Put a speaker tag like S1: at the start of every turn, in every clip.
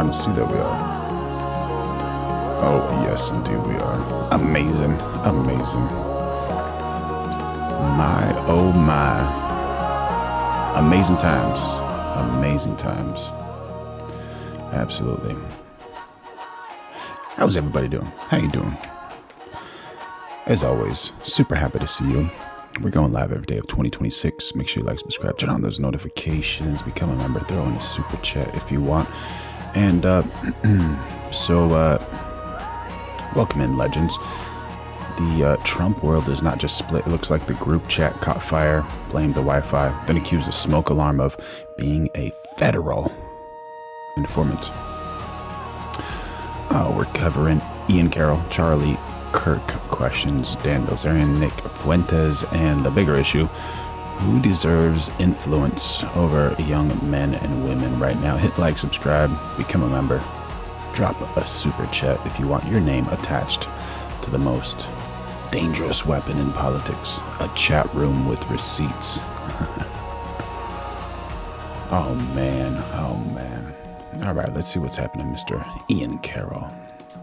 S1: damn see that we are. Oh, yes, indeed we are. Amazing. Amazing. My, oh my. Amazing times. Amazing times. Absolutely. How's everybody doing? How you doing? As always, super happy to see you. We're going live every day of 2026. Make sure you like, subscribe, turn on those notifications, become a member, throw in a super chat if you want. And welcome in, legends. The Trump world is not just split. It looks like the group chat caught fire, blamed the Wi-Fi, then accused the smoke alarm of being a federal informant. We're covering Ian Carroll, Charlie Kirk questions, Dan Bilzerian, Nick Fuentes, and the bigger issue, who deserves influence over young men and women right now? Hit like, subscribe, become a member, drop a super chat if you want your name attached to the most dangerous weapon in politics, a chat room with receipts. Oh man. All right, let's see what's happening, Mr. Ian Carroll.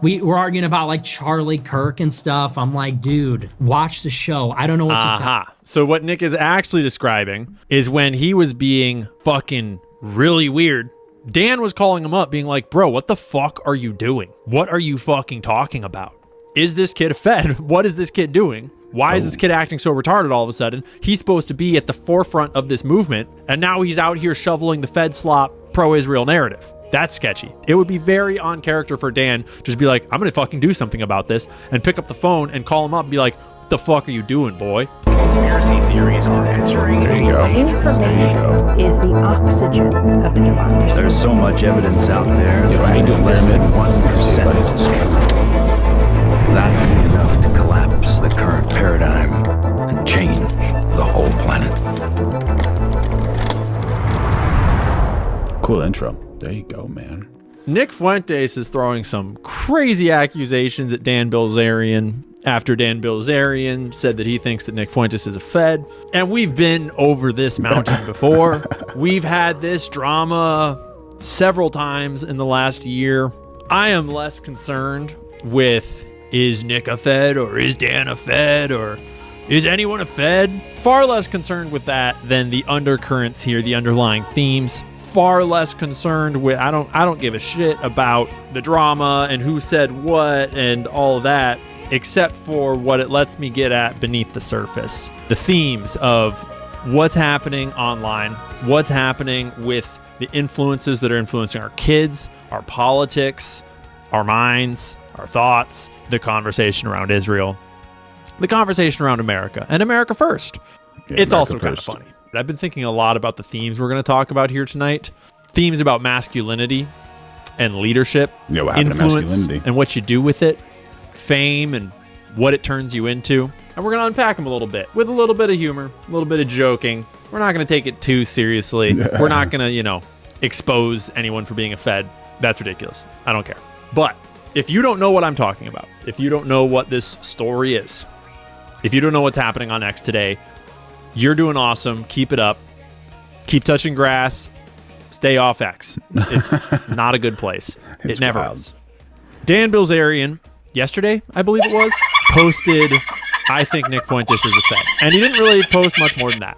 S2: We're arguing about like Charlie Kirk and stuff. I'm like, dude, watch the show. I don't know what to tell.
S3: So what Nick is actually describing is when he was being fucking really weird, Dan was calling him up being like, bro, what the fuck are you doing? What are you fucking talking about? Is this kid a Fed? What is this kid doing? Why is this kid acting so retarded all of a sudden? He's supposed to be at the forefront of this movement, and now he's out here shoveling the Fed slop pro-Israel narrative. That's sketchy. It would be very on character for Dan to just be like, I'm going to fucking do something about this, and pick up the phone and call him up and be like, what the fuck are you doing, boy?
S4: Conspiracy theories are entering.
S1: There you go.
S5: Information is the oxygen of the democracy.
S4: There's so much evidence out there
S1: Yo, how you doing,
S4: less than
S1: Pyramid?
S4: 1% is true. That would be enough to collapse the current paradigm and change the whole planet.
S1: Cool intro. There you go, man.
S3: Nick Fuentes is throwing some crazy accusations at Dan Bilzerian after Dan Bilzerian said that he thinks that Nick Fuentes is a Fed. And we've been over this mountain before. We've had this drama several times in the last year. I am less concerned with, is Nick a Fed, or is Dan a Fed, or is anyone a Fed? Far less concerned with that than the undercurrents here, the underlying themes. Far less concerned with, I don't give a shit about the drama and who said what and all of that, except for what it lets me get at beneath the surface. The themes of what's happening online, what's happening with the influences that are influencing our kids, our politics, our minds, our thoughts, the conversation around Israel, the conversation around America, and America first.
S1: Yeah,
S3: it's
S1: America
S3: also kind of
S1: first.
S3: funny. I've been thinking a lot about the themes we're going to talk about here tonight. Themes about masculinity and leadership,
S1: Yeah, what happened to
S3: influence,
S1: masculinity?
S3: and what you do with it, fame and what it turns you into. And we're going to unpack them a little bit with a little bit of humor, a little bit of joking. We're not going to take it too seriously. We're not going to, expose anyone for being a Fed. That's ridiculous. I don't care. But if you don't know what I'm talking about, if you don't know what this story is, if you don't know what's happening on X today, you're doing awesome. Keep it up. Keep touching grass. Stay off X. It's not a good place. It never
S1: wild.
S3: is. Dan Bilzerian, yesterday, I believe it was, posted, I think Nick Fuentes is a Fed. And he didn't really post much more than that.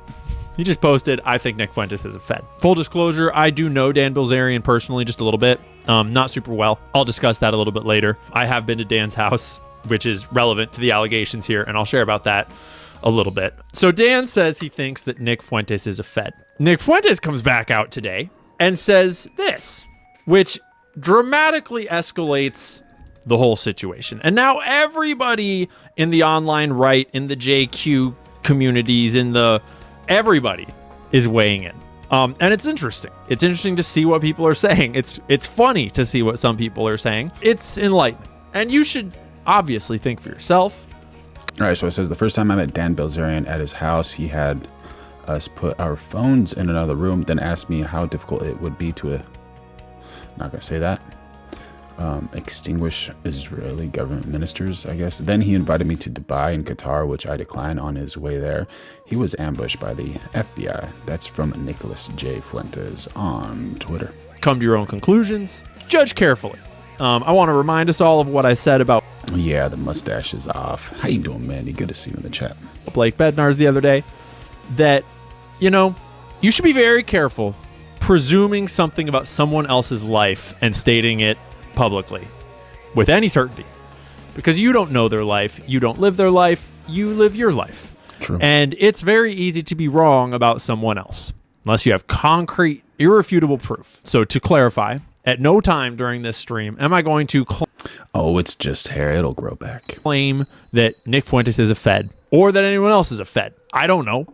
S3: He just posted, I think Nick Fuentes is a Fed. Full disclosure, I do know Dan Bilzerian personally just a little bit. Not super well. I'll discuss that a little bit later. I have been to Dan's house, which is relevant to the allegations here, and I'll share about that a little bit. So Dan says he thinks that Nick Fuentes is a Fed. Nick Fuentes comes back out today and says this, which dramatically escalates the whole situation. And now everybody in the online right, in the JQ communities, everybody is weighing in. And it's interesting. It's interesting to see what people are saying. It's funny to see what some people are saying. It's enlightening. And you should obviously think for yourself.
S1: All right, so it says the first time I met Dan Bilzerian at his house, he had us put our phones in another room, then asked me how difficult it would be to, not gonna say that, extinguish Israeli government ministers, I guess. Then he invited me to Dubai and Qatar, which I declined. On his way there, he was ambushed by the FBI. That's from Nicholas J. Fuentes on Twitter.
S3: Come to your own conclusions. Judge carefully. I want to remind us all of what I said about
S1: Yeah, the mustache is off. How you doing, Mandy? Good to see you in the chat.
S3: Blake Bednar's the other day, that, you should be very careful presuming something about someone else's life and stating it publicly with any certainty, because you don't know their life, you don't live their life, you live your life.
S1: True.
S3: And it's very easy to be wrong about someone else unless you have concrete, irrefutable proof. So to clarify, at no time during this stream am I going to
S1: Oh, it's just hair. It'll grow back.
S3: claim that Nick Fuentes is a Fed or that anyone else is a Fed. I don't know.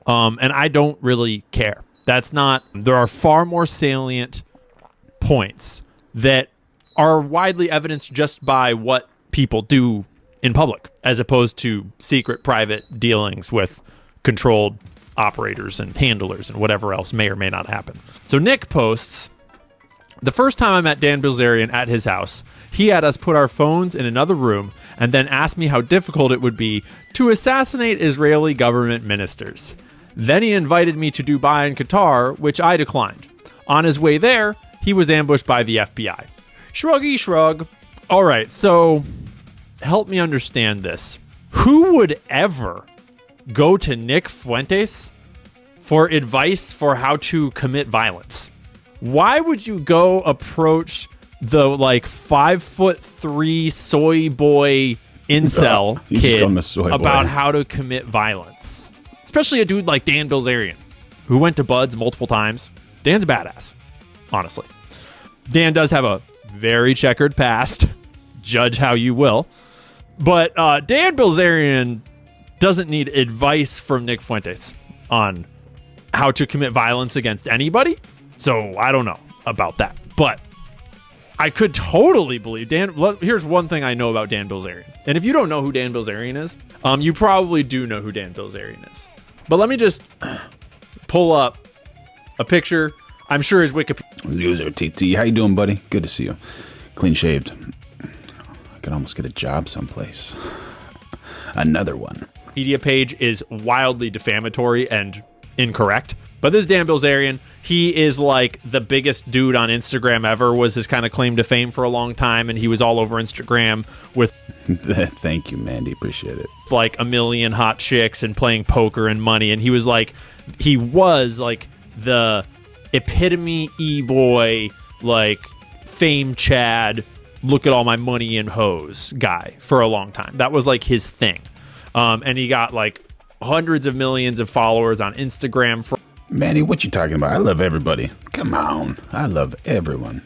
S3: And I don't really care. There are far more salient points that are widely evidenced just by what people do in public, as opposed to secret private dealings with controlled operators and handlers and whatever else may or may not happen. So Nick posts, the first time I met Dan Bilzerian at his house, he had us put our phones in another room and then asked me how difficult it would be to assassinate Israeli government ministers. Then he invited me to Dubai and Qatar, which I declined. On his way there, he was ambushed by the FBI. Shruggy shrug. All right, so help me understand this. Who would ever go to Nick Fuentes for advice for how to commit violence? Why would you go approach the 5'3" soy boy incel
S1: He's just
S3: kid
S1: calling him a soy boy.
S3: about how to commit violence? Especially a dude like Dan Bilzerian, who went to Buds multiple times. Dan's a badass, honestly. Dan does have a very checkered past. Judge how you will. But Dan Bilzerian doesn't need advice from Nick Fuentes on how to commit violence against anybody. So I don't know about that. But I could totally believe Dan. Here's one thing I know about Dan Bilzerian. And if you don't know who Dan Bilzerian is, you probably do know who Dan Bilzerian is. But let me just pull up a picture. I'm sure his Wikipedia.
S1: User TT, how you doing, buddy? Good to see you. Clean shaved. I could almost get a job someplace. Another one.
S3: Wikipedia page is wildly defamatory and incorrect. But this is Dan Bilzerian. He is like the biggest dude on Instagram ever, was his kind of claim to fame for a long time. And he was all over Instagram with
S1: Thank you, Mandy. Appreciate it.
S3: like a million hot chicks and playing poker and money. And he was like the epitome e-boy, like fame Chad, look at all my money and hoes guy for a long time. That was like his thing. And he got like hundreds of millions of followers on Instagram
S1: Mandy, what you talking about? I love everybody. Come on. I love everyone.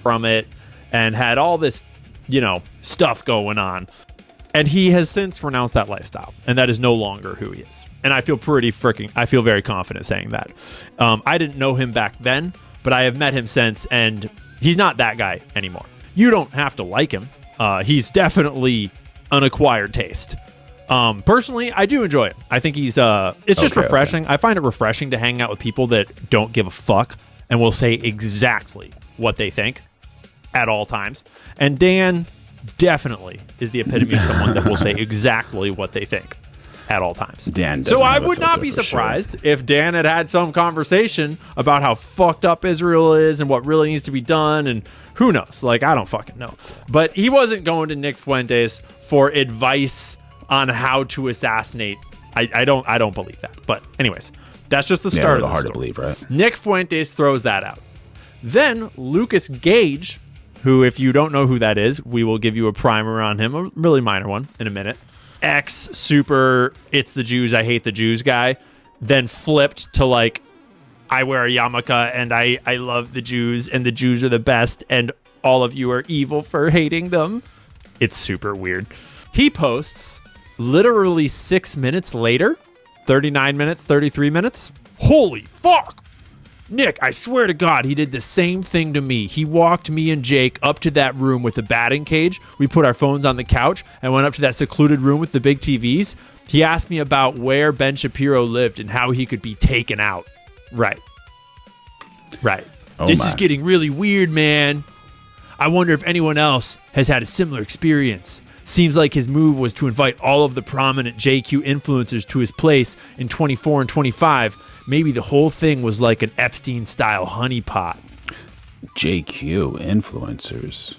S3: from it, and had all this, stuff going on. And he has since renounced that lifestyle, and that is no longer who he is. And I feel very confident saying that. I didn't know him back then, but I have met him since, and he's not that guy anymore. You don't have to like him. He's definitely an acquired taste. Personally, I do enjoy it. I think he's it's just refreshing. Okay. I find it refreshing to hang out with people that don't give a fuck and will say exactly what they think at all times. And Dan definitely is the epitome of someone that will say exactly what they think at all times.
S1: Dan
S3: so I would not be surprised if Dan had some conversation about how fucked up Israel is and what really needs to be done, and who knows? I don't fucking know. But he wasn't going to Nick Fuentes for advice on how to assassinate. I don't believe that. But anyways, that's just the start of the
S1: hard
S3: story.
S1: to believe, right?
S3: Nick Fuentes throws that out. Then Lucas Gage, who, if you don't know who that is, we will give you a primer on him, a really minor one, in a minute. Super, it's the Jews, I hate the Jews guy, then flipped to I wear a yarmulke and I love the Jews and the Jews are the best and all of you are evil for hating them. It's super weird. He posts literally 6 minutes later, 39 minutes, 33 minutes. Holy fuck! Nick, I swear to God, he did the same thing to me. He walked me and Jake up to that room with the batting cage. We put our phones on the couch and went up to that secluded room with the big TVs. He asked me about where Ben Shapiro lived and how he could be taken out. Right. This is getting really weird, man. I wonder if anyone else has had a similar experience. Seems like his move was to invite all of the prominent JQ influencers to his place in 24 and 25. Maybe the whole thing was like an Epstein-style honeypot.
S1: JQ influencers.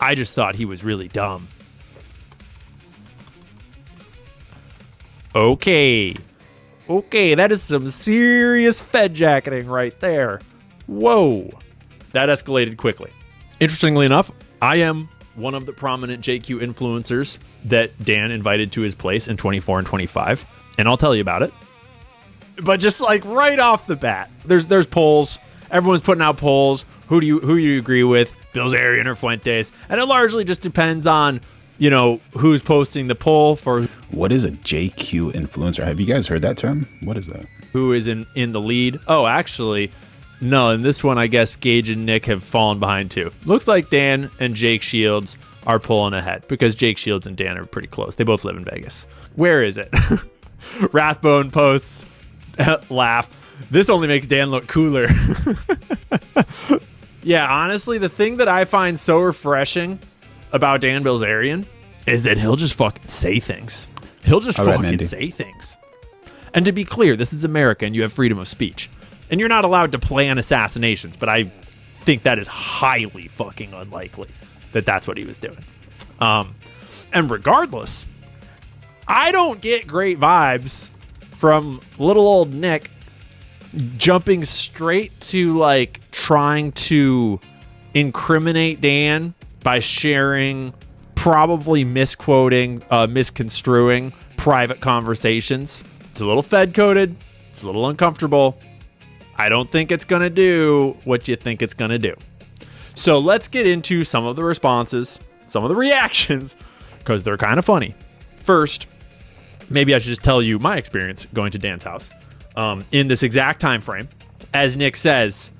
S3: I just thought he was really dumb. Okay, that is some serious Fed jacketing right there. Whoa, that escalated quickly. Interestingly enough, I am one of the prominent JQ influencers that Dan invited to his place in 24 and 25, and I'll tell you about it. But just like right off the bat, there's polls. Everyone's putting out polls. Who do you agree with, Bilzerian or Fuentes? And it largely just depends on, who's posting the poll for.
S1: What is a JQ influencer? Have you guys heard that term? What is that?
S3: Who is in the lead? Oh, actually, no. In this one, I guess Gage and Nick have fallen behind too. Looks like Dan and Jake Shields are pulling ahead because Jake Shields and Dan are pretty close. They both live in Vegas. Where is it? Rathbone posts, laugh. This only makes Dan look cooler. Yeah, honestly, the thing that I find so refreshing about Dan Bilzerian is that he'll just fucking say things. He'll just fucking say things. And to be clear, this is America and you have freedom of speech. And you're not allowed to plan assassinations, but I think that is highly fucking unlikely that that's what he was doing. And regardless, I don't get great vibes from little old Nick jumping straight to like trying to incriminate Dan by sharing, probably misquoting, misconstruing private conversations. It's a little Fed coded. It's a little uncomfortable. I don't think it's going to do what you think it's going to do. So let's get into some of the responses, some of the reactions, because they're kind of funny. First, maybe I should just tell you my experience going to Dan's house. In this exact time frame, as Nick says,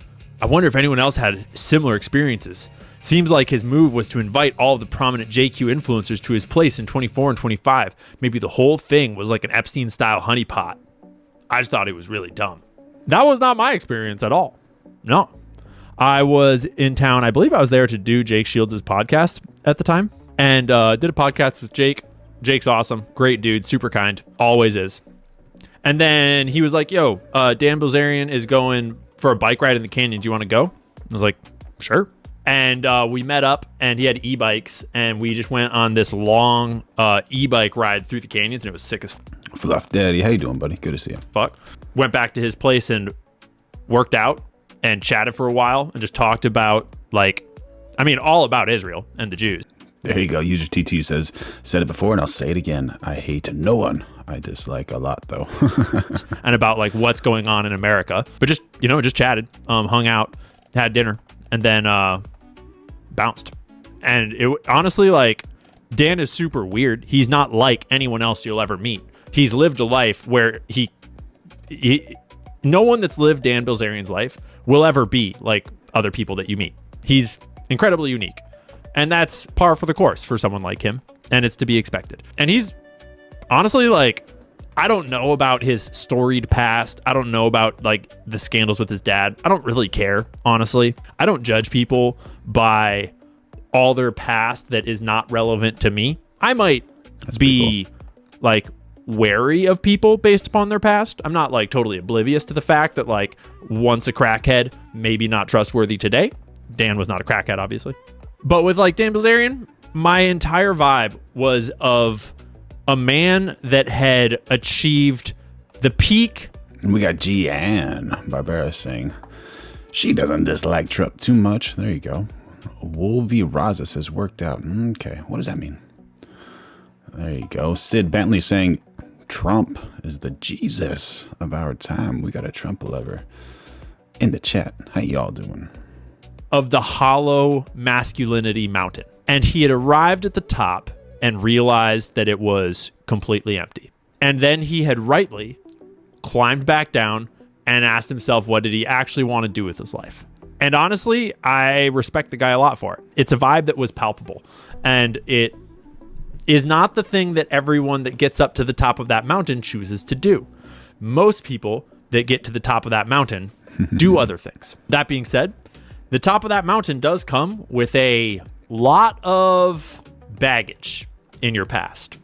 S3: I wonder if anyone else had similar experiences. Seems like his move was to invite all of the prominent JQ influencers to his place in 24 and 25. Maybe the whole thing was like an Epstein-style honeypot. I just thought it was really dumb. That was not my experience at all. No. I was in town. I believe I was there to do Jake Shields' podcast at the time, and did a podcast with Jake. Jake's awesome. Great dude. Super kind. Always is. And then he was like, yo, Dan Bilzerian is going for a bike ride in the canyon. Do you want to go? I was like, sure. And we met up, and he had e-bikes, and we just went on this long e-bike ride through the canyons, and it was sick as
S1: Fluff Daddy, how you doing, buddy? Good to see you.
S3: fuck. Went back to his place and worked out and chatted for a while and just talked about, all about Israel and the Jews.
S1: There you go. User TT says, said it before and I'll say it again. I hate no one. I dislike a lot, though.
S3: And about what's going on in America. But just chatted, hung out, had dinner, and then bounced. And it honestly, Dan is super weird. He's not like anyone else you'll ever meet. He's lived a life where he no one that's lived Dan Bilzerian's life will ever be like other people that you meet. He's incredibly unique. And that's par for the course for someone like him. And it's to be expected. And he's honestly I don't know about his storied past. I don't know about the scandals with his dad. I don't really care, honestly. I don't judge people by all their past that is not relevant to me. I might be wary of people based upon their past. I'm not totally oblivious to the fact that once a crackhead, maybe not trustworthy today. Dan was not a crackhead, obviously. But with Dan Bilzerian, my entire vibe was of a man that had achieved the peak.
S1: And we got Gian Barbera saying, she doesn't dislike Trump too much. There you go. Wolvie Raza says, worked out. Okay, what does that mean? There you go. Sid Bentley saying, Trump is the Jesus of our time. We got a Trump lover in the chat. How y'all doing?
S3: Of the hollow masculinity mountain. And he had arrived at the top and realized that it was completely empty. And then he had rightly climbed back down and asked himself, what did he actually want to do with his life? And honestly, I respect the guy a lot for it. It's a vibe that was palpable. And it is not the thing that everyone that gets up to the top of that mountain chooses to do. Most people that get to the top of that mountain do other things. That being said, the top of that mountain does come with a lot of baggage in your past.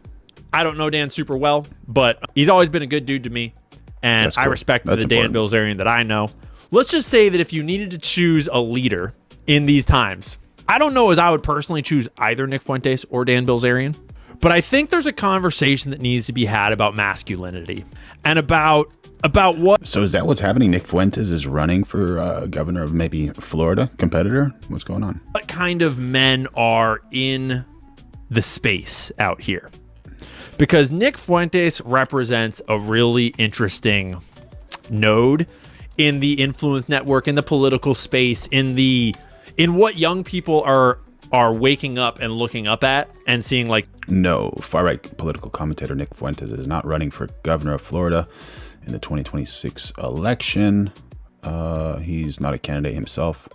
S3: I don't know Dan super well, but he's always been a good dude to me. And I respect the Dan Bilzerian that I know. let's just say that if you needed to choose a leader in these times, I don't know as I would personally choose either Nick Fuentes or Dan Bilzerian, but I think there's a conversation that needs to be had about masculinity and about what.
S1: So is that what's happening? Nick Fuentes is running for governor of maybe Florida, competitor? What's going on?
S3: What kind of men are in the space out here? Because Nick Fuentes represents a really interesting node in the influence network, in the political space, in what young people are waking up and looking up at and seeing like.
S1: No, far-right political commentator Nick Fuentes is not running for governor of Florida in the 2026 election. He's not a candidate himself.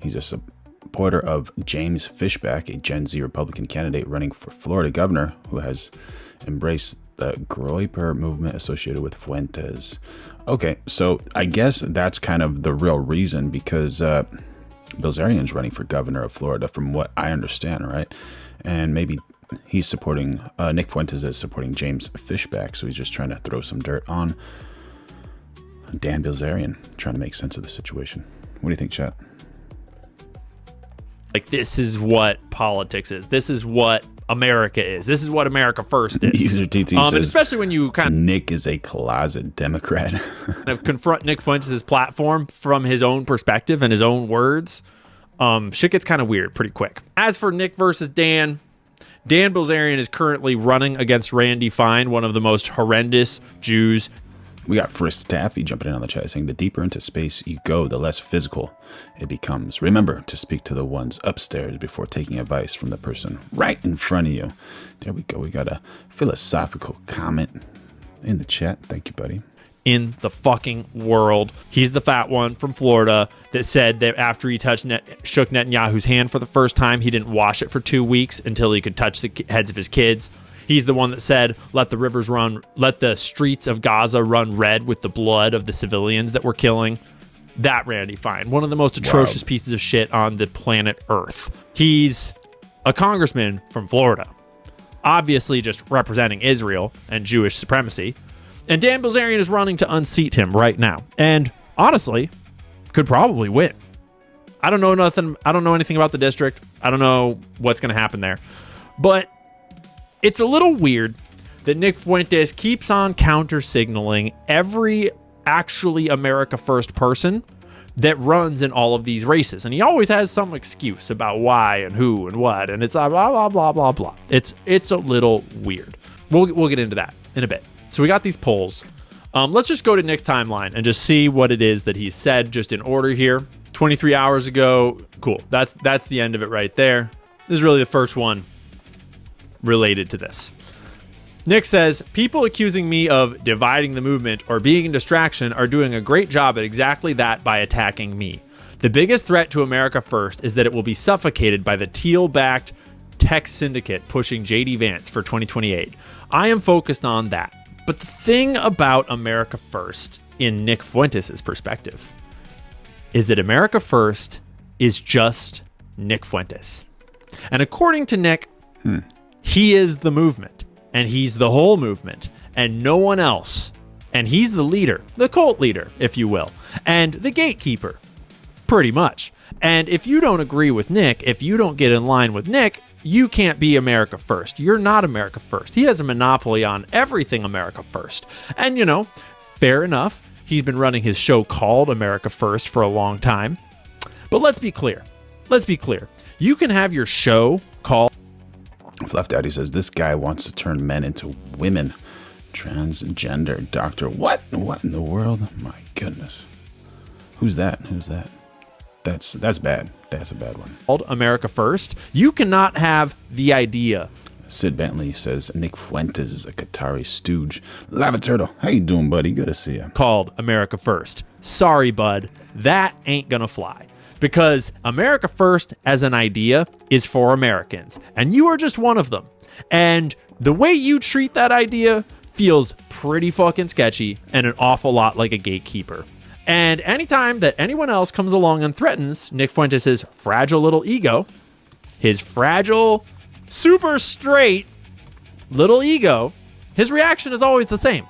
S1: He's a supporter of James Fishback, a Gen Z Republican candidate running for Florida governor who has embraced the Groyper movement associated with Fuentes. Okay, so I guess that's kind of the real reason, because Bilzerian's running for governor of Florida from what I understand, right? And maybe he's supporting, Nick Fuentes is supporting James Fishback, so he's just trying to throw some dirt on Dan Bilzerian, trying to make sense of the situation. What do you think, chat?
S3: Like, this is what politics is. This is what America is. This is what America first is.
S1: User TT says,
S3: and especially when you kind of
S1: Nick is a closet Democrat.
S3: confront Nick Fuentes' platform from his own perspective and his own words, shit gets kind of weird pretty quick. As for Nick versus Dan Bilzerian is currently running against Randy Fine, one of the most horrendous Jews.
S1: We got Frisk Taffy jumping in on the chat saying, the deeper into space you go, the less physical it becomes. Remember to speak to the ones upstairs before taking advice from the person right in front of you. There we go. We got a philosophical comment in the chat. Thank you, buddy.
S3: In the fucking world. He's the fat one from Florida that said that after he shook Netanyahu's hand for the first time, he didn't wash it for 2 weeks until he could touch the heads of his kids. He's the one that said, let the streets of Gaza run red with the blood of the civilians that we're killing. That Randy Fine, one of the most atrocious pieces of shit on the planet Earth. He's a congressman from Florida, obviously just representing Israel and Jewish supremacy. And Dan Bilzerian is running to unseat him right now. And honestly, could probably win. I don't know nothing. I don't know anything about the district. I don't know what's going to happen there. But it's a little weird that Nick Fuentes keeps on counter-signaling every actually America First person that runs in all of these races. And he always has some excuse about why and who and what. And it's blah, blah, blah, blah, blah. It's a little weird. We'll get into that in a bit. So we got these polls. Let's just go to Nick's timeline and just see what it is that he said just in order here. 23 hours ago. Cool. That's the end of it right there. This is really the first one related to this. Nick says, people accusing me of dividing the movement or being a distraction are doing a great job at exactly that by attacking me. The biggest threat to America First is that it will be suffocated by the teal-backed tech syndicate pushing JD Vance for 2028. I am focused on that. But the thing about America First, in Nick Fuentes' perspective, is that America First is just Nick Fuentes. And according to Nick, he is the movement, and he's the whole movement, and no one else. And he's the leader, the cult leader, if you will, and the gatekeeper, pretty much. And if you don't agree with Nick, if you don't get in line with Nick, you can't be America First. You're not America First. He has a monopoly on everything America First. And, you know, fair enough. He's been running his show called America First for a long time. But let's be clear. You can have your show called...
S1: Fluff Daddy says, this guy wants to turn men into women. Transgender doctor. What in the world? My goodness. Who's that? That's bad. That's a bad one.
S3: Called America First. You cannot have the idea.
S1: Sid Bentley says, Nick Fuentes is a Qatari stooge. Lava Turtle, how you doing, buddy? Good to see you.
S3: Called America First. Sorry, bud. That ain't gonna fly. Because America First as an idea is for Americans. And you are just one of them. And the way you treat that idea feels pretty fucking sketchy and an awful lot like a gatekeeper. And anytime that anyone else comes along and threatens Nick Fuentes' fragile little ego, his fragile, super straight little ego, his reaction is always the same.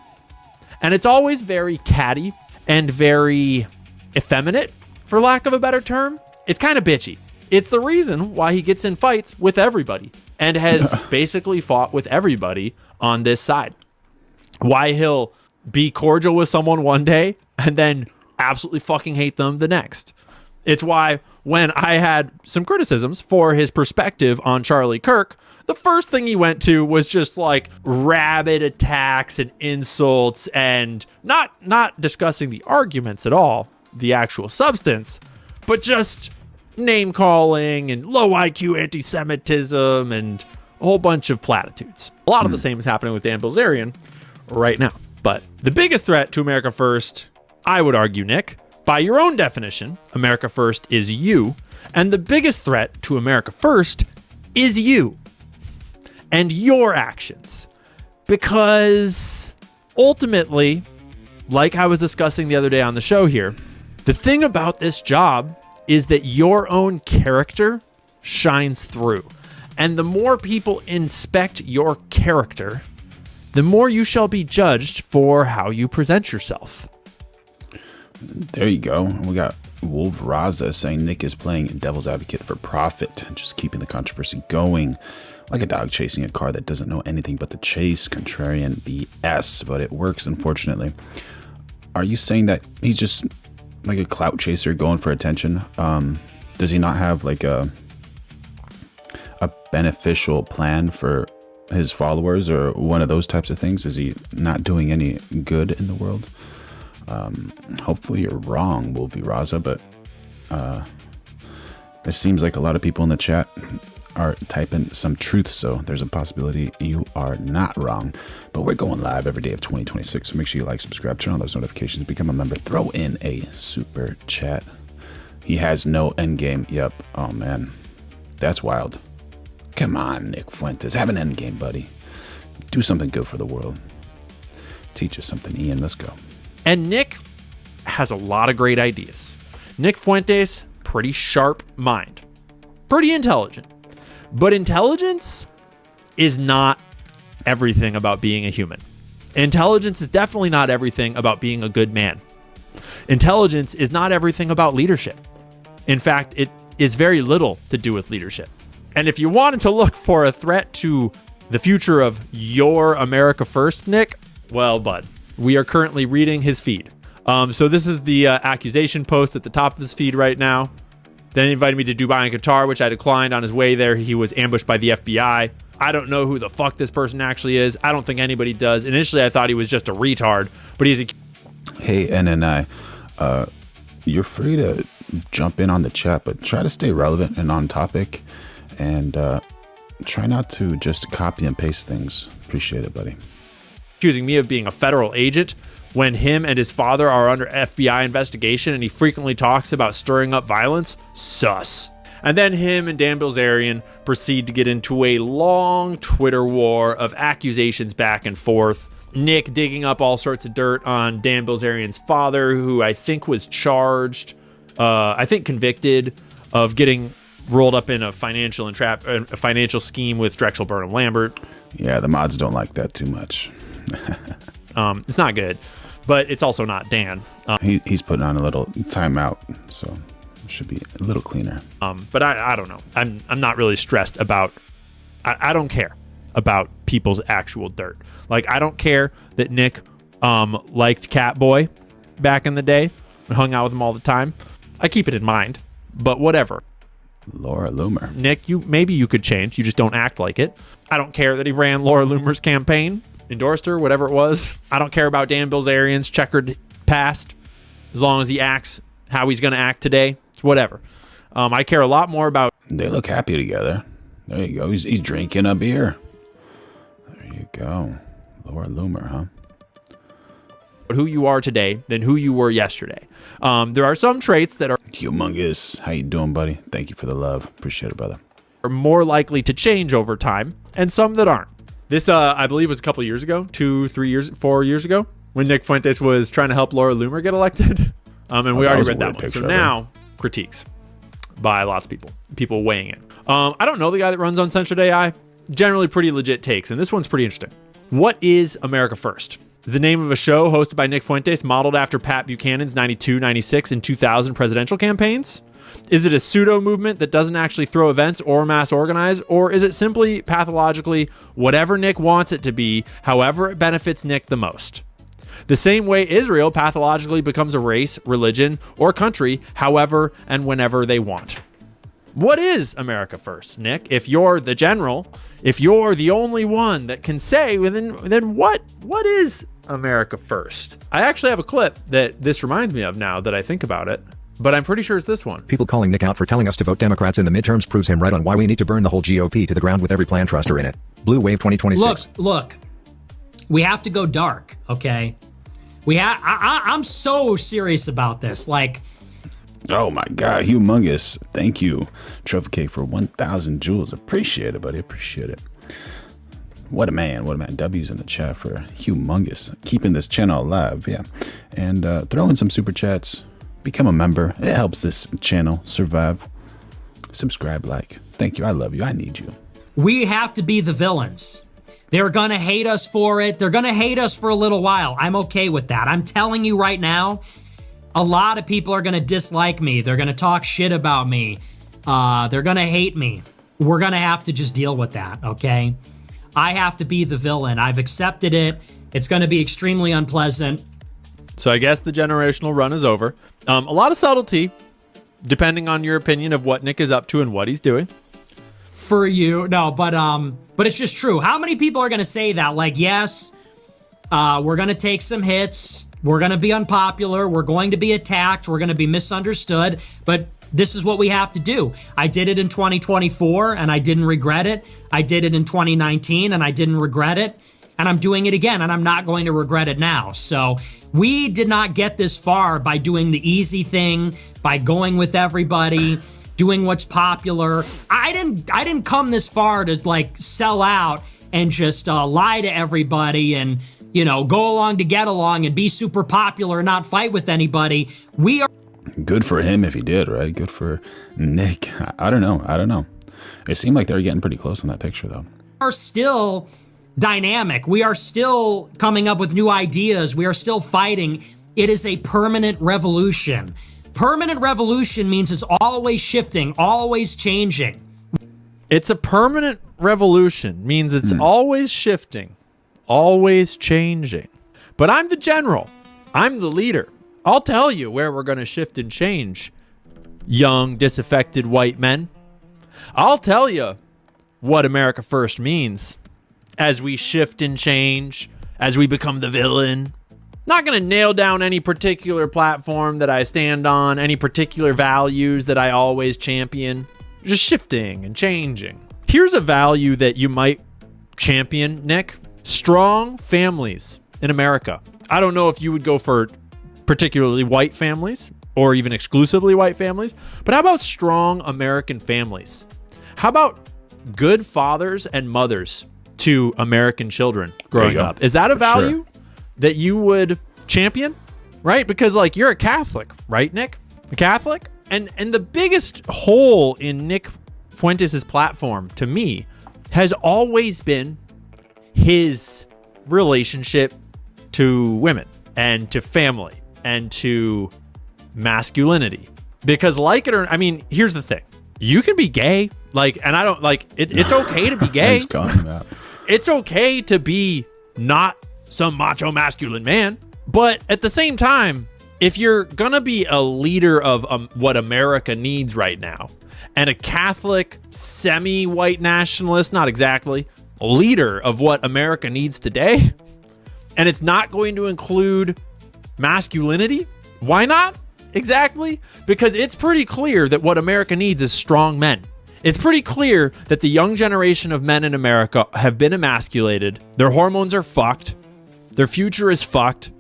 S3: And it's always very catty and very effeminate, for lack of a better term. It's kind of bitchy. It's the reason why he gets in fights with everybody and has basically fought with everybody on this side. Why he'll be cordial with someone one day and then absolutely fucking hate them the next. It's why when I had some criticisms for his perspective on Charlie Kirk, the first thing he went to was just like rabid attacks and insults and not discussing the arguments at all, the actual substance, but just name calling and low IQ anti-Semitism and a whole bunch of platitudes. A lot of the same is happening with Dan Bilzerian right now. But the biggest threat to America First, I would argue, Nick, by your own definition, America First is you. And the biggest threat to America First is you and your actions. Because ultimately, like I was discussing the other day on the show here, the thing about this job is that your own character shines through. And the more people inspect your character, the more you shall be judged for how you present yourself.
S1: There you go. We got Wolf Raza saying Nick is playing devil's advocate for profit, just keeping the controversy going. Like a dog chasing a car that doesn't know anything but the chase. Contrarian BS, but it works, unfortunately. Are you saying that he's just like a clout chaser going for attention? Does he not have like a beneficial plan for his followers or one of those types of things? Is he not doing any good in the world? Hopefully you're wrong, Wolfie Raza, but it seems like a lot of people in the chat are typing some truth, so there's a possibility you are not wrong. But we're going live every day of 2026, so make sure you like, subscribe, turn on those notifications, become a member, throw in a super chat. He has no end game. Yep. Oh man, that's wild. Come on, Nick Fuentes, have an end game, buddy. Do something good for the world. Teach us something, Ian. Let's go.
S3: And Nick has a lot of great ideas. Nick Fuentes, pretty sharp mind, pretty intelligent. But intelligence is not everything about being a human. Intelligence is definitely not everything about being a good man. Intelligence is not everything about leadership. In fact, it is very little to do with leadership. And if you wanted to look for a threat to the future of your America First, Nick, well, bud, we are currently reading his feed. So this is the accusation post at the top of his feed right now. Then he invited me to Dubai and Qatar, which I declined. On his way there, he was ambushed by the FBI. I don't know who the fuck this person actually is. I don't think anybody does. Initially, I thought he was just a retard, but he's a...
S1: Hey, NNI, you're free to jump in on the chat, but try to stay relevant and on topic, and try not to just copy and paste things. Appreciate it, buddy.
S3: Accusing me of being a federal agent when him and his father are under FBI investigation, and he frequently talks about stirring up violence. Sus. And then him and Dan Bilzerian proceed to get into a long Twitter war of accusations back and forth. Nick digging up all sorts of dirt on Dan Bilzerian's father, who I think was charged, convicted of getting rolled up in a financial scheme with Drexel Burnham Lambert.
S1: Yeah, the mods don't like that too much.
S3: It's not good, but it's also not Dan.
S1: He's putting on a little timeout, so it should be a little cleaner.
S3: But I don't know. I'm not really stressed about. I don't care about people's actual dirt. Like, I don't care that Nick liked Catboy back in the day and hung out with him all the time. I keep it in mind, but whatever.
S1: Laura Loomer.
S3: Nick, maybe you could change. You just don't act like it. I don't care that he ran Laura Loomer's campaign, endorsed her, whatever it was. I don't care about Dan Bilzerian's checkered past, as long as he acts how he's going to act today. It's whatever. I care a lot more about...
S1: They look happy together. There you go. He's drinking a beer. There you go. Laura Loomer, huh?
S3: who you are today than who you were yesterday. There are some traits that are
S1: humongous. How you doing, buddy? Thank you for the love. Appreciate it, brother.
S3: Are more likely to change over time, and some that aren't. This, I believe, was a couple years ago, 4 years ago, when Nick Fuentes was trying to help Laura Loomer get elected. And we already read that one. So now, critiques by lots of people weighing in. I don't know the guy that runs Uncensored AI. Generally pretty legit takes, and this one's pretty interesting. What is America First? the name of a show hosted by Nick Fuentes modeled after Pat Buchanan's 92, 96, and 2000 presidential campaigns? Is it a pseudo movement that doesn't actually throw events or mass organize? Or is it simply pathologically whatever Nick wants it to be, however it benefits Nick the most? The same way Israel pathologically becomes a race, religion, or country, however and whenever they want. What is America first, Nick? If you're the general, if you're the only one that can say, then what is America first? I actually have a clip that this reminds me of now that I think about it, but I'm pretty sure it's this one.
S6: People calling Nick out for telling us to vote Democrats in the midterms proves him right on why we need to burn the whole GOP to the ground with every plan truster in it. Blue Wave 2026.
S2: Look, we have to go dark, okay? I'm so serious about this. Like,
S1: Oh my God, humongous. Thank you, Trophy Cake, for 1,000 jewels. Appreciate it, buddy. Appreciate it. What a man. What a man. W's in the chat for humongous. Keeping this channel alive. Yeah. And throw in some super chats. Become a member. It helps this channel survive. Subscribe, like. Thank you. I love you. I need you.
S2: we have to be the villains. They're gonna hate us for it. They're gonna hate us for a little while. I'm okay with that. I'm telling you right now, a lot of people are gonna dislike me. They're gonna talk shit about me. They're gonna hate me. We're gonna have to just deal with that, okay? I have to be the villain. I've accepted it. It's gonna be extremely unpleasant.
S3: So I guess the generational run is over. A lot of subtlety, depending on your opinion of what Nick is up to and what he's doing.
S2: For you, no, but it's just true. How many people are gonna say that? Like, yes, we're gonna take some hits. We're gonna be unpopular. We're going to be attacked. We're gonna be misunderstood. But this is what we have to do. I did it in 2024 and I didn't regret it. I did it in 2019 and I didn't regret it. And I'm doing it again and I'm not going to regret it now. So we did not get this far by doing the easy thing, by going with everybody, doing what's popular. I didn't come this far to like sell out and just lie to everybody and, you know, go along to get along and be super popular and not fight with anybody. We are
S1: Good for him if he did, right? Good for Nick. I don't know. It seemed like they were getting pretty close in that picture, though.
S2: are still dynamic. We are still coming up with new ideas. We are still fighting. It is a permanent revolution. Permanent revolution means it's always shifting, always changing.
S3: It's a permanent revolution, means it's always shifting, always changing. But I'm the general. I'm the leader. I'll tell you where we're going to shift and change, young, disaffected white men. I'll tell you what America First means as we shift and change, as we become the villain. Not going to nail down any particular platform that I stand on, any particular values that I always champion. Just shifting and changing. Here's a value that you might champion, Nick. Strong families in America. I don't know if you would go for particularly white families or even exclusively white families, but how about strong American families? How about good fathers and mothers to American children growing up? Is that a value that you would champion? Right? Because like you're a Catholic, right, Nick? A Catholic? And the biggest hole in Nick Fuentes' platform to me has always been his relationship to women and to family and to masculinity. Because like it or, I mean, here's the thing. You can be gay. Like, and I don't like it. It's okay to be gay. It's okay to be not some macho masculine man. But at the same time, if you're going to be a leader of what America needs right now, and a Catholic semi-white nationalist, not exactly, leader of what America needs today, and it's not going to include masculinity, why not? Exactly. Because it's pretty clear that what America needs is strong men. It's pretty clear that the young generation of men in America have been emasculated. Their hormones are fucked. Their future is fucked.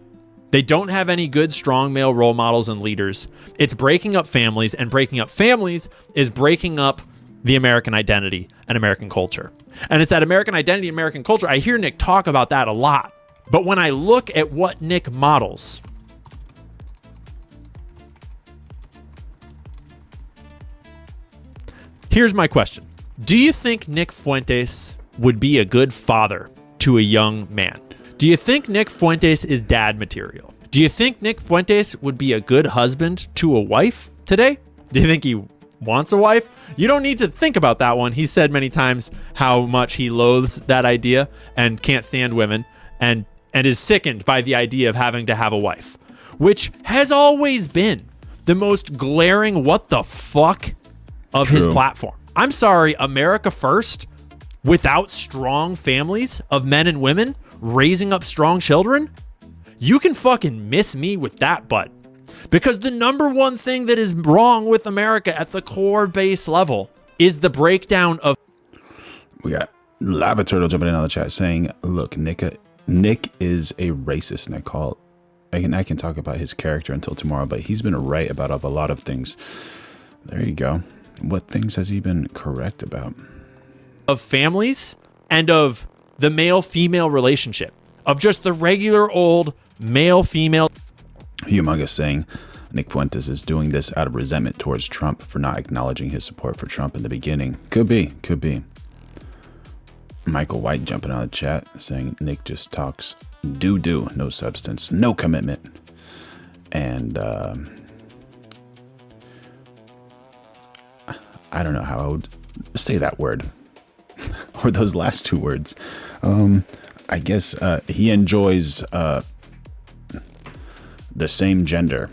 S3: They don't have any good, strong male role models and leaders. It's breaking up families, and breaking up families is breaking up the American identity and American culture. And it's that American identity and American culture. I hear Nick talk about that a lot. But when I look at what Nick models, here's my question. Do you think Nick Fuentes would be a good father to a young man? Do you think Nick Fuentes is dad material? Do you think Nick Fuentes would be a good husband to a wife today? Do you think he wants a wife? You don't need to think about that one. He said many times how much he loathes that idea and can't stand women and is sickened by the idea of having to have a wife, which has always been the most glaring what the fuck of his platform. I'm sorry, America first, without strong families of men and women raising up strong children, you can fucking miss me with that butt. Because the number one thing that is wrong with America at the core base level is the breakdown of...
S1: We got Lava Turtle jumping in on the chat saying, look, Nick is a racist, and I can talk about his character until tomorrow, but he's been right about a lot of things. There you go. What things has he been correct about?
S3: Of families and of the male-female relationship. Of just the regular old male-female...
S1: Humongous saying, Nick Fuentes is doing this out of resentment towards Trump for not acknowledging his support for Trump in the beginning. Could be. Michael White jumping on the chat saying Nick just talks do, no substance, no commitment. And I don't know how I would say that word or those last two words. I guess he enjoys the same gender.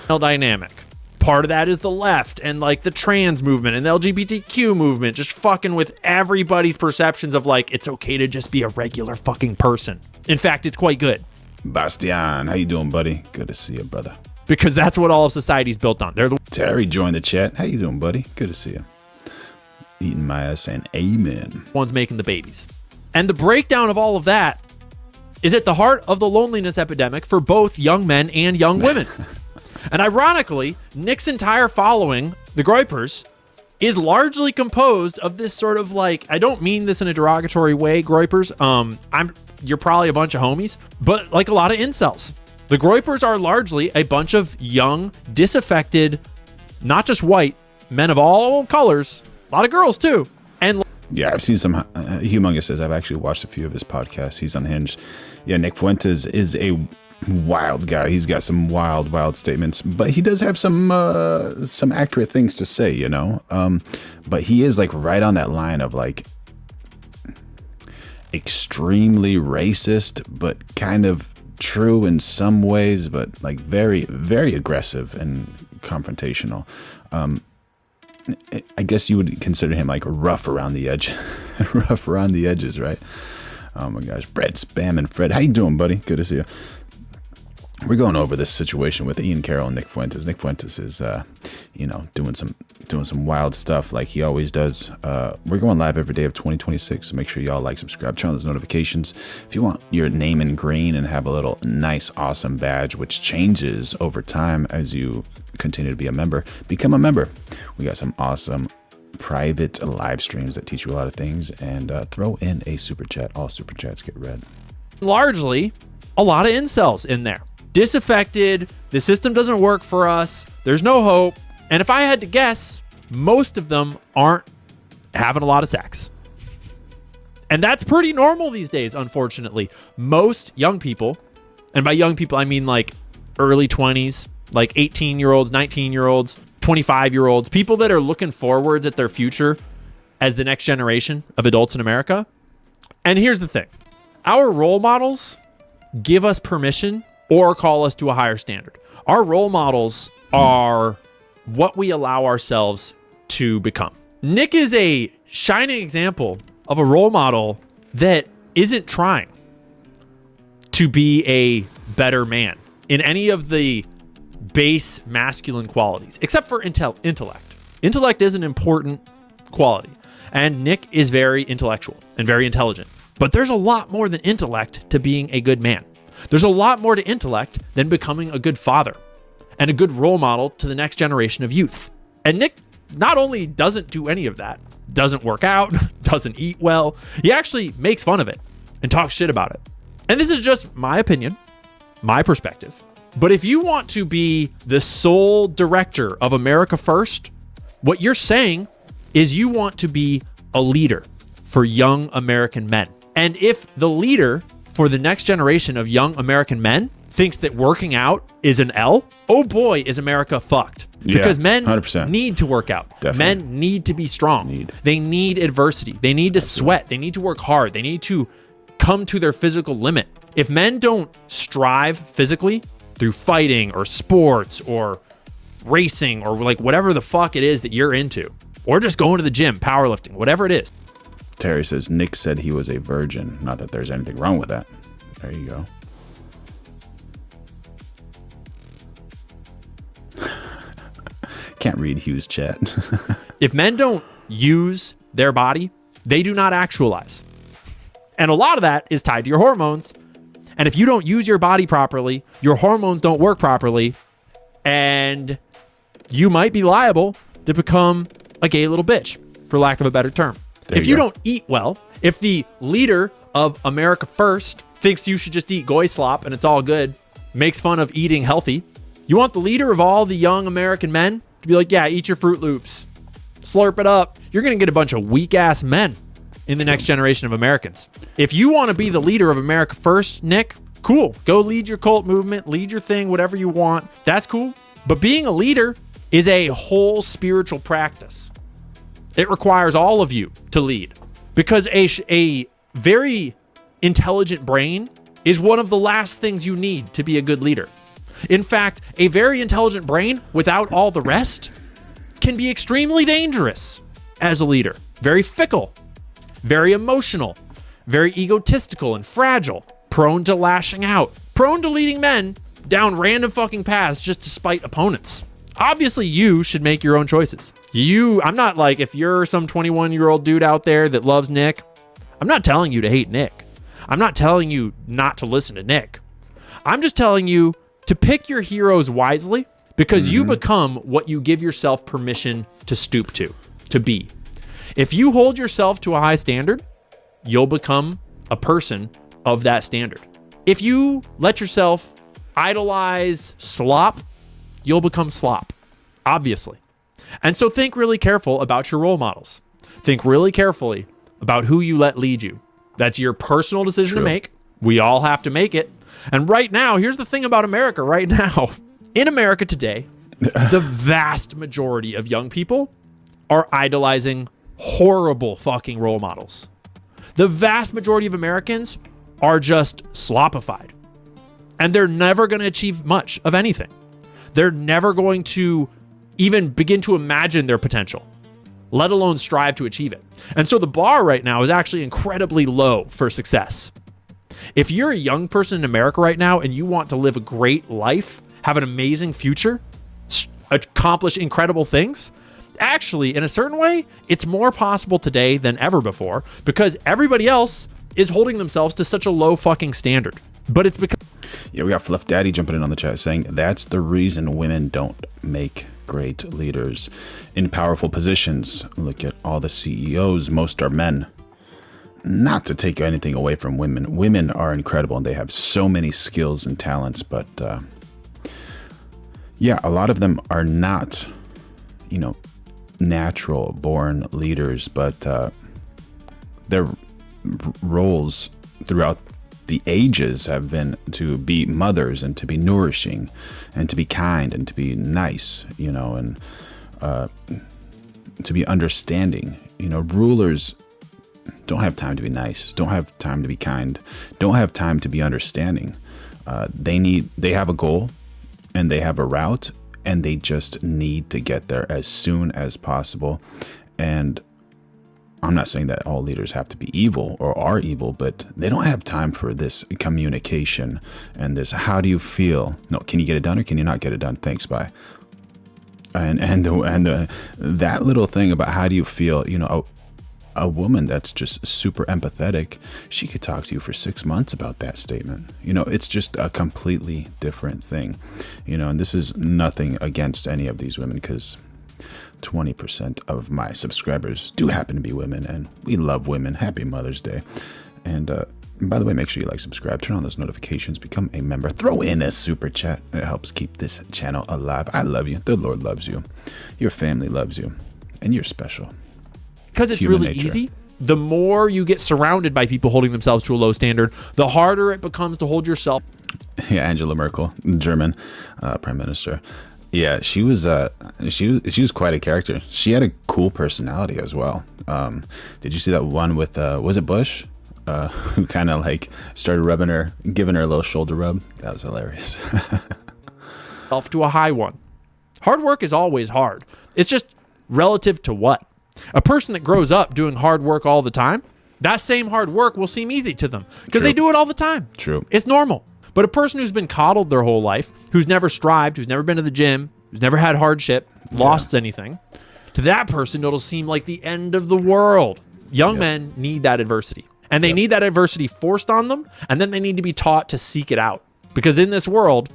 S3: Dynamic. Part of that is the left and like the trans movement and the LGBTQ movement just fucking with everybody's perceptions of like it's okay to just be a regular fucking person. In fact, it's quite good.
S1: Bastian, how you doing, buddy? Good to see you, brother.
S3: Because that's what all of society's built on.
S1: Terry joined the chat. How you doing, buddy? Good to see you. Eating my ass saying amen.
S3: One's making the babies. And the breakdown of all of that is at the heart of the loneliness epidemic for both young men and young women. And ironically, Nick's entire following, the Groypers, is largely composed of this sort of like, I don't mean this in a derogatory way, Groypers. You're probably a bunch of homies, but like a lot of incels. The Groypers are largely a bunch of young, disaffected, not just white, men of all colors, a lot of girls too. And
S1: yeah, I've seen some. Humongous says I've actually watched a few of his podcasts. He's unhinged. Yeah, Nick Fuentes is a wild guy. He's got some wild statements, but he does have some accurate things to say, you know. But he is like right on that line of like extremely racist, but kind of true in some ways, but like very, very aggressive and confrontational. I guess you would consider him like rough around the edge, rough around the edges, right? Oh my gosh, Brett Spam and Fred, how you doing, buddy? Good to see you. We're going over this situation with Ian Carroll and Nick Fuentes. Nick Fuentes is, doing some wild stuff like he always does. We're going live every day of 2026, so make sure y'all like, subscribe, turn on those notifications. If you want your name in green and have a little nice, awesome badge, which changes over time as you continue to be a member, become a member. We got some awesome private live streams that teach you a lot of things, and throw in a super chat. All super chats get read.
S3: Largely, a lot of incels in there. Disaffected, the system doesn't work for us, there's no hope, and if I had to guess, most of them aren't having a lot of sex. And that's pretty normal these days, unfortunately. Most young people, and by young people I mean like early 20s, like 18-year-olds, 19-year-olds, 25-year-olds, people that are looking forwards at their future as the next generation of adults in America. And here's the thing. Our role models give us permission or call us to a higher standard. Our role models are what we allow ourselves to become. Nick is a shining example of a role model that isn't trying to be a better man in any of the base masculine qualities, except for intellect. Intellect is an important quality, and Nick is very intellectual and very intelligent. But there's a lot more than intellect to being a good man. There's a lot more to intellect than becoming a good father and a good role model to the next generation of youth. And Nick not only doesn't do any of that, doesn't work out, doesn't eat well, he actually makes fun of it and talks shit about it. And this is just my opinion, my perspective. But if you want to be the sole director of America First, what you're saying is you want to be a leader for young American men. And if the leader for the next generation of young American men thinks that working out is an L, oh boy, is America fucked.
S1: Yeah,
S3: Because men
S1: 100%.
S3: need to work out.
S1: Definitely.
S3: Men need to be strong. They need adversity. They need to sweat. They need to work hard. They need to come to their physical limit. If men don't strive physically through fighting or sports or racing or like whatever the fuck it is that you're into, or just going to the gym, powerlifting, whatever it is.
S1: Terry says Nick said he was a virgin. Not that there's anything wrong with that. There you go. Can't read Hugh's chat.
S3: If men don't use their body, they do not actualize. And a lot of that is tied to your hormones. And if you don't use your body properly, your hormones don't work properly, and you might be liable to become a gay little bitch, for lack of a better term. If you don't eat well, if the leader of America First thinks you should just eat goy slop and it's all good, makes fun of eating healthy, you want the leader of all the young American men to be like, yeah, eat your Fruit Loops, slurp it up. You're going to get a bunch of weak ass men in the next generation of Americans. If you want to be the leader of America First, Nick, cool. Go lead your cult movement, lead your thing, whatever you want. That's cool. But being a leader is a whole spiritual practice. It requires all of you to lead, because a very intelligent brain is one of the last things you need to be a good leader. In fact, a very intelligent brain without all the rest can be extremely dangerous as a leader. Very fickle, very emotional, very egotistical and fragile, prone to lashing out, prone to leading men down random fucking paths just to spite opponents. Obviously, you should make your own choices. I'm not like, if you're some 21-year-old dude out there that loves Nick, I'm not telling you to hate Nick. I'm not telling you not to listen to Nick. I'm just telling you to pick your heroes wisely, because you become what you give yourself permission to stoop to be. If you hold yourself to a high standard, you'll become a person of that standard. If you let yourself idolize slop, you'll become slop, obviously. And so think really careful about your role models. Think really carefully about who you let lead you. That's your personal decision to make. We all have to make it. And right now, here's the thing about America right now. In America today, the vast majority of young people are idolizing horrible fucking role models. The vast majority of Americans are just slopified. And they're never going to achieve much of anything. They're never going to even begin to imagine their potential, let alone strive to achieve it. And so the bar right now is actually incredibly low for success. If you're a young person in America right now and you want to live a great life, have an amazing future, accomplish incredible things, actually, in a certain way, it's more possible today than ever before, because everybody else is holding themselves to such a low fucking standard. But it's because...
S1: Yeah, we got Fluff Daddy jumping in on the chat saying that's the reason women don't make great leaders in powerful positions. Look at all the CEOs. Most are men. Not to take anything away from women. Women are incredible and they have so many skills and talents. But yeah, a lot of them are not, natural born leaders. But their roles throughout the ages have been to be mothers and to be nourishing and to be kind and to be nice, and to be understanding. Rulers don't have time to be nice, don't have time to be kind, don't have time to be understanding. They have a goal and they have a route and they just need to get there as soon as possible. And I'm not saying that all leaders have to be evil or are evil, but they don't have time for this communication and this, how do you feel? No, can you get it done or can you not get it done? Thanks, bye. And that little thing about how do you feel, a woman that's just super empathetic, she could talk to you for 6 months about that statement. It's just a completely different thing, and this is nothing against any of these women, because 20% of my subscribers do happen to be women, and we love women. Happy Mother's Day. And by the way, make sure you like, subscribe, turn on those notifications, become a member, throw in a super chat. It helps keep this channel alive. I love you. The Lord loves you. Your family loves you. And you're special.
S3: Because it's
S1: Human
S3: really
S1: nature.
S3: easy. the more you get surrounded by people holding themselves to a low standard, the harder it becomes to hold yourself.
S1: Yeah, Angela Merkel, German prime minister. Yeah, she was quite a character. She had a cool personality as well. Did you see that one with was it Bush, who kind of like started giving her a little shoulder rub? That was hilarious.
S3: To a high one. Hard work is always hard. It's just relative to what? A person that grows up doing hard work all the time, that same hard work will seem easy to them because they do it all the time.
S1: True.
S3: It's normal. But a person who's been coddled their whole life, who's never strived, who's never been to the gym, who's never had hardship, lost anything, to that person, it'll seem like the end of the world. Young men need that adversity. And they need that adversity forced on them, and then they need to be taught to seek it out. Because in this world,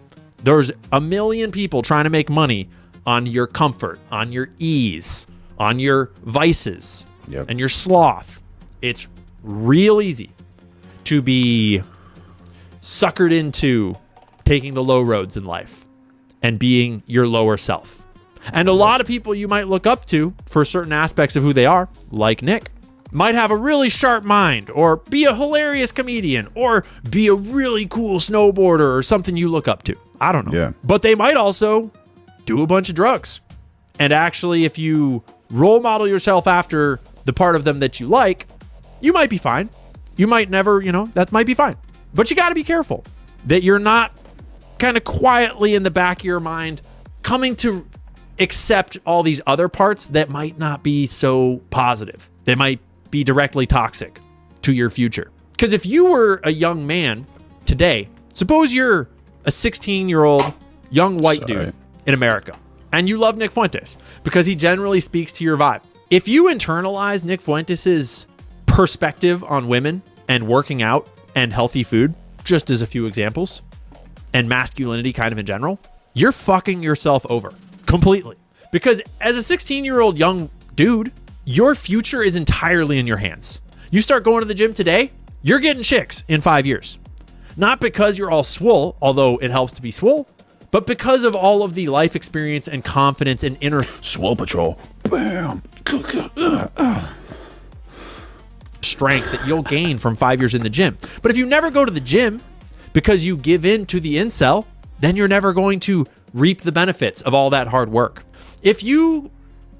S3: there's a million people trying to make money on your comfort, on your ease, on your vices, and your sloth. It's real easy to be suckered into taking the low roads in life and being your lower self. And a lot of people you might look up to for certain aspects of who they are, like Nick, might have a really sharp mind or be a hilarious comedian or be a really cool snowboarder or something you look up to. I don't know.
S1: Yeah.
S3: But they might also do a bunch of drugs. And actually, if you role model yourself after the part of them that you like, you might be fine. You might never, that might be fine. But you got to be careful that you're not kind of quietly in the back of your mind coming to accept all these other parts that might not be so positive. They might be directly toxic to your future. Because if you were a young man today, suppose you're a 16-year-old young white dude in America, and you love Nick Fuentes because he generally speaks to your vibe. If you internalize Nick Fuentes' perspective on women and working out and healthy food, just as a few examples, and masculinity kind of in general, you're fucking yourself over completely. Because as a 16-year-old young dude, your future is entirely in your hands. You start going to the gym today, you're getting chicks in 5 years. Not because you're all swole, although it helps to be swole, but because of all of the life experience and confidence and inner
S1: Swole Patrol. Bam.
S3: strength that you'll gain from 5 years in the gym. But if you never go to the gym because you give in to the incel, then you're never going to reap the benefits of all that hard work. If you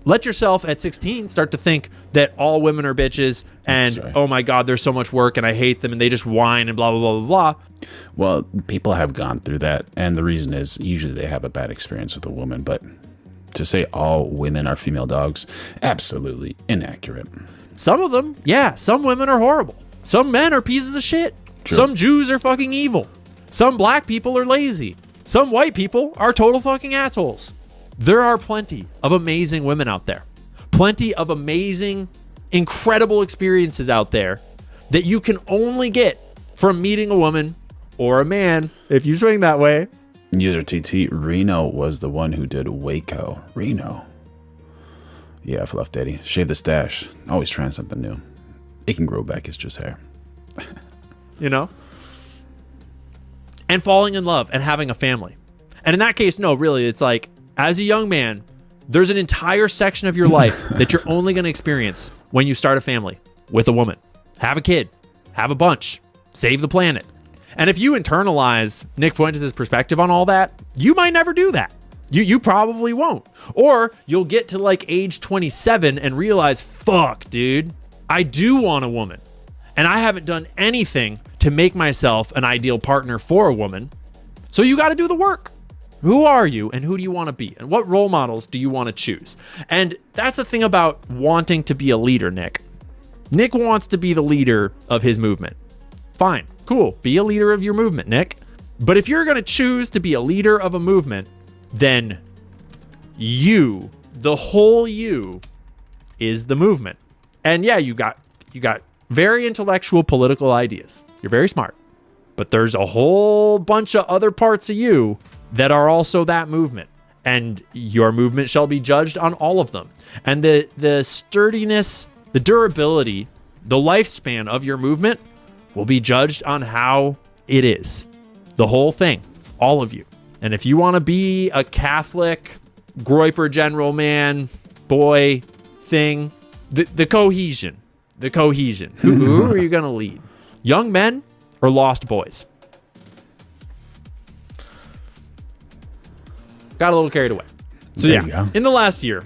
S3: let yourself at 16 start to think that all women are bitches and, oh my God, there's so much work and I hate them and they just whine and blah, blah, blah, blah, blah.
S1: Well, people have gone through that. And the reason is usually they have a bad experience with a woman. But to say all women are female dogs, absolutely inaccurate.
S3: Some of them, yeah, some women are horrible. Some men are pieces of shit.
S1: True.
S3: Some Jews are fucking evil. Some black people are lazy. Some white people are total fucking assholes. There are plenty of amazing women out there. Plenty of amazing, incredible experiences out there that you can only get from meeting a woman or a man, if you swing that way.
S1: User TT, Reno was the one who did Waco. Reno. Yeah, Fluff Daddy. Shave the stash. Always trying something new. It can grow back. It's just hair.
S3: And falling in love and having a family. And in that case, no, really, it's like, as a young man, there's an entire section of your life that you're only going to experience when you start a family with a woman. Have a kid. Have a bunch. Save the planet. And if you internalize Nick Fuentes' perspective on all that, you might never do that. You probably won't. Or you'll get to like age 27 and realize, fuck, dude, I do want a woman. And I haven't done anything to make myself an ideal partner for a woman. So you got to do the work. Who are you and who do you want to be? And what role models do you want to choose? And that's the thing about wanting to be a leader, Nick. Nick wants to be the leader of his movement. Fine, cool. Be a leader of your movement, Nick. But if you're going to choose to be a leader of a movement, then you, the whole you, is the movement. And yeah, you got very intellectual political ideas. You're very smart. But there's a whole bunch of other parts of you that are also that movement. And your movement shall be judged on all of them. And the sturdiness, the durability, the lifespan of your movement will be judged on how it is. The whole thing. All of you. And if you want to be a Catholic, Groiper general man, boy thing, the cohesion, the cohesion. Who are you going to lead? Young men or lost boys? Got a little carried away. So
S1: There you go.
S3: in the last year,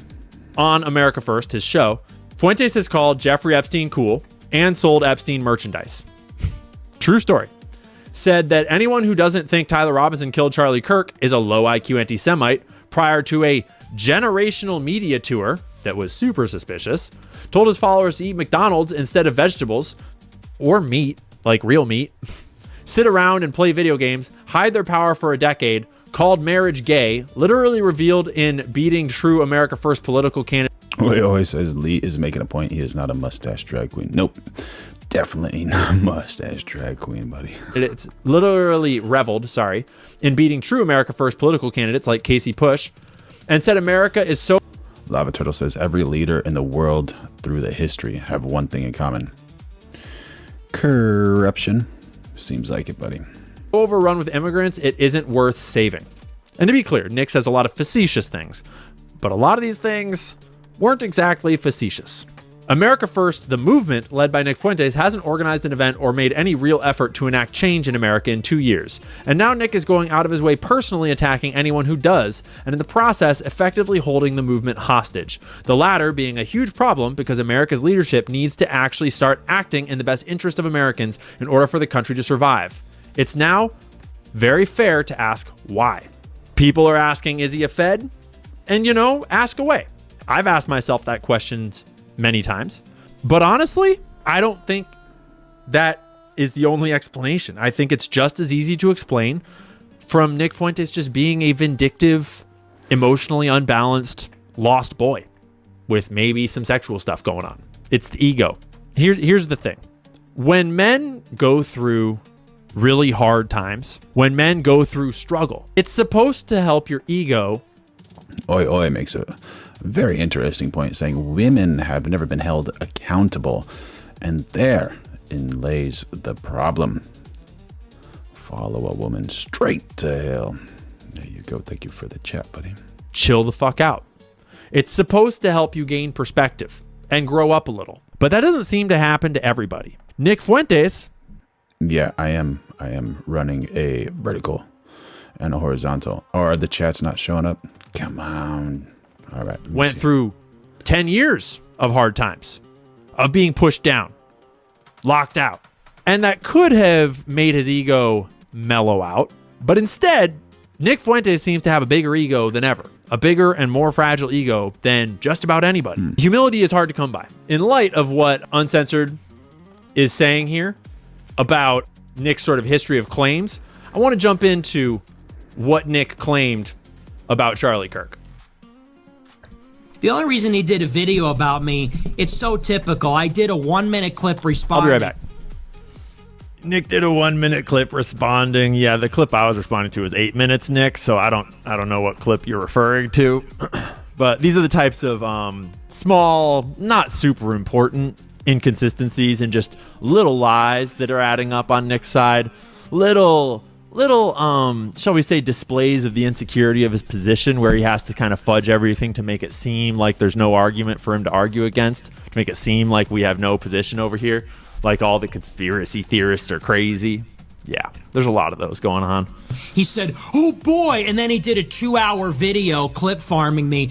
S3: on America First, his show, Fuentes has called Jeffrey Epstein cool and sold Epstein merchandise. True story. Said that anyone who doesn't think Tyler Robinson killed Charlie Kirk is a low IQ anti-Semite prior to a generational media tour that was super suspicious. Told his followers to eat McDonald's instead of vegetables or meat, like real meat. Sit around and play video games, hide their power for a decade, called marriage gay, literally revealed in beating true America First political candidate.
S1: Well, he always says Lee is making a point. He is not a mustache drag queen. Nope. Definitely not a mustache drag queen, buddy.
S3: It's literally reveled, in beating true America First political candidates like Casey Push, and said America is so...
S1: Lava Turtle says every leader in the world through the history have one thing in common. Corruption. Seems like it, buddy.
S3: overrun with immigrants, it isn't worth saving. And to be clear, Nick says a lot of facetious things, but a lot of these things weren't exactly facetious. America First, the movement led by Nick Fuentes, hasn't organized an event or made any real effort to enact change in America in 2 years. And now Nick is going out of his way personally attacking anyone who does, and in the process effectively holding the movement hostage. The latter being a huge problem because America's leadership needs to actually start acting in the best interest of Americans in order for the country to survive. It's now very fair to ask why. People are asking, is he a Fed? And ask away. I've asked myself that question many times. But honestly, I don't think that is the only explanation. I think it's just as easy to explain from Nick Fuentes just being a vindictive, emotionally unbalanced, lost boy with maybe some sexual stuff going on. It's the ego. Here's the thing. When men go through really hard times, when men go through struggle, it's supposed to help your ego.
S1: Oi Oi makes a very interesting point, saying women have never been held accountable, and therein lays the problem. Follow a woman straight to hell. There you go. Thank you for the chat, buddy.
S3: Chill the fuck out. It's supposed to help you gain perspective and grow up a little, but that doesn't seem to happen to everybody. Nick Fuentes.
S1: Yeah, I am running a vertical and a horizontal. Or are the chats not showing up? Come on. All right.
S3: Went through 10 years of hard times, of being pushed down, locked out. And that could have made his ego mellow out. But instead, Nick Fuentes seems to have a bigger ego than ever. A bigger and more fragile ego than just about anybody. Humility is hard to come by. In light of what Uncensored is saying here about Nick's sort of history of claims, I want to jump into what Nick claimed about Charlie Kirk.
S2: The only reason he did a video about me, it's so typical. I did a 1-minute clip responding.
S3: I'll be right back. Nick did a 1-minute clip responding. Yeah, the clip I was responding to was 8 minutes, Nick. So I don't know what clip you're referring to. But these are the types of small, not super important inconsistencies and just little lies that are adding up on Nick's side. Little shall we say, displays of the insecurity of his position, where he has to kind of fudge everything to make it seem like there's no argument for him to argue against, to make it seem like we have no position over here, like all the conspiracy theorists are crazy. Yeah, there's a lot of those going on.
S2: He said, oh boy, and then he did a 2-hour video clip farming me.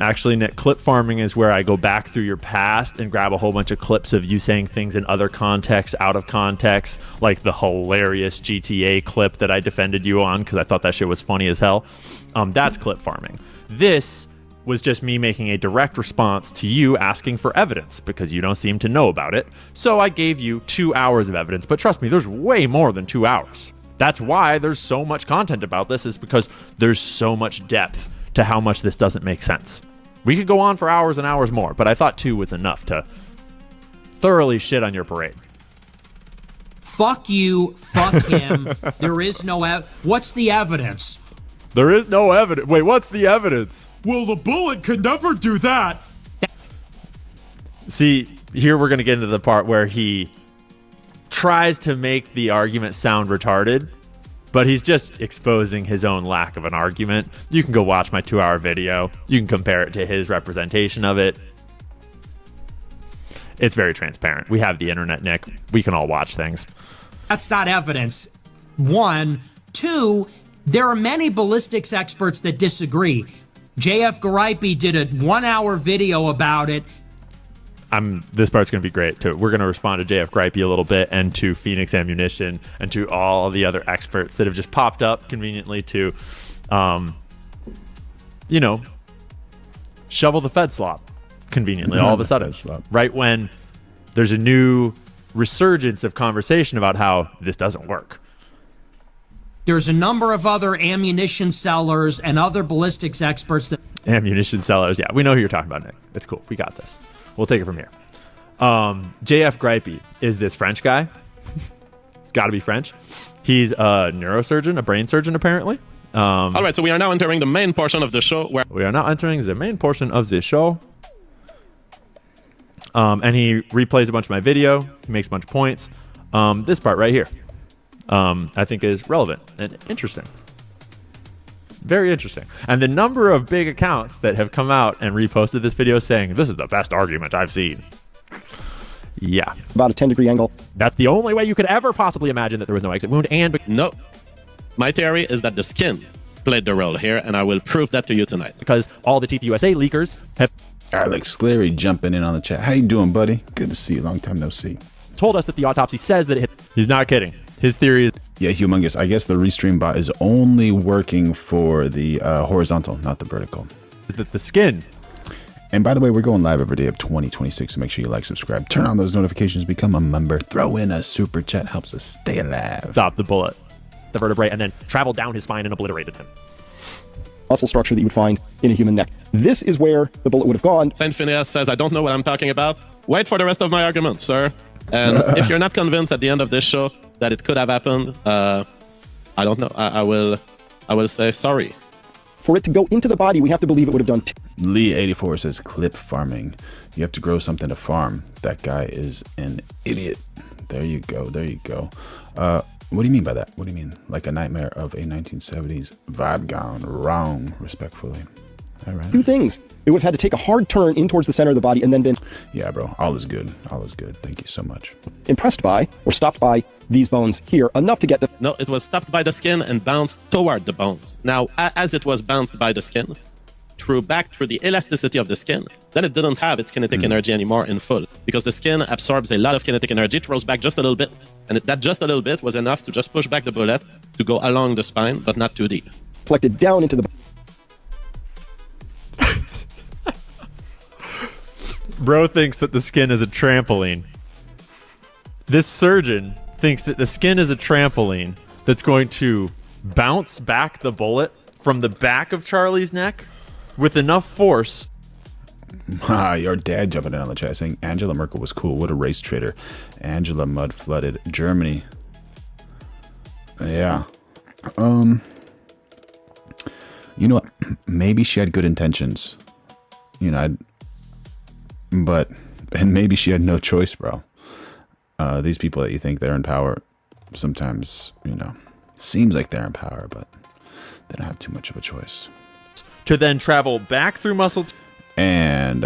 S3: Actually, Nick, clip farming is where I go back through your past and grab a whole bunch of clips of you saying things in other contexts, out of context, like the hilarious GTA clip that I defended you on because I thought that shit was funny as hell. That's clip farming. This was just me making a direct response to you asking for evidence because you don't seem to know about it. So I gave you 2 hours of evidence, but trust me, there's way more than 2 hours. That's why there's so much content about this, is because there's so much depth to how much this doesn't make sense. We could go on for hours and hours more, but I thought 2 was enough to thoroughly shit on your parade.
S2: Fuck you, fuck him. There is no what's the evidence?
S3: There is no evidence. Wait, what's the evidence?
S2: Well, the bullet could never do that.
S3: See, here we're going to get into the part where he tries to make the argument sound retarded, but he's just exposing his own lack of an argument. You can go watch my 2-hour video. You can compare it to his representation of it. It's very transparent. We have the internet, Nick. We can all watch things.
S2: That's not evidence. One. Two, there are many ballistics experts that disagree. JF Garaipi did a 1-hour video about it.
S3: This part's going to be great, too. We're going to respond to JF Gripey a little bit and to Phoenix Ammunition and to all the other experts that have just popped up conveniently to, shovel the Fed slop conveniently all of a sudden. Right when there's a new resurgence of conversation about how this doesn't work.
S2: There's a number of other ammunition sellers and other ballistics experts that...
S3: Ammunition sellers, yeah. We know who you're talking about, Nick. It's cool. We got this. We'll take it from here. JF Gripey is this French guy. He's got to be French. He's a neurosurgeon, a brain surgeon, apparently.
S7: All right, so we are now entering the main portion of the show.
S3: And he replays a bunch of my video. He makes a bunch of points. This part right here, I think is relevant and interesting. Very interesting. And the number of big accounts that have come out and reposted this video saying, this is the best argument I've seen. Yeah.
S8: About a 10-degree angle.
S3: That's the only way you could ever possibly imagine that there was no exit wound. And
S7: No. My theory is that the skin played the role here, and I will prove that to you tonight.
S3: Because all the TPUSA leakers have
S1: Alex Cleary jumping in on the chat. How you doing, buddy? Good to see you. Long time no see.
S3: told us that the autopsy says that it hit. He's not kidding. His theory is...
S1: Yeah, humongous. I guess the Restream bot is only working for the horizontal, not the vertical.
S3: Is that the skin...
S1: And by the way, we're going live every day of 2026, so make sure you like, subscribe, turn on those notifications, become a member, throw in a super chat, helps us stay alive.
S3: Stop the bullet, the vertebrae, and then traveled down his spine and obliterated him.
S8: Muscle structure that you would find in a human neck. This is where the bullet would have gone.
S7: Saint Phineas says, I don't know what I'm talking about. Wait for the rest of my argument, sir. And if you're not convinced at the end of this show that it could have happened, I don't know. I will say sorry.
S8: For it to go into the body, we have to believe it would have done
S1: Lee84 says clip farming. You have to grow something to farm. That guy is an idiot. There you go. There you go. What do you mean by that? What do you mean? Like a nightmare of a 1970s vibe gone wrong, respectfully. All right.
S8: two things. It would have had to take a hard turn in towards the center of the body and then been...
S1: Yeah, bro. All is good. All is good. Thank you so much.
S8: ...impressed by or stopped by these bones here, enough to get to...
S7: No, it was stopped by the skin and bounced toward the bones. Now, as it was bounced by the skin, back through the elasticity of the skin, then it didn't have its kinetic energy anymore in full, because the skin absorbs a lot of kinetic energy, throws back just a little bit, and that just a little bit was enough to just push back the bullet to go along the spine, but not too deep.
S8: ...reflected down into the...
S3: Bro thinks that the skin is a trampoline. This surgeon thinks that the skin is a trampoline that's going to bounce back the bullet from the back of Charlie's neck with enough force.
S1: Your dad jumping in on the chat saying Angela Merkel was cool. What a race traitor. Angela mud flooded Germany. Yeah. You know what? Maybe she had good intentions. You know, and maybe she had no choice, bro. These people that you think they're in power, sometimes, you know, seems like they're in power, but they don't have too much of a choice.
S3: To then travel back through muscle...
S1: And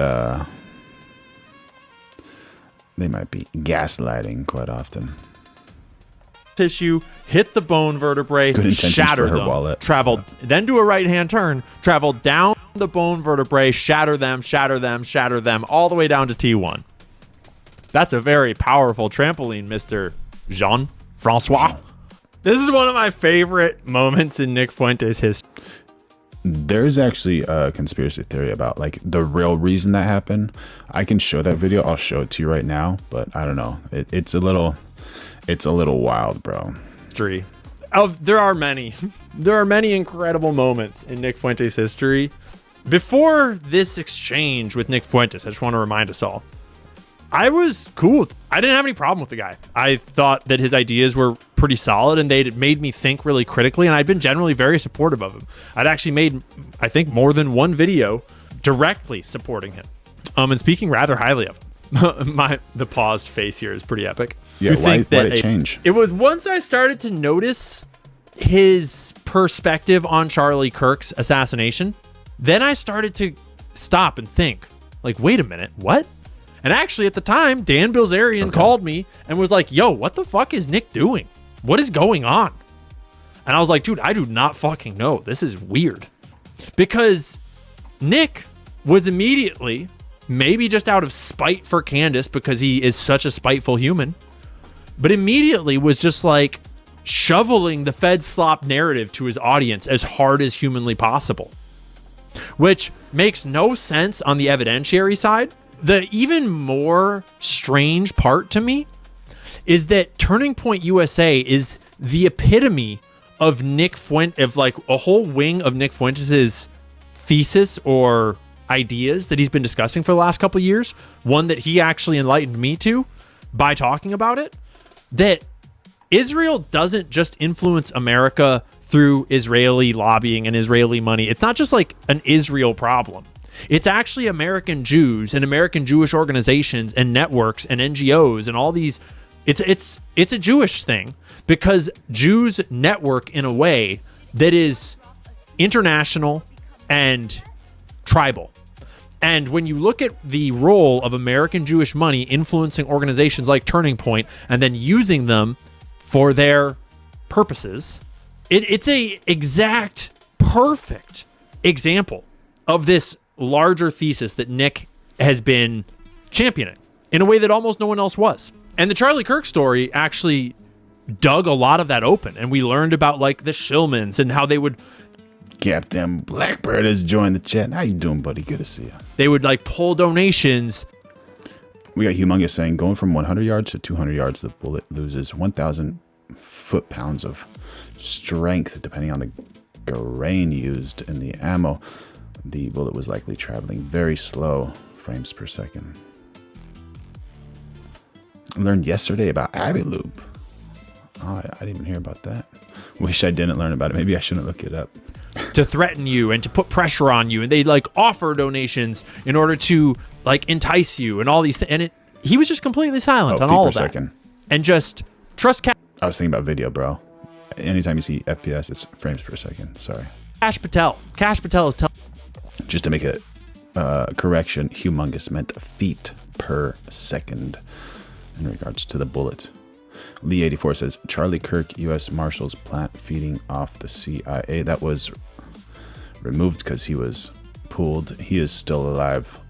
S1: they might be gaslighting quite often.
S3: Tissue, hit the bone vertebrae, shatter
S1: for her
S3: them,
S1: wallet.
S3: Travel, then do a right-hand turn, travel down the bone vertebrae, shatter them, all the way down to T1. That's a very powerful trampoline, Mr. Jean-Francois. This is one of my favorite moments in Nick Fuentes' history.
S1: There's actually a conspiracy theory about like the real reason that happened. I can show that video. I'll show it to you right now, but I don't know. It's a little wild, bro.
S3: There are many incredible moments in Nick Fuentes' history. Before this exchange with Nick Fuentes, I just want to remind us all, I was cool. I didn't have any problem with the guy. I thought that his ideas were pretty solid and they made me think really critically, and I'd been generally very supportive of him. I'd actually made, I think, more than one video directly supporting him and speaking rather highly of him. The paused face here is pretty epic.
S1: Yeah, why did it change?
S3: It was once I started to notice his perspective on Charlie Kirk's assassination, then I started to stop and think, like, wait a minute, what? And actually, at the time, Dan Bilzerian called me and was like, yo, what the fuck is Nick doing? What is going on? And I was like, dude, I do not fucking know. This is weird. Because Nick was immediately, maybe just out of spite for Candace because he is such a spiteful human, but immediately was just like shoveling the Fed slop narrative to his audience as hard as humanly possible, which makes no sense on the evidentiary side. The even more strange part to me is that Turning Point USA is the epitome of Nick Fuentes, of like a whole wing of Nick Fuentes' thesis or ideas that he's been discussing for the last couple of years. One that he actually enlightened me to by talking about it, that Israel doesn't just influence America through Israeli lobbying and Israeli money. It's not just like an Israel problem. It's actually American Jews and American Jewish organizations and networks and NGOs and all these. It's a Jewish thing because Jews network in a way that is international and tribal. And when you look at the role of American Jewish money influencing organizations like Turning Point and then using them for their purposes, it's a exact perfect example of this larger thesis that Nick has been championing in a way that almost no one else was. And the Charlie Kirk story actually dug a lot of that open, and we learned about like the Shillmans and how they would.
S1: Captain Blackbird has joined the chat. How you doing, buddy? Good to see you.
S3: They would like pull donations.
S1: We got Humongous saying going from 100 yards to 200 yards, the bullet loses 1,000 foot-pounds of strength depending on the grain used in the ammo. The bullet was likely traveling very slow frames per second. I learned yesterday about Abbey Loop. Oh, I didn't even hear about that. Wish I didn't learn about it. Maybe I shouldn't look it up.
S3: To threaten you and to put pressure on you, and they like offer donations in order to like entice you and all these things. And he was just completely silent on all of that. Second. And just trust.
S1: I was thinking about video, bro. Anytime you see FPS, it's frames per second. Sorry.
S3: Cash Patel is telling.
S1: Just to make a correction, Humongous meant feet per second in regards to the bullet. Lee84 says, Charlie Kirk, U.S. Marshals plant feeding off the CIA. That was removed because he was pulled. He is still alive.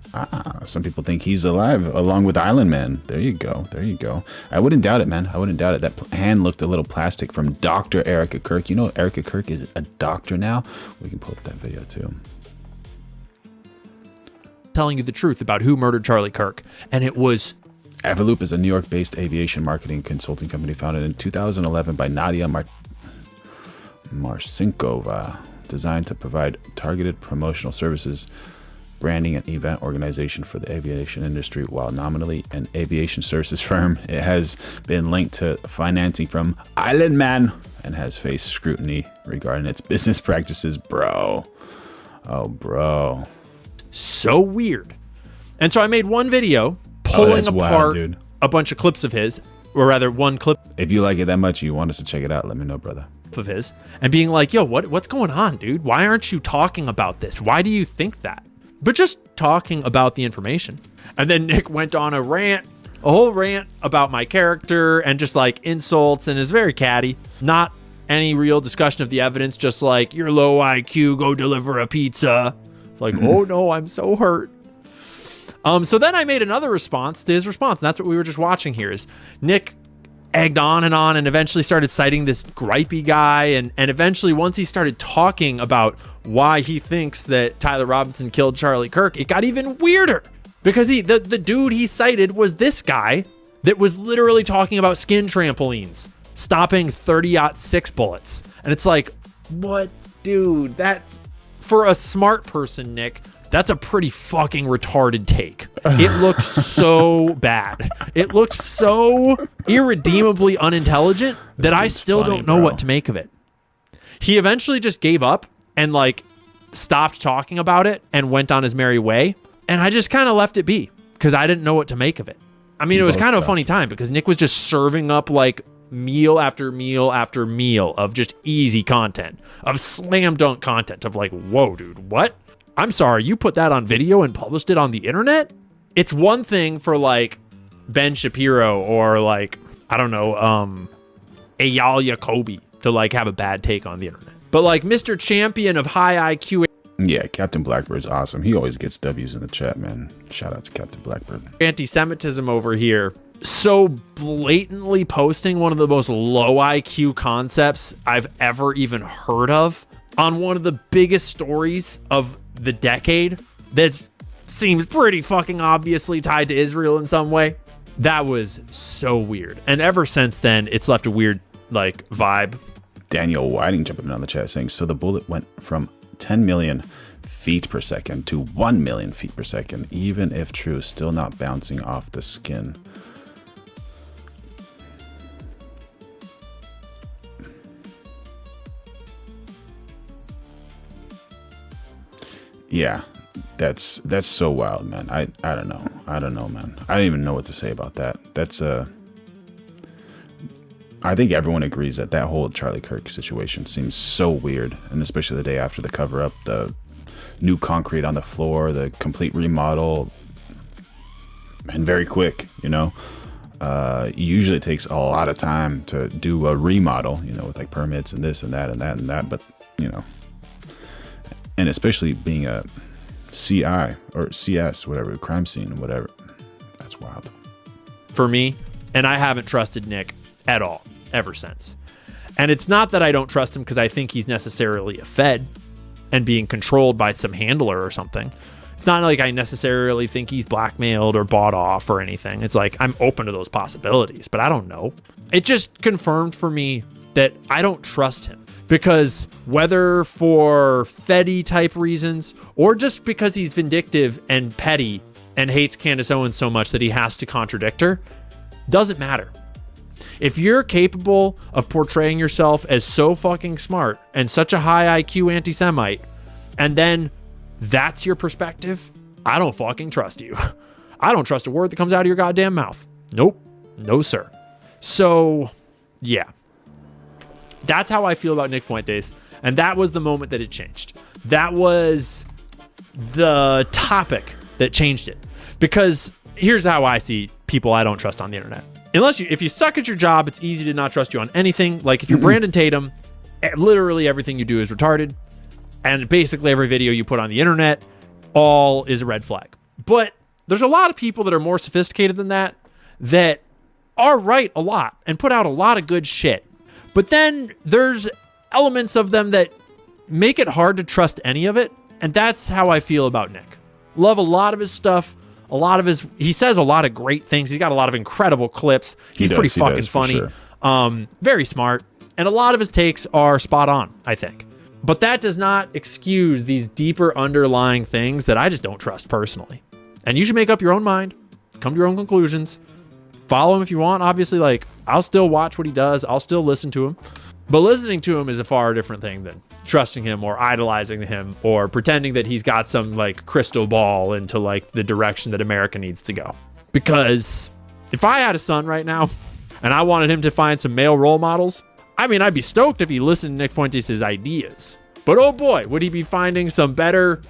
S1: Some people think he's alive along with Island Man. There you go. There you go. I wouldn't doubt it, man. I wouldn't doubt it. That hand looked a little plastic from Dr. Erica Kirk. You know, Erica Kirk is a doctor now. We can pull up that video too.
S3: Telling you the truth about who murdered Charlie Kirk. And it was...
S1: Avaloop is a New York-based aviation marketing consulting company founded in 2011 by Nadia Marcinkova, designed to provide targeted promotional services, branding, and event organization for the aviation industry. While nominally an aviation services firm, it has been linked to financing from Island Man and has faced scrutiny regarding its business practices, bro. Oh, bro.
S3: So weird. And so I made one video pulling apart a bunch of clips of his, or rather one clip.
S1: If you like it that much, you want us to check it out, let me know, brother.
S3: Of his, and being like, yo, what's going on, dude? Why aren't you talking about this? Why do you think that? But just talking about the information. And then Nick went on a whole rant about my character and just like insults, and is very catty. Not any real discussion of the evidence, just like, you're low IQ, go deliver a pizza. It's like, oh no, I'm so hurt. So then I made another response to his response, and that's what we were just watching here. Is Nick egged on and eventually started citing this gripey guy, and eventually once he started talking about why he thinks that Tyler Robinson killed Charlie Kirk, it got even weirder because the dude he cited was this guy that was literally talking about skin trampolines stopping 30-06 bullets, and it's like, what, dude? That, for a smart person, Nick, that's a pretty fucking retarded take. It looks so bad. It looks so irredeemably unintelligent that I still don't know what to make of it. He eventually just gave up and like stopped talking about it and went on his merry way. And I just kind of left it be because I didn't know what to make of it. I mean, it was kind of a funny time because Nick was just serving up like meal after meal after meal of just easy content, of slam dunk content, of like, whoa, dude, what? I'm sorry, you put that on video and published it on the internet? it's one thing for like Ben Shapiro or like, I don't know, Eyal Yacobi to like have a bad take on the internet. But like Mr. Champion of high IQ.
S1: Yeah, Captain Blackbird's awesome. He always gets W's in the chat, man. Shout out to Captain Blackbird.
S3: Anti-Semitism over here. So blatantly posting one of the most low IQ concepts I've ever even heard of on one of the biggest stories of the decade that seems pretty fucking obviously tied to Israel in some way. That was so weird. And ever since then, it's left a weird like vibe.
S1: Daniel Whiting jumping in on the chat saying, so the bullet went from 10 million feet per second to 1 million feet per second, even if true, still not bouncing off the skin. Yeah, that's so wild, man. I don't know. I don't know, man. I don't even know what to say about that. That's I think everyone agrees that that whole Charlie Kirk situation seems so weird, and especially the day after the cover up, the new concrete on the floor, the complete remodel, and very quick, you know. Usually it takes a lot of time to do a remodel, you know, with like permits and this and that and that and that, but you know, and especially being a CI or CS, whatever, crime scene, whatever, that's wild.
S3: For me, and I haven't trusted Nick at all ever since. And it's not that I don't trust him because I think he's necessarily a Fed and being controlled by some handler or something. It's not like I necessarily think he's blackmailed or bought off or anything. It's like I'm open to those possibilities, but I don't know. It just confirmed for me that I don't trust him, because whether for Feddy type reasons or just because he's vindictive and petty and hates Candace Owens so much that he has to contradict her, doesn't matter. If you're capable of portraying yourself as so fucking smart and such a high IQ anti-Semite, and then that's your perspective, I don't fucking trust you. I don't trust a word that comes out of your goddamn mouth. Nope. No, sir. So, yeah. That's how I feel about Nick Fuentes. And that was the moment that it changed. That was the topic that changed it. Because here's how I see people I don't trust on the internet. If you suck at your job, it's easy to not trust you on anything. Like if you're Brandon Tatum, literally everything you do is retarded. And basically every video you put on the internet, all is a red flag. But there's a lot of people that are more sophisticated than that are right a lot and put out a lot of good shit. But then there's elements of them that make it hard to trust any of it. And that's how I feel about Nick. Love a lot of his stuff. He says a lot of great things. He's got a lot of incredible clips. He's pretty fucking funny. Sure. Very smart. And a lot of his takes are spot on, I think. But that does not excuse these deeper underlying things that I just don't trust personally. And you should make up your own mind. Come to your own conclusions. Follow him if you want. Obviously, like, I'll still watch what he does. I'll still listen to him. But listening to him is a far different thing than trusting him or idolizing him or pretending that he's got some like crystal ball into like the direction that America needs to go. Because if I had a son right now and I wanted him to find some male role models, I mean, I'd be stoked if he listened to Nick Fuentes' ideas. But oh boy, would he be finding some better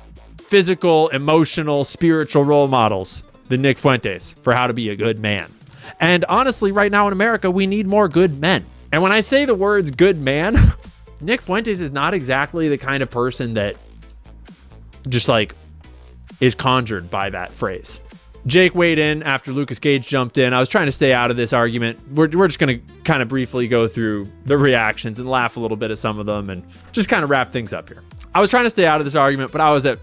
S3: physical, emotional, spiritual role models than Nick Fuentes for how to be a good man. And honestly, right now in America, we need more good men. And when I say the words good man, Nick Fuentes is not exactly the kind of person that just like is conjured by that phrase. Jake weighed in after Lucas Gage jumped in. I was trying to stay out of this argument. We're just going to kind of briefly go through the reactions and laugh a little bit at some of them and just kind of wrap things up here. I was trying to stay out of this argument, but I was at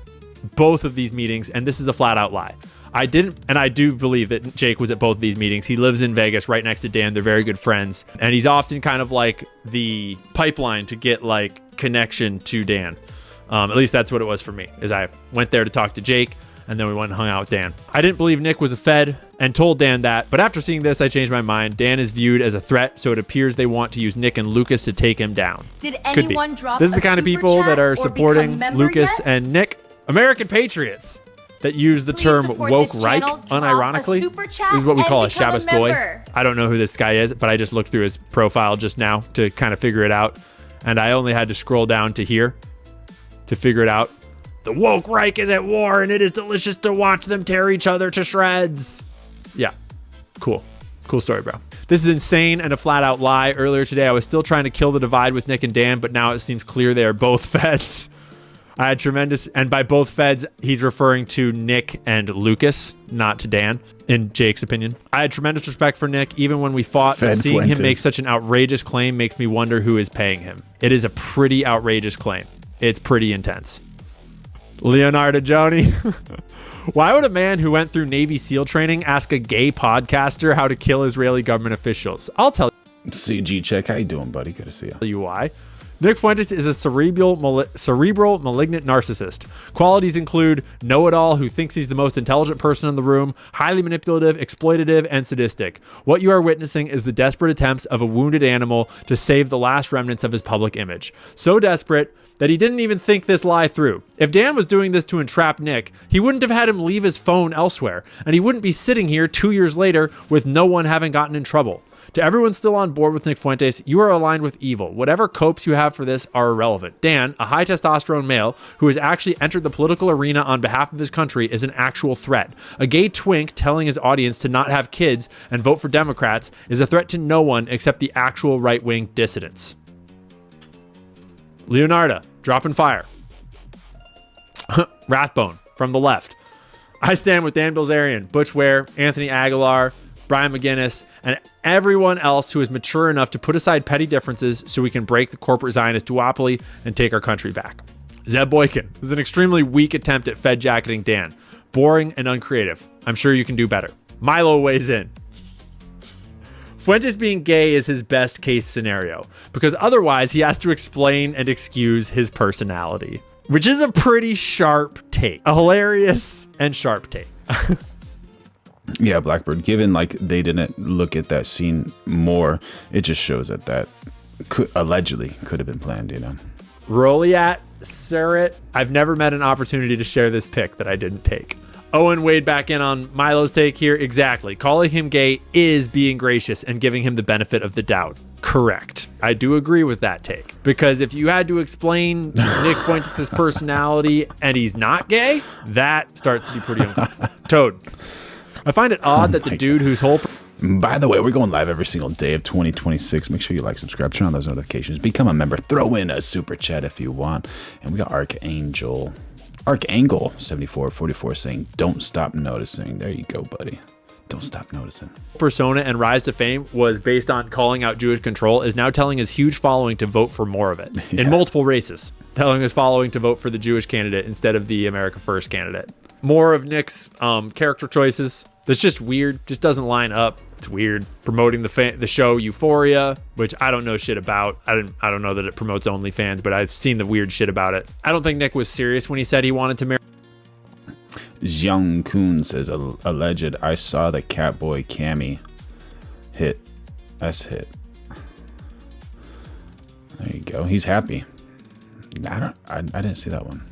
S3: both of these meetings, and this is a flat out lie. I didn't, and I do believe that Jake was at both of these meetings. He lives in Vegas right next to Dan. They're very good friends, and he's often kind of like the pipeline to get like connection to Dan. At least that's what it was for me, is I went there to talk to Jake, and then we went and hung out with Dan. I didn't believe Nick was a Fed and told Dan that, but after seeing this, I changed my mind. Dan is viewed as a threat, so it appears they want to use Nick and Lucas to take him down.
S9: Did anyone drop
S3: This is the kind of people that are supporting Lucas and Nick. American patriots that use the term woke right unironically. This is what we call a Shabbos Goy. I don't know who this guy is, but I just looked through his profile just now to kind of figure it out. And I only had to scroll down to here to figure it out. The woke Reich is at war, and it is delicious to watch them tear each other to shreds. Yeah, cool story, bro. This is insane and a flat out lie. Earlier today, I was still trying to kill the divide with Nick and Dan, but now it seems clear they are both feds. I had tremendous, and by both feds, he's referring to Nick and Lucas, not to Dan, in Jake's opinion. I had tremendous respect for Nick, even when we fought, but seeing him make such an outrageous claim makes me wonder who is paying him. It is a pretty outrageous claim. It's pretty intense. Leonardo Joni. Why would a man who went through Navy SEAL training ask a gay podcaster how to kill Israeli government officials? I'll tell
S1: CG check. How you doing, buddy? Good to see
S3: you why. Nick Fuentes is a cerebral malignant narcissist. Qualities include know-it-all who thinks he's the most intelligent person in the room, highly manipulative, exploitative, and sadistic. What you are witnessing is the desperate attempts of a wounded animal to save the last remnants of his public image. So desperate that he didn't even think this lie through. If Dan was doing this to entrap Nick, he wouldn't have had him leave his phone elsewhere, and he wouldn't be sitting here 2 years later with no one having gotten in trouble. To everyone still on board with Nick Fuentes, you are aligned with evil. Whatever copes you have for this are irrelevant. Dan, a high testosterone male who has actually entered the political arena on behalf of his country, is an actual threat. A gay twink telling his audience to not have kids and vote for Democrats is a threat to no one except the actual right-wing dissidents. Leonardo, dropping fire. Rathbone, from the left. I stand with Dan Bilzerian, Butch Ware, Anthony Aguilar, Brian McGinnis, and everyone else who is mature enough to put aside petty differences so we can break the corporate Zionist duopoly and take our country back. Zeb Boykin is an extremely weak attempt at Fed jacketing Dan. Boring and uncreative. I'm sure you can do better. Milo weighs in. Fuentes being gay is his best case scenario, because otherwise he has to explain and excuse his personality, which is a pretty sharp take. A hilarious and sharp take.
S1: Yeah, Blackbird, given like they didn't look at that scene more, it just shows that allegedly could have been planned, you know.
S3: Roliat Sarit, I've never met an opportunity to share this pick that I didn't take. Owen weighed back in on Milo's take here. Exactly. Calling him gay is being gracious and giving him the benefit of the doubt. Correct. I do agree with that take. Because if you had to explain Nick Fuentes' personality and he's not gay, that starts to be pretty uncomfortable. Toad. I find it odd that the dude whose whole...
S1: By the way, we're going live every single day of 2026. Make sure you like, subscribe, turn on those notifications, become a member, throw in a super chat if you want. And we got Archangel 7444 saying, don't stop noticing. There you go, buddy. Don't stop noticing.
S3: Persona and rise to fame was based on calling out Jewish control is now telling his huge following to vote for more of it in multiple races, telling his following to vote for the Jewish candidate instead of the America First candidate. More of Nick's character choices. That's just weird. Just doesn't line up. It's weird. Promoting the show Euphoria, which I don't know shit about. I don't know that it promotes OnlyFans, but I've seen the weird shit about it. I don't think Nick was serious when he said he wanted to marry.
S1: Jiang Kun says, alleged, I saw the Catboy Cammy hit. There you go. He's happy. I didn't see that one.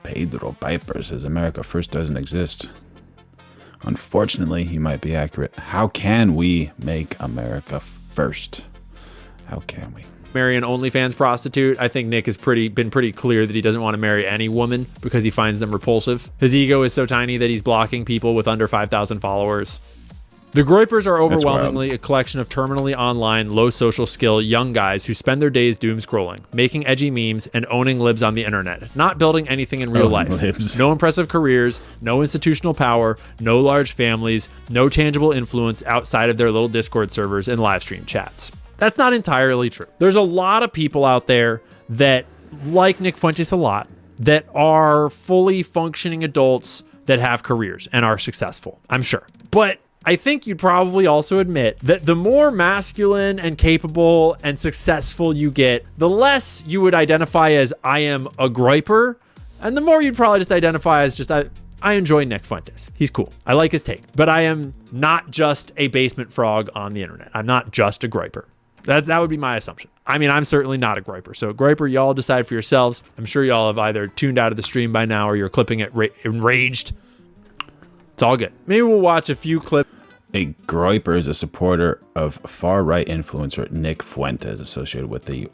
S1: Pedro Piper says, America First doesn't exist. Unfortunately, he might be accurate. How can we make America first? How can we?
S3: Marry an OnlyFans prostitute. I think Nick has been pretty clear that he doesn't want to marry any woman because he finds them repulsive. His ego is so tiny that he's blocking people with under 5,000 followers. The Groypers are overwhelmingly a collection of terminally online, low social skill young guys who spend their days doom scrolling, making edgy memes, and owning libs on the internet, not building anything in real life. Libs. No impressive careers, no institutional power, no large families, no tangible influence outside of their little Discord servers and live stream chats. That's not entirely true. There's a lot of people out there that like Nick Fuentes a lot, that are fully functioning adults that have careers and are successful, I'm sure. But I think you'd probably also admit that the more masculine and capable and successful you get, the less you would identify as I am a Groyper, and the more you'd probably just identify as just I enjoy Nick Fuentes. He's cool. I like his take. But I am not just a basement frog on the internet. I'm not just a Groyper. That would be my assumption. I mean, I'm certainly not a Groyper. So Groyper, y'all decide for yourselves. I'm sure y'all have either tuned out of the stream by now or you're clipping it enraged. It's all good. Maybe we'll watch a few clips.
S1: A Groyper is a supporter of far-right influencer Nick Fuentes, associated with the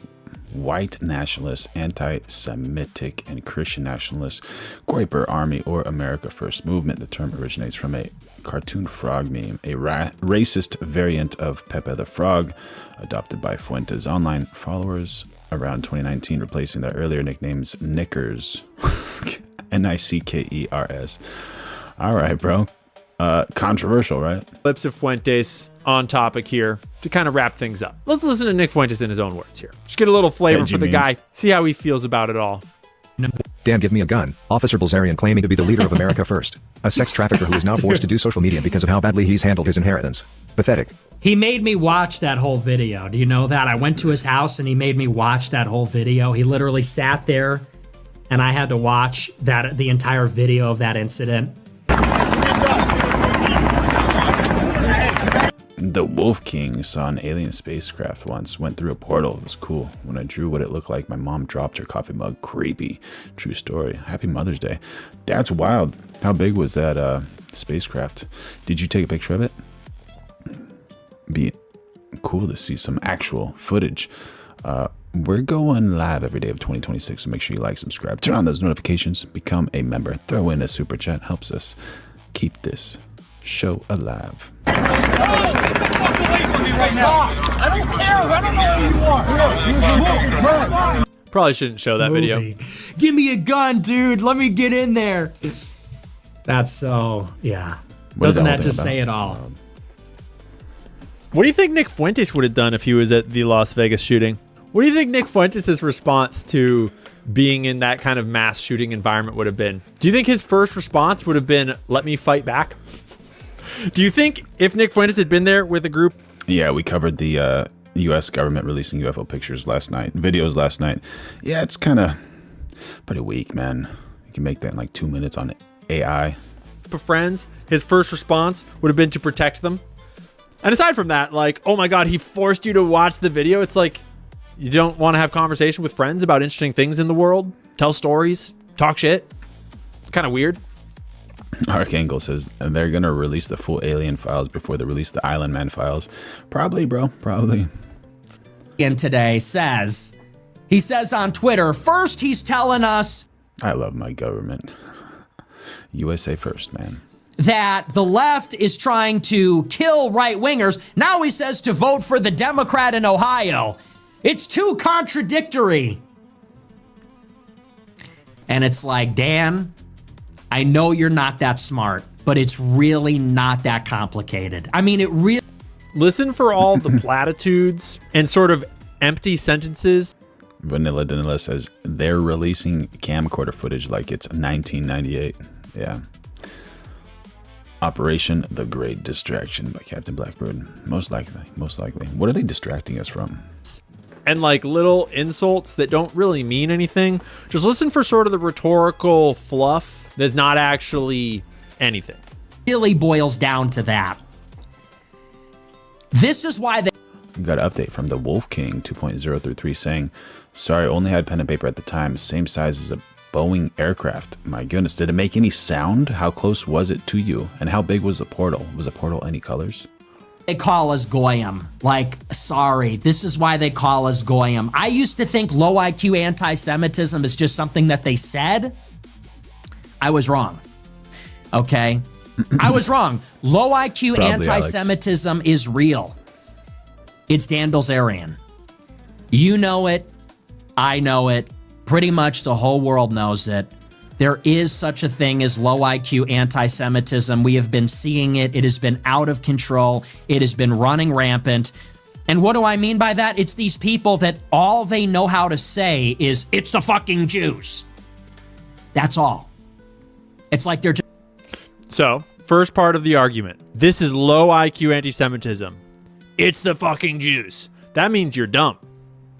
S1: white nationalist, anti-Semitic, and Christian nationalist Kuiper Army or America First movement. The term originates from a cartoon frog meme, a racist variant of Pepe the Frog, adopted by Fuentes' online followers around 2019, replacing their earlier nicknames Knickers. Nickers. All right, bro. Controversial, right?
S3: Clips of Fuentes on topic here to kind of wrap things up. Let's listen to Nick Fuentes in his own words here. Just get a little flavor for the guy, see how he feels about it all.
S6: Dan, give me a gun. Officer Bilzerian claiming to be the leader of America First. A sex trafficker who is now forced to do social media because of how badly he's handled his inheritance. Pathetic.
S2: He made me watch that whole video. Do you know that? I went to his house and he made me watch that whole video. He literally sat there and I had to watch the entire video of that incident.
S1: The Wolf King saw an alien spacecraft once, went through a portal. It was cool. When I drew what it looked like, my mom dropped her coffee mug. Creepy. True story. Happy Mother's Day. That's wild. How big was that spacecraft? Did you take a picture of it? Be cool to see some actual footage. We're going live every day of 2026, so make sure you like, subscribe, turn on those notifications, become a member, throw in a super chat, helps us keep this show alive.
S3: Probably shouldn't show that video.
S2: Give me a gun, dude. Let me get in there. That's so, yeah. Doesn't that just say it all?
S3: What do you think Nick Fuentes would have done if he was at the Las Vegas shooting? What do you think Nick Fuentes' response to being in that kind of mass shooting environment would have been? Do you think his first response would have been, let me fight back? Do you think if Nick Fuentes had been there with a group?
S1: Yeah, we covered the U.S. government releasing UFO pictures last night, videos last night. Yeah, it's kind of pretty weak, man. You can make that in like 2 minutes on AI.
S3: For friends, his first response would have been to protect them. And aside from that, like, oh my God, he forced you to watch the video. It's like, you don't want to have conversation with friends about interesting things in the world, tell stories, talk shit. Kind of weird.
S1: Archangel says they're going to release the full alien files before they release the Island Man files. Probably, bro. Probably.
S2: And today he says on Twitter, first he's telling us.
S1: I love my government. USA first, man.
S2: That the left is trying to kill right-wingers. Now he says to vote for the Democrat in Ohio. It's too contradictory. And it's like, Dan, I know you're not that smart, but it's really not that complicated. I mean, it really...
S3: Listen for all the platitudes and sort of empty sentences.
S1: Vanilla Danilla says they're releasing camcorder footage like it's 1998. Yeah. Operation The Great Distraction by Captain Blackbird. Most likely. What are they distracting us from?
S3: And like little insults that don't really mean anything. Just listen for sort of the rhetorical fluff that's not actually anything.
S2: Really boils down to that. This is why they...
S1: Got an update from the Wolf King 2.033 saying, sorry, only had pen and paper at the time. Same size as a Boeing aircraft. My goodness, did it make any sound? How close was it to you? And how big was the portal? Was the portal any colors?
S2: They call us Goyim. Like, sorry, this is why they call us Goyim. I used to think low IQ anti-Semitism is just something that they said. I was wrong. Okay? I was wrong. Low IQ
S1: Probably,
S2: anti-Semitism is real. It's Dan Bilzerian. You know it. I know it. Pretty much the whole world knows it. There is such a thing as low IQ anti-Semitism. We have been seeing it. It has been out of control. It has been running rampant. And what do I mean by that? It's these people that all they know how to say is, it's the fucking Jews. That's all. It's like they're just...
S3: So, first part of the argument. This is low IQ anti-Semitism. It's the fucking Jews. That means you're dumb.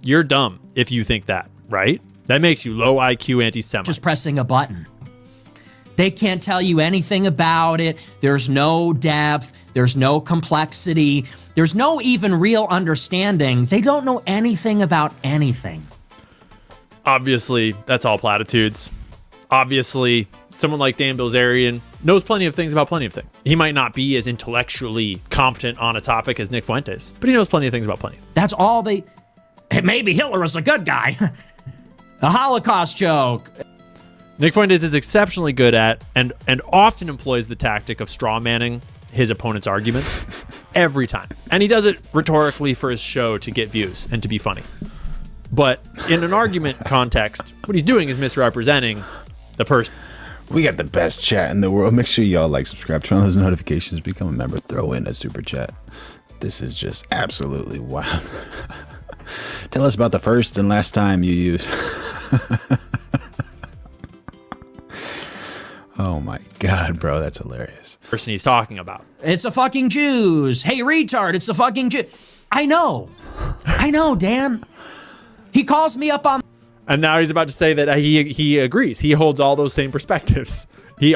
S3: You're dumb if you think that, right? That makes you low IQ anti-Semite.
S2: Just pressing a button. They can't tell you anything about it. There's no depth. There's no complexity. There's no even real understanding. They don't know anything about anything.
S3: Obviously, that's all platitudes. Obviously, someone like Dan Bilzerian knows plenty of things about plenty of things. He might not be as intellectually competent on a topic as Nick Fuentes, but he knows plenty of things about plenty.
S2: That's all they... maybe Hitler was a good guy. A Holocaust joke.
S3: Nick Fuentes is exceptionally good at and often employs the tactic of straw manning his opponent's arguments every time. And he does it rhetorically for his show to get views and to be funny. But in an argument context, what he's doing is misrepresenting the person.
S1: We got the best chat in the world. Make sure y'all like, subscribe, turn on those notifications, become a member, throw in a super chat. This is just absolutely wild. Tell us about the first and last time you used. Oh my God, bro, that's hilarious.
S3: Person he's talking about.
S2: It's a fucking Jews. Hey, retard, it's a fucking Jew. I know, Dan. He calls me up on...
S3: And now he's about to say that he agrees. He holds all those same perspectives.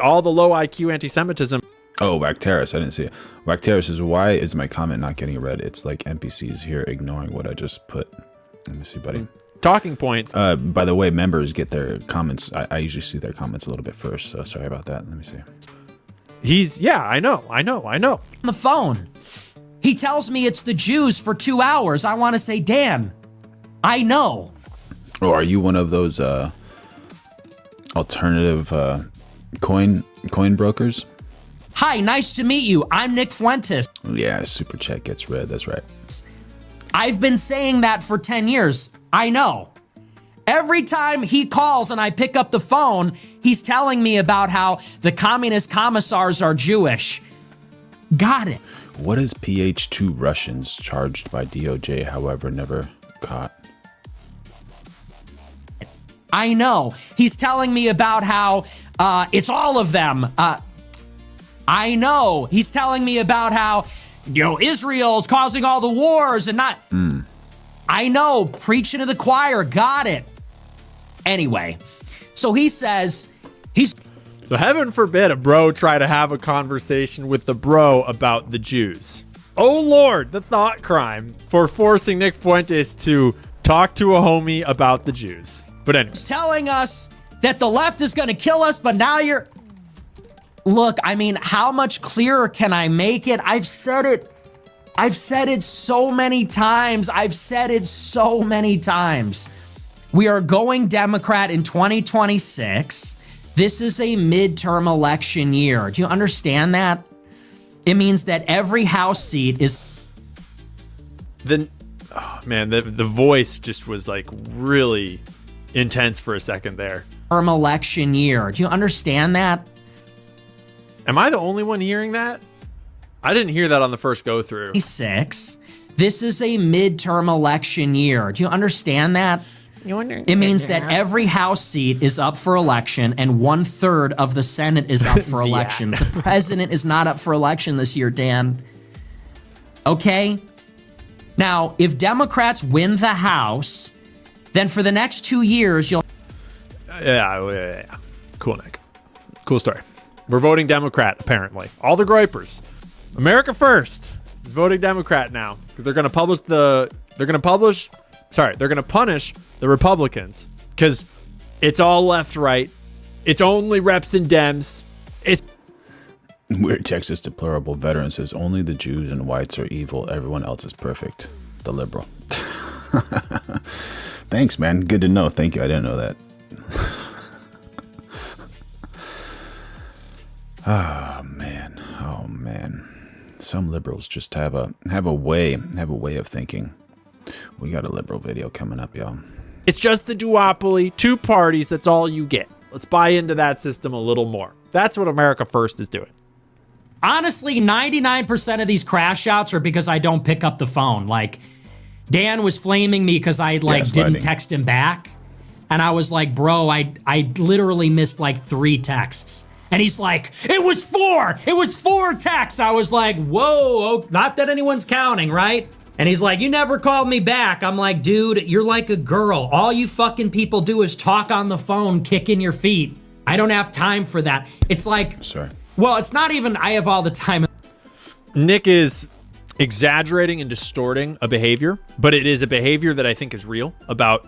S3: All the low IQ anti-Semitism.
S1: Oh, Wacteris, I didn't see it. Wacteris says, why is my comment not getting read? It's like NPCs here ignoring what I just put. Let me see, buddy.
S3: Talking points.
S1: By the way, members get their comments. I usually see their comments a little bit first, so sorry about that. Let me see.
S3: I know.
S2: On the phone. He tells me it's the Jews for 2 hours. I want to say, Dan, I know.
S1: Oh, are you one of those alternative coin brokers?
S2: Hi, nice to meet you. I'm Nick Fuentes.
S1: Yeah, super chat gets read. That's right.
S2: I've been saying that for 10 years. I know. Every time he calls and I pick up the phone, he's telling me about how the communist commissars are Jewish. Got it.
S1: What is PH2 Russians charged by DOJ, however, never caught?
S2: I know. He's telling me about how it's all of them. I know. He's telling me about how, Israel's causing all the wars and not... I know. Preaching to the choir. Got it. Anyway, so he says
S3: So heaven forbid a bro try to have a conversation with the bro about the Jews. Oh Lord, the thought crime for forcing Nick Fuentes to talk to a homie about the Jews. But anyway.
S2: he's telling us that the left is going to kill us, but now you're... Look, I mean, how much clearer can I make it? I've said it so many times. We are going Democrat in 2026. This is a midterm election year. Do you understand that? It means that every House seat is...
S3: The voice just was like really intense for a second there.
S2: Term election year. Do you understand that?
S3: Am I the only one hearing that? I didn't hear that on the first go through.
S2: 6. This is a midterm election year. Do you understand that? It means that every House seat is up for election and 1/3 of the Senate is up for election. The president is not up for election this year, Dan. Okay? Now, if Democrats win the House, then for the next 2 years, you'll...
S3: Yeah. Cool, Nick. Cool story. We're voting Democrat, apparently. All the groypers. America First is voting Democrat now. They're going to punish the Republicans because it's all left, right. It's only reps and Dems.
S1: Weird Texas deplorable veteran says only the Jews and whites are evil. Everyone else is perfect. The liberal. Thanks, man. Good to know. Thank you. I didn't know that. Oh man. Some liberals just have a way of thinking. We got a liberal video coming up, y'all.
S3: It's just the duopoly, 2 parties, that's all you get. Let's buy into that system a little more. That's what America First is doing.
S2: Honestly, 99% of these crash outs are because I don't pick up the phone. Like, Dan was flaming me because I didn't text him back. And I was like, bro, I literally missed like 3 texts. And he's like, it was 4. It was 4 texts. I was like, whoa, not that anyone's counting, right? And he's like, you never called me back. I'm like, dude, you're like a girl. All you fucking people do is talk on the phone, kicking your feet. I don't have time for that. It's like,
S1: sorry.
S2: Well, it's not even I have all the time.
S3: Nick is exaggerating and distorting a behavior, but it is a behavior that I think is real about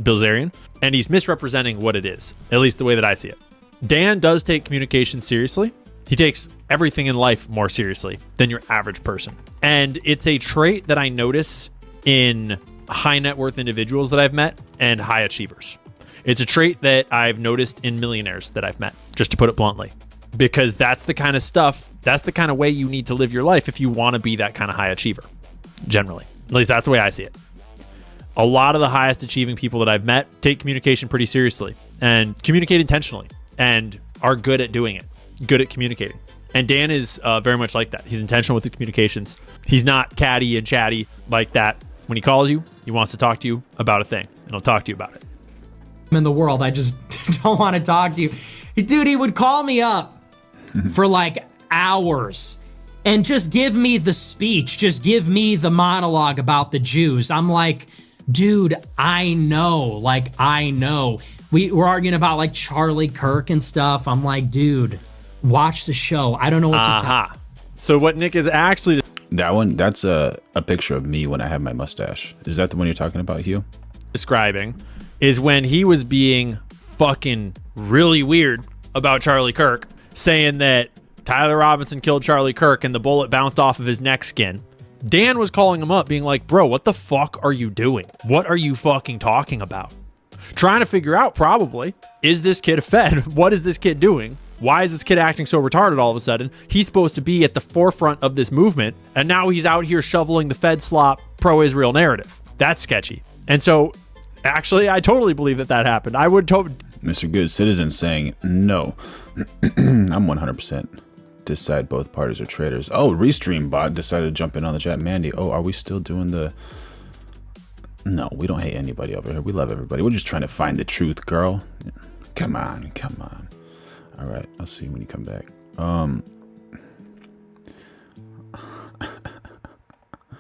S3: Bilzerian, and he's misrepresenting what it is, at least the way that I see it. Dan does take communication seriously. He takes everything in life more seriously than your average person. And it's a trait that I notice in high net worth individuals that I've met and high achievers. It's a trait that I've noticed in millionaires that I've met, just to put it bluntly, because that's the kind of stuff, that's the kind of way you need to live your life if you want to be that kind of high achiever, generally. At least that's the way I see it. A lot of the highest achieving people that I've met take communication pretty seriously and communicate intentionally and are good at doing it, good at communicating. And Dan is very much like that. He's intentional with the communications. He's not catty and chatty like that. When he calls you, he wants to talk to you about a thing, and he'll talk to you about it.
S2: In the world, I just don't want to talk to you. Dude, he would call me up for like hours and just give me the speech, just give me the monologue about the Jews. I'm like, dude, I know. We're arguing about like Charlie Kirk and stuff. I'm like, dude, watch the show. I don't know what to tell.
S3: So what Nick is actually...
S1: That one, that's a picture of me when I have my mustache. Is that the one you're talking about, Hugh?
S3: Describing is when he was being fucking really weird about Charlie Kirk, saying that Tyler Robinson killed Charlie Kirk and the bullet bounced off of his neck skin. Dan was calling him up being like, bro, what the fuck are you doing? What are you fucking talking about? Trying to figure out, probably, is this kid a Fed? What is this kid doing? Why is this kid acting so retarded all of a sudden? He's supposed to be at the forefront of this movement, and now he's out here shoveling the Fed slop pro-Israel narrative. That's sketchy. And so, actually, I totally believe that happened. I would
S1: Mr. Good Citizen saying, no, I'm 100% decide both parties are traitors. Oh, Restream bot decided to jump in on the chat. Mandy, oh, are we still doing the... No, we don't hate anybody over here. We love everybody. We're just trying to find the truth, girl. Come on. All right, I'll see you when you come back.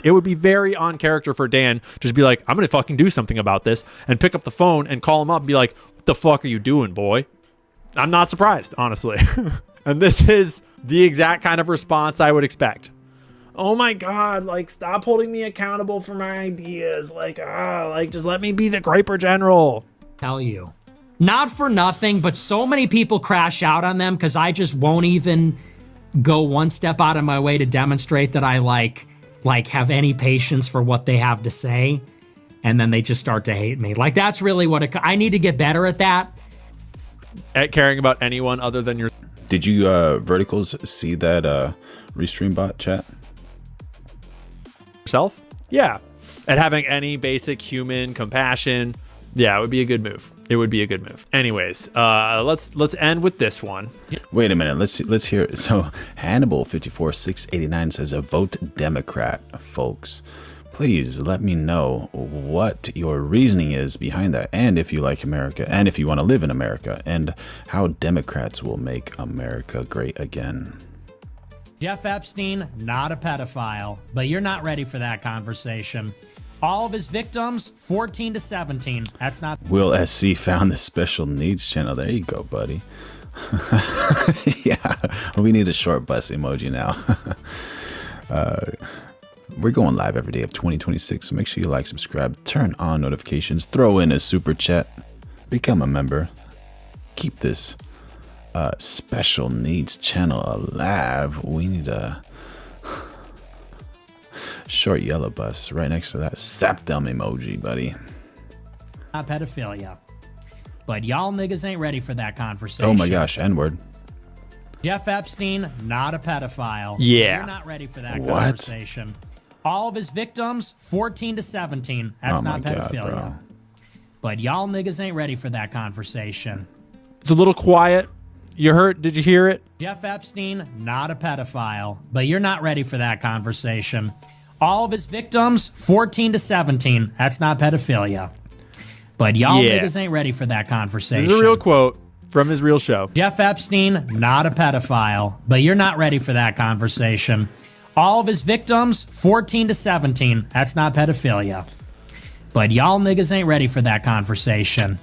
S3: It would be very on character for Dan to just be like, I'm going to fucking do something about this, and pick up the phone and call him up and be like, what the fuck are you doing, boy? I'm not surprised, honestly. And this is the exact kind of response I would expect. Oh my God, like, stop holding me accountable for my ideas. Just let me be the Griper General.
S2: Tell you. Not for nothing, but so many people crash out on them because I just won't even go one step out of my way to demonstrate that I like have any patience for what they have to say. And then they just start to hate me. Like, that's really what I need to get better at that.
S3: At caring about anyone other than your...
S1: Did you verticals see that Restream bot chat?
S3: Yourself? Yeah. At having any basic human compassion. Yeah, it would be a good move. It would be a good move. Anyways, let's end with this one.
S1: Wait a minute. Let's hear it. So Hannibal 54689 says, a vote Democrat, folks. Please let me know what your reasoning is behind that, and if you like America, and if you want to live in America, and how Democrats will make America great again.
S2: Jeff Epstein, not a pedophile, but you're not ready for that conversation. All of his victims, 14 to 17. That's not...
S1: Will SC found the special needs channel. There you go, buddy. Yeah, we need a short bus emoji now. We're going live every day of 2026, so make sure you like, subscribe, turn on notifications, throw in a super chat, become a member, keep this special needs channel alive. We need a short yellow bus right next to that sap dumb emoji, buddy.
S2: Not pedophilia. But y'all niggas ain't ready for that conversation.
S1: Oh my gosh, N-word.
S2: Jeff Epstein, not a pedophile.
S3: Yeah.
S2: You're not ready for that conversation. All of his victims, 14 to 17. That's not pedophilia. God, but y'all niggas ain't ready for that conversation.
S3: It's a little quiet. Did you hear it?
S2: Jeff Epstein, not a pedophile. But you're not ready for that conversation. All of his victims, 14 to 17. That's not pedophilia. But y'all niggas ain't ready for that conversation.
S3: This is a real quote from his real show.
S2: Jeff Epstein, not a pedophile. But you're not ready for that conversation. All of his victims, 14 to 17. That's not pedophilia. But y'all niggas ain't ready for that conversation.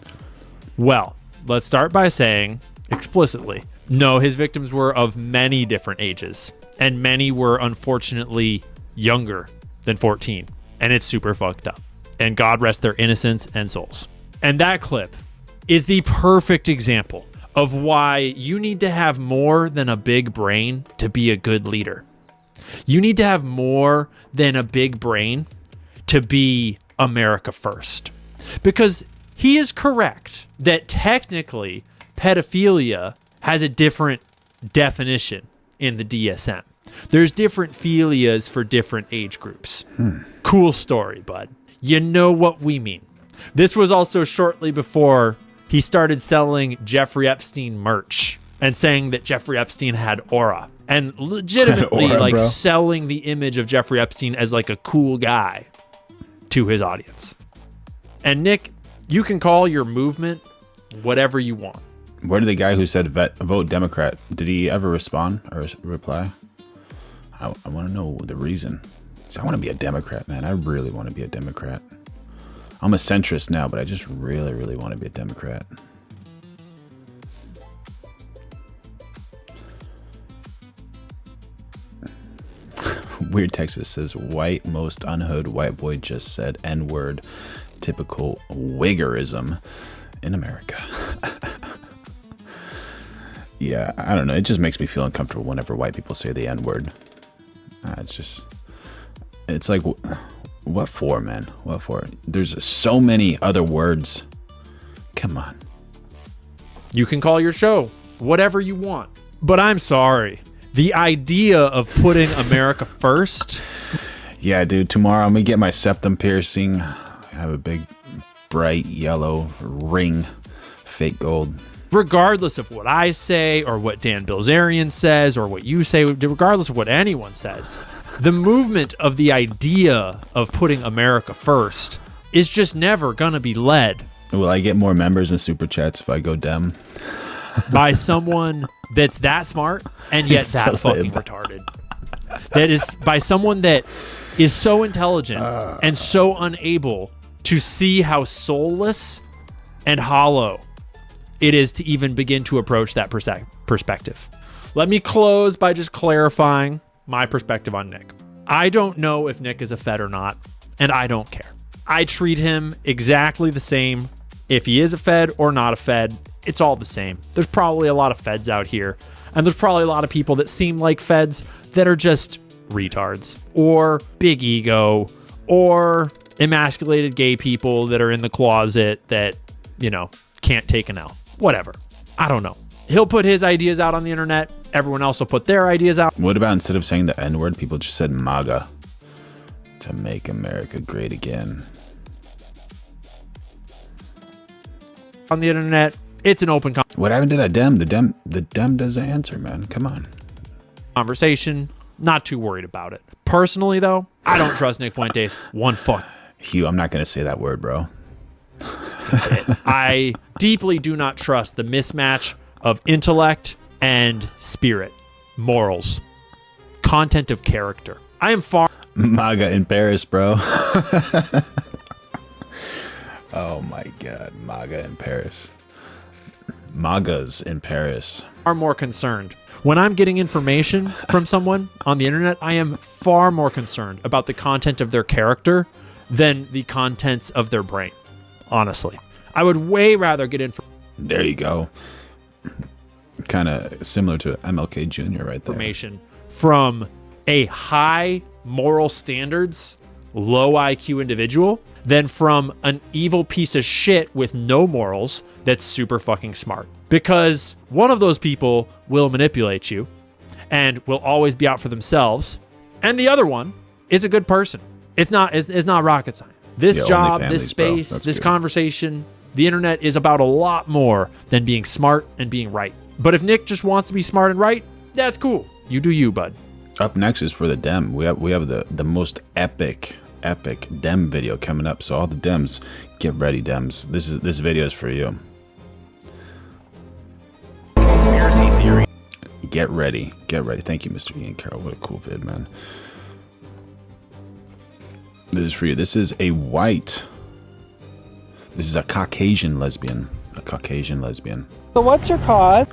S3: Well, let's start by saying explicitly, no, his victims were of many different ages. And many were unfortunately younger than 14. And it's super fucked up. And God rest their innocence and souls. And that clip is the perfect example of why you need to have more than a big brain to be a good leader. You need to have more than a big brain to be America first. Because he is correct that technically pedophilia has a different definition in the DSM. There's different philias for different age groups. Cool story, bud. You know what we mean. This was also shortly before he started selling Jeffrey Epstein merch and saying that Jeffrey Epstein had aura and legitimately
S1: Aura,
S3: like
S1: bro.
S3: selling the image of Jeffrey Epstein as like a cool guy to his audience. And Nick, you can call your movement whatever you want.
S1: Where did the guy who said vote Democrat, did he ever respond or reply? I want to know the reason. 'Cause I want to be a Democrat, man. I really want to be a Democrat. I'm a centrist now, but I just really, really want to be a Democrat. Weird Texas says, white, most unhood white boy just said N-word. Typical wiggerism in America. Yeah, I don't know. It just makes me feel uncomfortable whenever white people say the N-word. It's like, what for, man? What for? There's so many other words. Come on.
S3: You can call your show whatever you want. But I'm sorry. The idea of putting America first.
S1: Yeah, dude, tomorrow I'm going to get my septum piercing. I have a big, bright yellow ring, fake gold.
S3: Regardless of what I say or what Dan Bilzerian says or what you say, regardless of what anyone says, the movement of the idea of putting America first is just never going to be led.
S1: Will I get more members and super chats if I go Dem?
S3: By someone that's that smart and yet
S1: It's
S3: that
S1: to
S3: fucking
S1: live.
S3: retarded. That is by someone that is so intelligent and so unable to see how soulless and hollow it is to even begin to approach that perspective. Let me close by just clarifying my perspective on Nick. I don't know if Nick is a Fed or not, and I don't care. I treat him exactly the same. If he is a Fed or not a Fed, it's all the same. There's probably a lot of Feds out here, and there's probably a lot of people that seem like Feds that are just retards or big ego or emasculated gay people that are in the closet that, you know, can't take an L. Whatever. I don't know. He'll put his ideas out on the internet. Everyone else will put their ideas out
S1: What about instead of saying the N-word, people just said MAGA? To make America great again.
S3: on the internet. It's an open
S1: What happened to that Dem? The Dem doesn't answer, man. Come on.
S3: conversation. Not too worried about it. Personally, though, I don't trust Nick Fuentes one fuck.
S1: Hugh, I'm not going to say that word, bro.
S3: I deeply do not trust the mismatch of intellect and spirit, morals, content of character. I am far
S1: MAGA in Paris, bro. Oh my God. MAGA in Paris. MAGAs in Paris.
S3: far more concerned. When I'm getting information from someone on the internet, I am far more concerned about the content of their character than the contents of their brain. Honestly, I would way rather get
S1: There you go. Kind of similar to MLK Jr. right there.
S3: information from a high moral standards, low IQ individual than from an evil piece of shit with no morals that's super fucking smart. Because one of those people will manipulate you and will always be out for themselves, and the other one is a good person. It's not rocket science. This
S1: Yeah,
S3: job,
S1: only
S3: this
S1: families, bro.
S3: space,
S1: That's
S3: this
S1: good.
S3: conversation, the internet is about a lot more than being smart and being right. But if Nick just wants to be smart and right, that's cool. You do you, bud.
S1: Up next is for the Dem. We have the most epic Dem video coming up. So all the Dems, get ready, Dems. This video is for you.
S9: Conspiracy theory.
S1: Get ready. Thank you, Mr. Ian Carroll. What a cool vid, man. This is for you. This is a Caucasian lesbian.
S10: So what's your cause?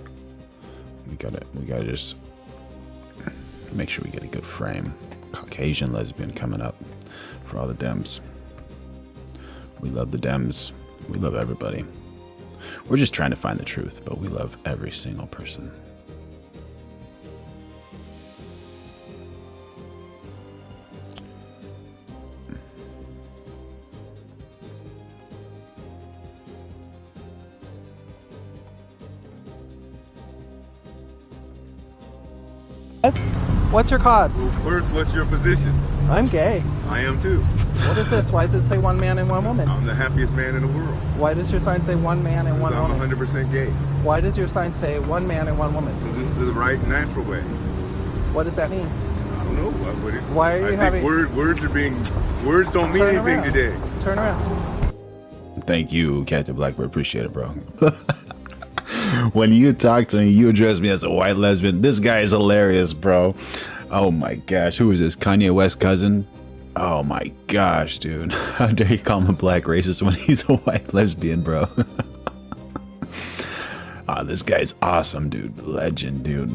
S1: We gotta just make sure we get a good frame. Caucasian lesbian coming up for all the Dems. We love the Dems. We love everybody. We're just trying to find the truth, but we love every single person.
S10: What's your cause?
S11: First, what's your position?
S10: I'm gay.
S11: I am too.
S10: What is this? Why does it say one man and one woman?
S11: I'm the happiest man in the world.
S10: Why does your sign say one man and one woman?
S11: I'm 100% gay.
S10: Why does your sign say one man and one woman?
S11: Because this is the right, natural way.
S10: What does that mean?
S11: I don't know.
S10: Why are you having...
S11: Words don't mean anything today.
S10: Turn around.
S1: Thank you, Captain Blackbird. Appreciate it, bro. When you talk to me, you address me as a white lesbian. This guy is hilarious, bro. Oh my gosh. Who is this? Kanye West cousin? Oh my gosh, dude. How dare you call him a black racist when he's a white lesbian, bro? This guy's awesome, dude. Legend, dude.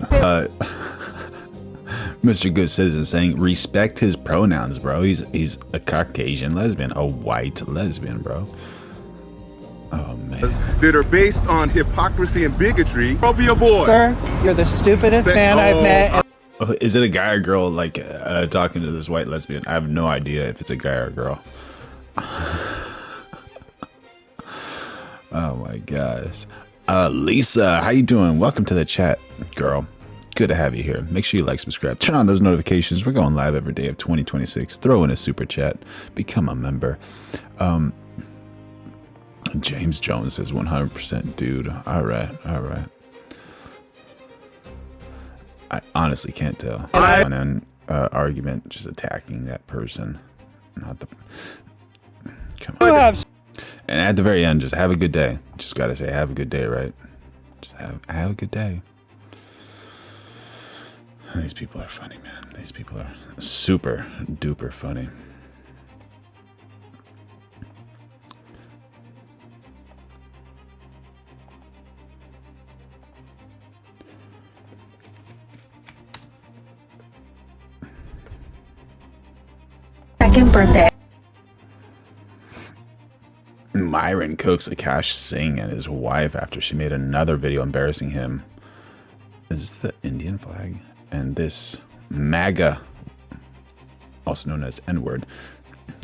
S1: Mr. Good Citizen saying respect his pronouns, bro. He's a Caucasian lesbian, a white lesbian, bro. Oh man.
S11: That are based on hypocrisy and bigotry. I'll be a boy.
S10: Sir, you're the stupidest man I've met.
S1: Is it a guy or girl like talking to this white lesbian? I have no idea if it's a guy or a girl. Oh my gosh. Lisa, how you doing? Welcome to the chat, girl. Good to have you here. Make sure you like, subscribe, turn on those notifications. We're going live every day of 2026. Throw in a super chat. Become a member. James Jones says 100% dude. All right. I honestly can't tell. An argument just attacking that person. Not the... Come on. And at the very end, just have a good day. Just gotta say, have a good day, right? Just have a good day. These people are funny, man. These people are super duper funny.
S12: Second birthday.
S1: Myron cooks Akash Singh and his wife after she made another video embarrassing him. Is this the Indian flag? And this MAGA, also known as N-word,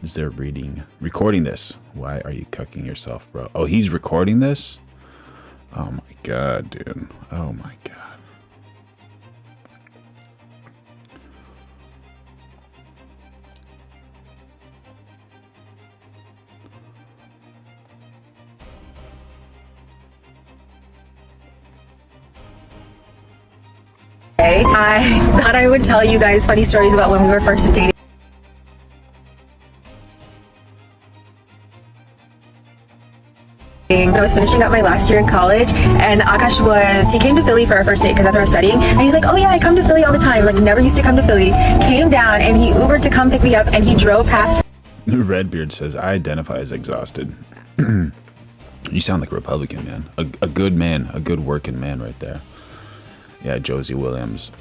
S1: is there recording this? Why are you cucking yourself, bro? Oh, he's recording this? Oh my god, dude. Oh my god.
S12: I thought I would tell you guys funny stories about when we were first dating. I was finishing up my last year in college, and Akash he came to Philly for our first date because that's where I was studying, and he's like, oh yeah, I come to Philly all the time, like never used to come to Philly, came down and he Ubered to come pick me up, and he drove past.
S1: Redbeard says, I identify as exhausted. You sound like a Republican, man. A good man, a good working man right there. Yeah, Josie Williams.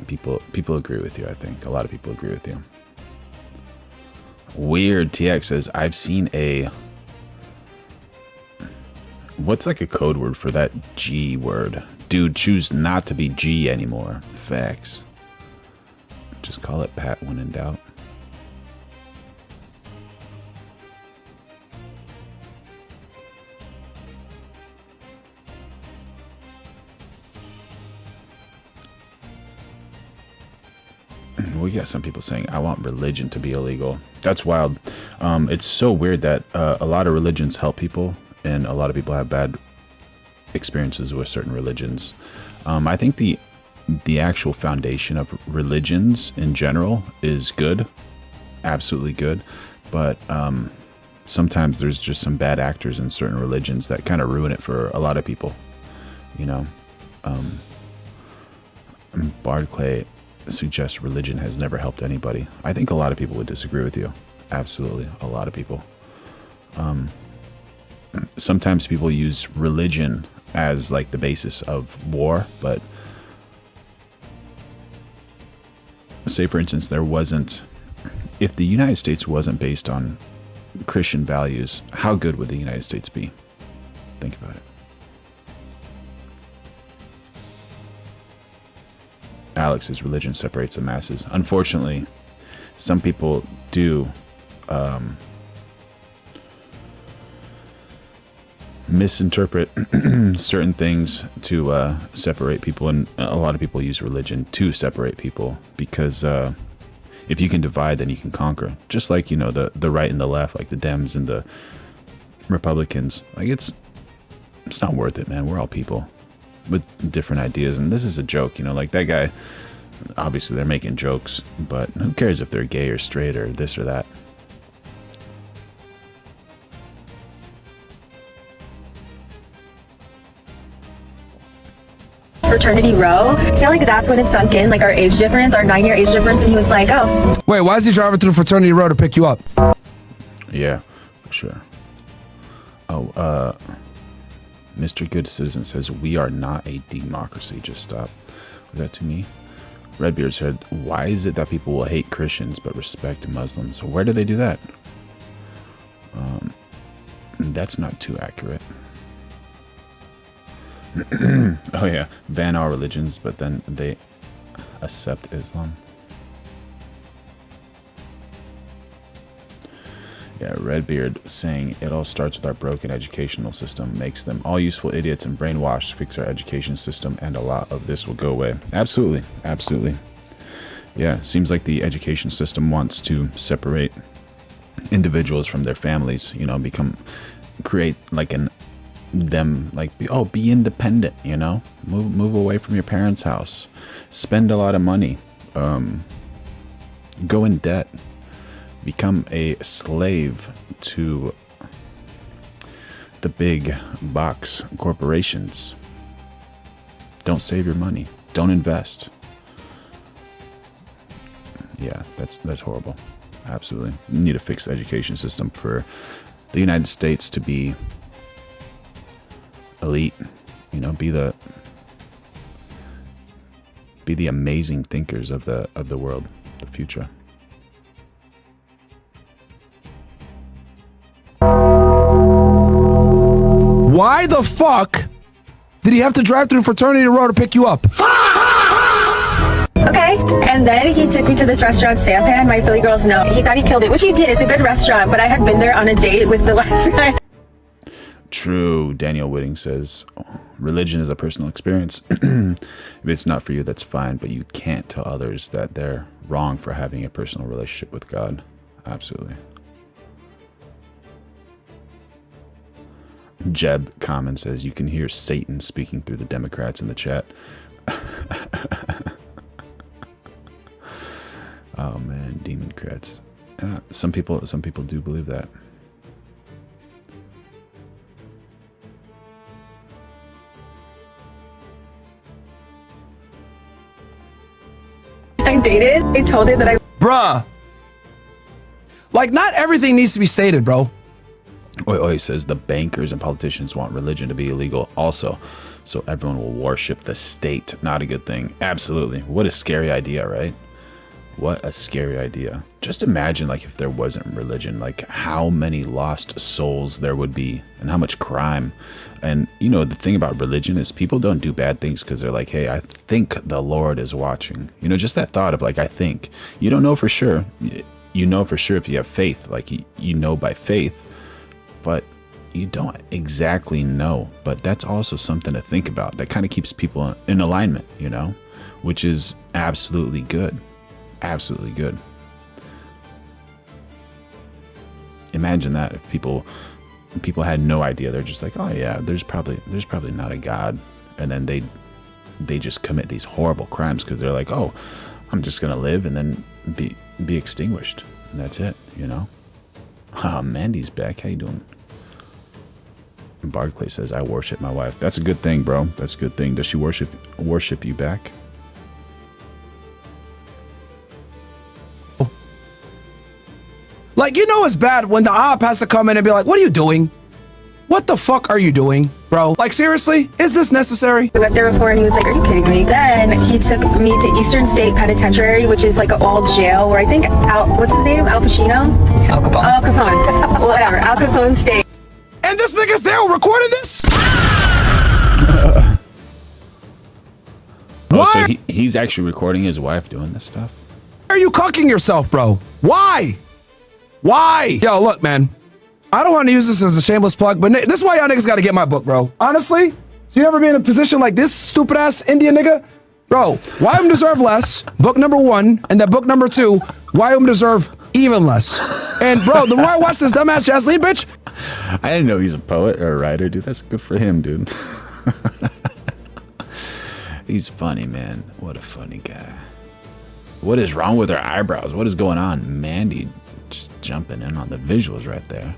S1: People agree with you, I think. A lot of people agree with you. Weird TX says, I've seen a... What's like a code word for that G word? Dude, choose not to be G anymore. Facts. Just call it Pat when in doubt. We got some people saying, I want religion to be illegal. That's wild. It's so weird that a lot of religions help people, and a lot of people have bad experiences with certain religions. I think the actual foundation of religions in general is good, absolutely good, but sometimes there's just some bad actors in certain religions that kind of ruin it for a lot of people, you know. Barclay suggests religion has never helped anybody. I think a lot of people would disagree with you. Absolutely, a lot of people. Sometimes people use religion as like the basis of war, but say for instance if the United States wasn't based on Christian values, how good would the United States be? Think about it. Alex says religion separates the masses. Unfortunately, some people do misinterpret certain things to separate people, and a lot of people use religion to separate people because if you can divide, then you can conquer. Just like, you know, the right and the left, like the Dems and the Republicans. Like it's not worth it, man. We're all people with different ideas, and this is a joke, you know, like that guy, obviously they're making jokes, but who cares if they're gay or straight or this or that?
S12: Fraternity row. I feel like that's when it sunk in, like our age difference, our 9-year age difference, and he was like, oh.
S13: Wait, why is he driving through fraternity row to pick you up?
S1: Yeah, for sure. Oh, Mr. Good Citizen says, we are not a democracy. Just stop. Was that to me? Redbeard said, why is it that people will hate Christians but respect Muslims? Where do they do that? That's not too accurate. Oh yeah, ban all religions, but then they accept Islam. Yeah, Redbeard saying it all starts with our broken educational system, makes them all useful idiots and brainwashed, fix our education system, and a lot of this will go away. Absolutely, absolutely. Yeah, seems like the education system wants to separate individuals from their families, you know, create like be independent, you know, move away from your parents' house, spend a lot of money, go in debt, become a slave to the big box corporations. Don't save your money, don't invest. Yeah, that's horrible. Absolutely. You need to fix the education system for the United States to be elite, you know, be the amazing thinkers of the world, the future.
S13: Why the fuck did he have to drive through fraternity row to pick you up?
S12: Okay, and then he took me to this restaurant, Sampan. My Philly girls know. He thought he killed it, which he did. It's a good restaurant, but I had been there on a date with the last guy.
S1: True. Daniel Whitting says, religion is a personal experience. If it's not for you, that's fine, but you can't tell others that they're wrong for having a personal relationship with God. Absolutely. Jeb Common says, you can hear Satan speaking through the Democrats in the chat. Oh man, Democrats. Some people do believe that.
S12: I dated. I told her that I.
S13: Bruh. Like, not everything needs to be stated, bro.
S1: He says the bankers and politicians want religion to be illegal also, so everyone will worship the state. Not a good thing. Absolutely. What a scary idea, right? What a scary idea. Just imagine, like, if there wasn't religion, like how many lost souls there would be and how much crime. And, you know, the thing about religion is people don't do bad things because they're like, hey, I think the Lord is watching. You know, just that thought of like, I think. You don't know for sure. You know for sure if you have faith, like you know by faith, but you don't exactly know. But that's also something to think about. That kind of keeps people in alignment, you know, which is absolutely good. Absolutely good. Imagine that if people had no idea. They're just like, oh yeah, there's probably not a God, and then they just commit these horrible crimes because they're like, oh, I'm just gonna live and then be extinguished, and that's it, you know. Mandy's back. How you doing? Barclay says, I worship my wife. That's a good thing, bro. That's a good thing. Does she worship you back?
S13: Like, you know it's bad when the op has to come in and be like, what are you doing? What the fuck are you doing, bro? Like, seriously? Is this necessary?
S12: I went there before and he was like, are you kidding me? Then he took me to Eastern State Penitentiary, which is like an old jail where I think, what's his name? Al Pacino? Al Capone. Al Capone. Whatever. Al Capone State.
S13: And this nigga's there recording this?
S1: So he's actually recording his wife doing this stuff?
S13: Why are you cucking yourself, bro? Why? Why? Yo, look, man. I don't want to use this as a shameless plug, but this is why y'all niggas got to get my book, bro. Honestly, so you ever be in a position like this stupid ass Indian nigga? Bro, Why Women Deserve Less, book number 1, and then book number 2, Why Women Deserve Even Less. And bro, the more I watch this dumbass Jasleen bitch,
S1: I didn't know he's a poet or a writer, dude. That's good for him, dude. He's funny, man. What a funny guy. What is wrong with her eyebrows? What is going on? Mandy just jumping in on the visuals right there.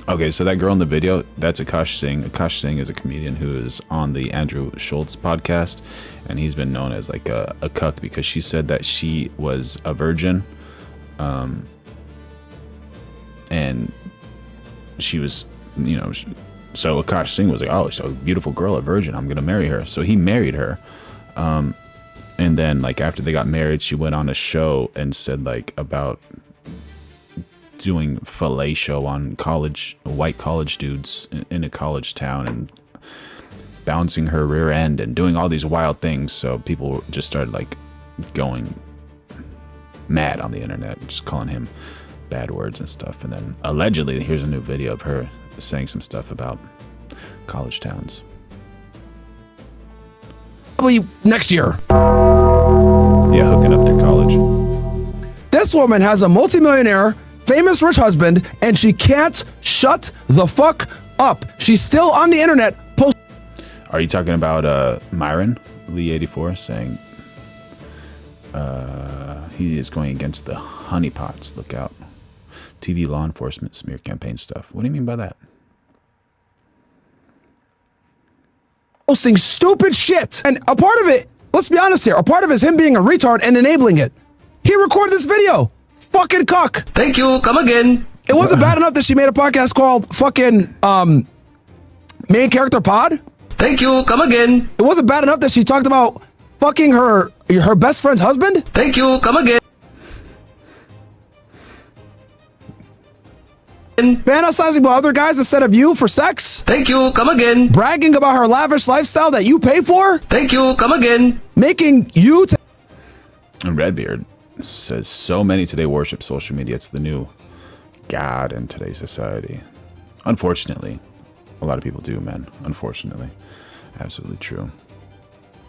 S1: Okay, so that girl in the video, that's Akash Singh. Akash Singh is a comedian who is on the Andrew Schultz podcast, and he's been known as like a cuck because she said that she was a virgin, and she was, you know, so Akash Singh was like, oh, so beautiful girl, a virgin, I'm gonna marry her. So he married her, and then like after they got married, she went on a show and said like about doing fellatio on white college dudes in a college town and bouncing her rear end and doing all these wild things. So people just started like going mad on the internet, just calling him bad words and stuff. And then allegedly, here's a new video of her saying some stuff about college towns.
S13: probably next year.
S1: Yeah, hooking up through college.
S13: This woman has a multimillionaire, famous rich husband, and she can't shut the fuck up. She's still on the internet.
S1: Are you talking about Myron Lee 84 saying he is going against the honeypots? Look out. TV law enforcement smear campaign stuff. What do you mean by that?
S13: Posting stupid shit. And a part of it, let's be honest here, a part of it is him being a retard and enabling it. He recorded this video. Fucking cuck.
S14: Thank you. Come again.
S13: It wasn't bad enough that she made a podcast called fucking Main Character Pod.
S14: Thank you. Come again.
S13: It wasn't bad enough that she talked about fucking her best friend's husband.
S14: Thank you. Come again.
S13: Fantasizing about other guys instead of you for sex.
S14: Thank you. Come again.
S13: Bragging about her lavish lifestyle that you pay for.
S14: Thank you. Come again.
S13: Making you.
S1: And Redbeard says so many today worship social media. It's the new god in today's society. Unfortunately, a lot of people do, man. Unfortunately, absolutely true.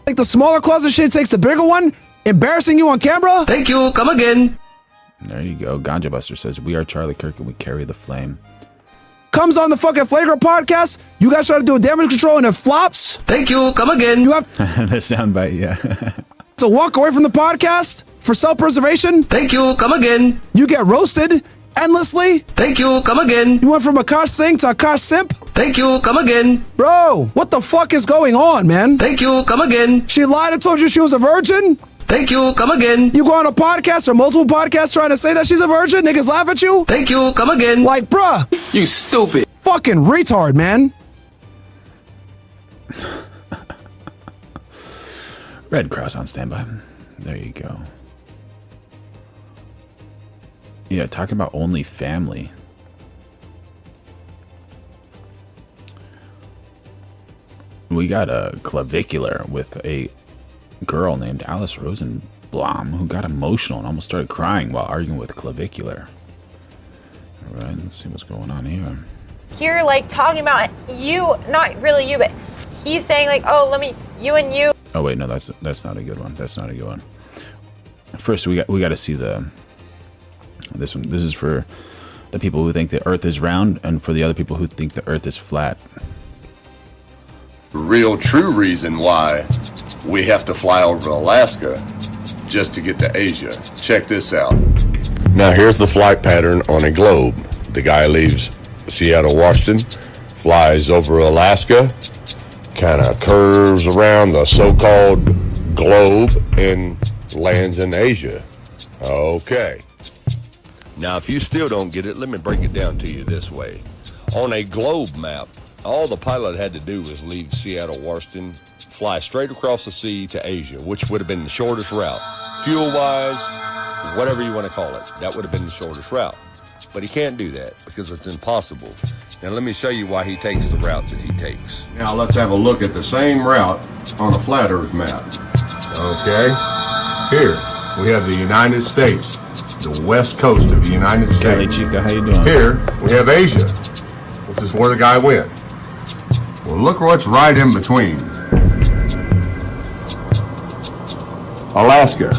S13: Like the smaller closet shit takes the bigger one, embarrassing you on camera.
S14: Thank you. Come again.
S1: There you go. Ganja Buster says, we are Charlie Kirk and we carry the flame.
S13: Comes on the fucking Flagrant podcast. You guys try to do a damage control and it flops.
S14: Thank you. Come again.
S13: You have
S1: the soundbite, yeah.
S13: to walk away from the podcast for self-preservation.
S14: Thank you. Come again.
S13: You get roasted endlessly.
S14: Thank you. Come again.
S13: You went from Akash Singh to Akash Simp.
S14: Thank you. Come again.
S13: Bro, what the fuck is going on, man?
S14: Thank you. Come again.
S13: She lied and told you she was a virgin.
S14: Thank you. Come again.
S13: You go on a podcast or multiple podcasts trying to say that she's a virgin. Niggas laugh at you.
S14: Thank you. Come again.
S13: Like, bruh.
S14: You stupid.
S13: Fucking retard, man.
S1: Red Cross on standby. There you go. Yeah, talking about only family. We got a clavicular with a girl named Alice Rosenblum who got emotional and almost started crying while arguing with clavicular. All right, let's see what's going on here.
S15: Here, like, talking about you, not really you, but he's saying, like, oh, let me, you and you.
S1: Oh, wait, no, that's not a good one. That's not a good one. First, we got to see this one. This is for the people who think the Earth is round and for the other people who think the Earth is flat.
S16: Real true reason why we have to fly over Alaska just to get to Asia. Check this out. Now here's the flight pattern on a globe. The guy leaves Seattle, Washington, flies over Alaska, kind of curves around the so-called globe and lands in Asia. Okay. Now if you still don't get it, let me break it down to you this way. On a globe map, all the pilot had to do was leave Seattle, Washington, fly straight across the sea to Asia, which would have been the shortest route. Fuel-wise, whatever you want to call it, that would have been the shortest route. But he can't do that because it's impossible. Now let me show you why he takes the route that he takes. Now let's have a look at the same route on a flat Earth map. Okay, here we have the United States. the west coast of the United States.
S1: Kelly Chica, how you doing?
S16: Here, we have Asia, which is where the guy went. Well, look what's right in between. Alaska.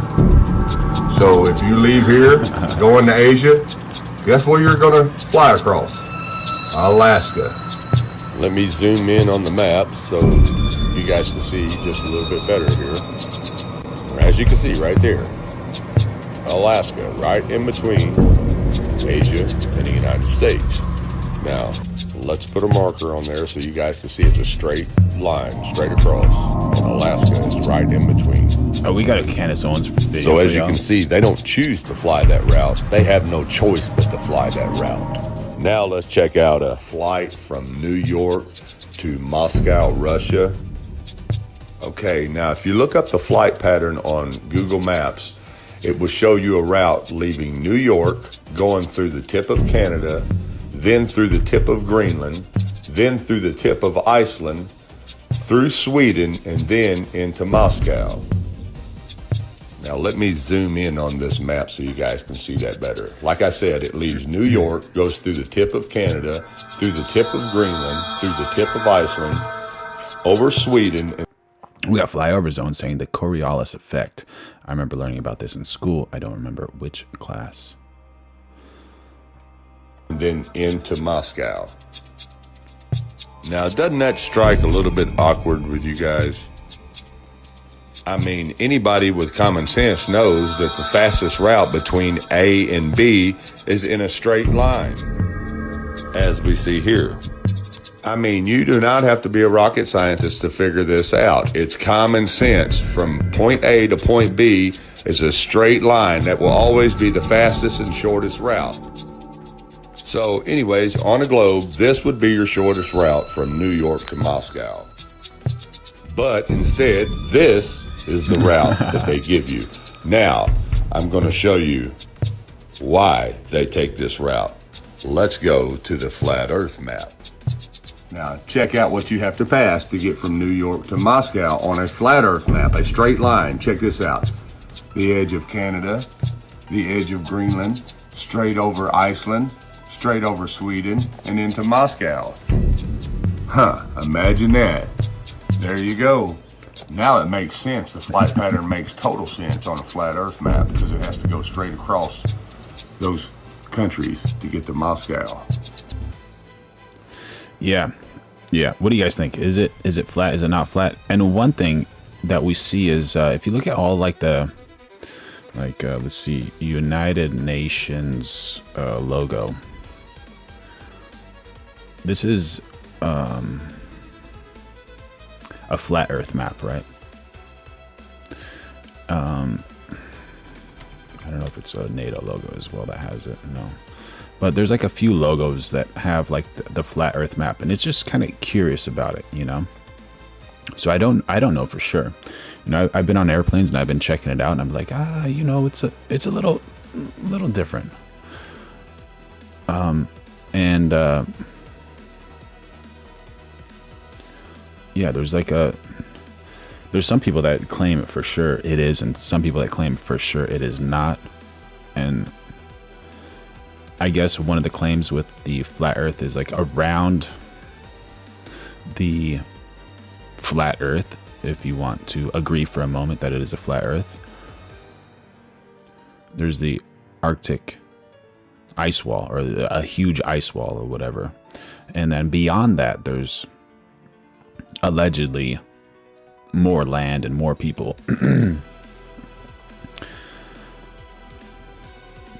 S16: So if you leave here, go into Asia, guess where you're going to fly across? Alaska. Let me zoom in on the map so you guys can see just a little bit better here. As you can see right there, Alaska, right in between Asia and the United States. Now, let's put a marker on there so you guys can see it's a straight line, straight across. And Alaska is right in between.
S1: Oh, we got a Candace Owens video.
S16: So as you can see, they don't choose to fly that route. They have no choice but to fly that route. Now let's check out a flight from New York to Moscow, Russia. Okay, now if you look up the flight pattern on Google Maps, it will show you a route leaving New York, going through the tip of Canada, then through the tip of Greenland, then through the tip of Iceland, through Sweden, and then into Moscow. Now let me zoom in on this map so you guys can see that better. Like I said, it leaves New York, goes through the tip of Canada, through the tip of Greenland, through the tip of Iceland, over Sweden.
S1: We got flyover zone saying the Coriolis effect. I remember learning about this in school. I don't remember which class.
S16: And then into Moscow. Now, doesn't that strike a little bit awkward with you guys? I mean, anybody with common sense knows that the fastest route between A and B is in a straight line, as we see here. I mean, you do not have to be a rocket scientist to figure this out. It's common sense. From point A to point B is a straight line that will always be the fastest and shortest route. So anyways, on a globe, this would be your shortest route from New York to Moscow. But instead, this is the route that they give you. Now, I'm going to show you why they take this route. Let's go to the flat Earth map. Now, check out what you have to pass to get from New York to Moscow on a flat Earth map, a straight line. Check this out. The edge of Canada, the edge of Greenland, straight over Iceland, straight over Sweden, and into Moscow. Huh, imagine that. There you go. Now it makes sense. The flight pattern makes total sense on a flat Earth map because it has to go straight across those countries to get to Moscow.
S1: Yeah. What do you guys think? Is it flat? Is it not flat? And one thing that we see is if you look at all let's see, United Nations logo. This is a flat Earth map, right? I don't know if it's a NATO logo as well that has it. No. But there's like a few logos that have like the flat Earth map, and it's just kind of curious about it, you know. So I don't know for sure. You know, I've been on airplanes and I've been checking it out, and I'm like, you know, it's a little different. Yeah, there's some people that claim it for sure it is, and some people that claim for sure it is not. And I guess one of the claims with the flat Earth is like around the flat Earth, if you want to agree for a moment that it is a flat Earth, there's the Arctic ice wall, or a huge ice wall or whatever. And then beyond that, there's allegedly more land and more people.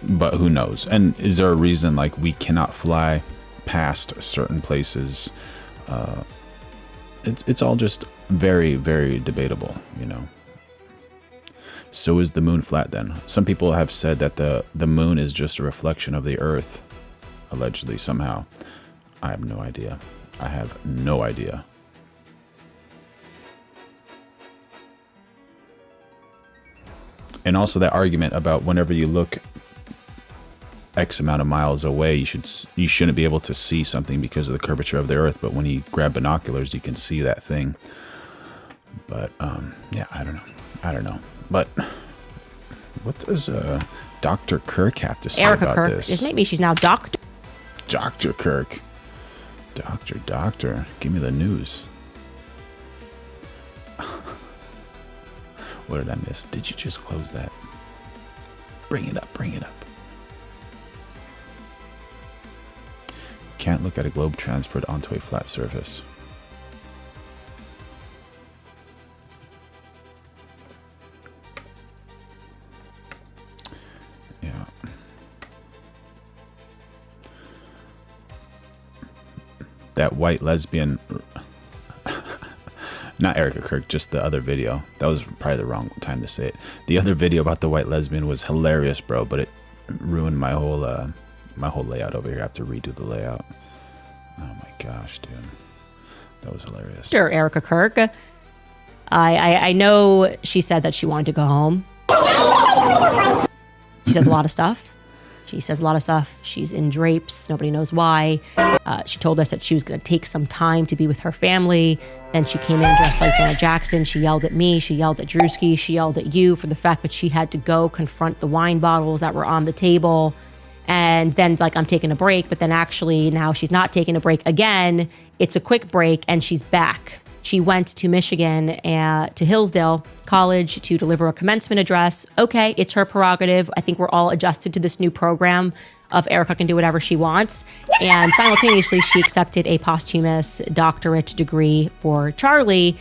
S1: But who knows? And is there a reason like we cannot fly past certain places? It's all just very, very debatable, you know. So is the moon flat then? Some people have said that the moon is just a reflection of the Earth, allegedly, somehow. I have no idea. I have no idea. And also that argument about whenever you look X amount of miles away, you shouldn't be able to see something because of the curvature of the Earth, but when you grab binoculars, you can see that thing. But yeah, I don't know. But what does Dr. Kirk have to say
S17: Erica
S1: about
S17: Kirk.
S1: this?
S17: Maybe she's now Doctor.
S1: Dr. Kirk. Doctor. Give me the news. What did I miss? Did you just close that? Bring it up. Can't look at a globe transferred onto a flat surface. Yeah. That white lesbian, not Erica Kirk, just the other video. That was probably the wrong time to say it. The other video about the white lesbian was hilarious, bro, but it ruined my whole layout over here. I have to redo the layout. Oh my gosh, dude. That was hilarious.
S17: Sure, Erica Kirk. I know she said that she wanted to go home. She says a lot of stuff. She's in drapes. Nobody knows why. She told us that she was going to take some time to be with her family. Then she came in dressed like Janet Jackson. She yelled at me. She yelled at Drewski. She yelled at you for the fact that she had to go confront the wine bottles that were on the table. And then, like, I'm taking a break. But then actually now she's not taking a break again. It's a quick break and she's back. She went to Michigan and to Hillsdale College to deliver a commencement address. Okay, it's her prerogative. I think we're all adjusted to this new program of Erica can do whatever she wants. And simultaneously, she accepted a posthumous doctorate degree for Charlie,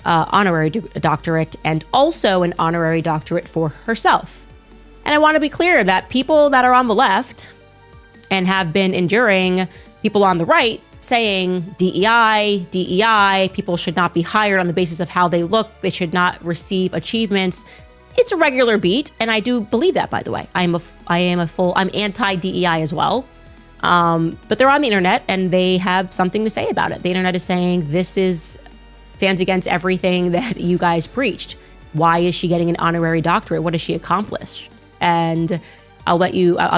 S17: honorary doctorate, and also an honorary doctorate for herself. And I want to be clear that people that are on the left and have been enduring people on the right saying DEI, people should not be hired on the basis of how they look. They should not receive achievements. It's a regular beat, and I do believe that, by the way. I'm anti-DEI as well. But they're on the internet, and they have something to say about it. The internet is saying stands against everything that you guys preached. Why is she getting an honorary doctorate? What has she accomplished? And I'm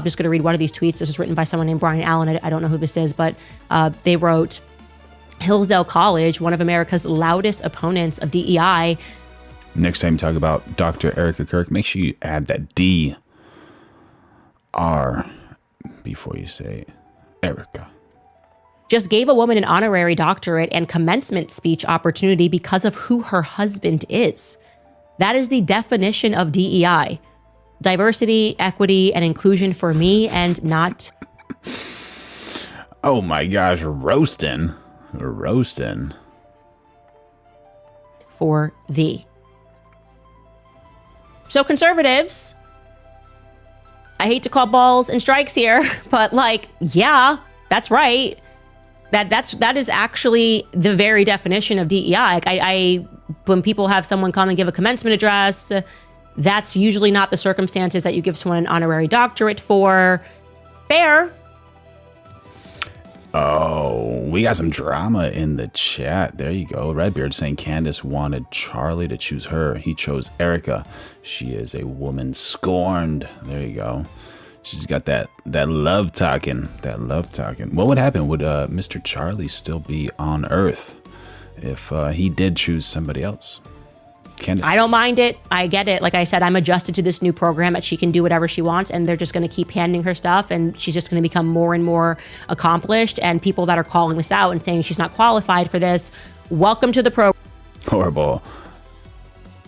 S17: just going to read one of these tweets. This was written by someone named Brian Allen. I don't know who this is, but they wrote, Hillsdale College, one of America's loudest opponents of DEI.
S1: Next time you talk about Dr. Erica Kirk, make sure you add that D-R before you say Erica.
S17: Just gave a woman an honorary doctorate and commencement speech opportunity because of who her husband is. That is the definition of DEI. Diversity, equity, and inclusion for me, and not...
S1: Oh my gosh, roasting.
S17: For thee. So conservatives, I hate to call balls and strikes here, but yeah, that's right. That is actually the very definition of DEI. When people have someone come and give a commencement address, that's usually not the circumstances that you give someone an honorary doctorate for. Fair.
S1: Oh, we got some drama in the chat. There you go. Redbeard saying Candace wanted Charlie to choose her. He chose Erica. She is a woman scorned. There you go. She's got that love talking. What would happen? Would Mr. Charlie still be on Earth if he did choose somebody else? Candace.
S17: I don't mind it. I get it. Like I said, I'm adjusted to this new program that she can do whatever she wants, and they're just going to keep handing her stuff, and she's just going to become more and more accomplished. And people that are calling this out and saying she's not qualified for this, welcome to the program.
S1: Horrible.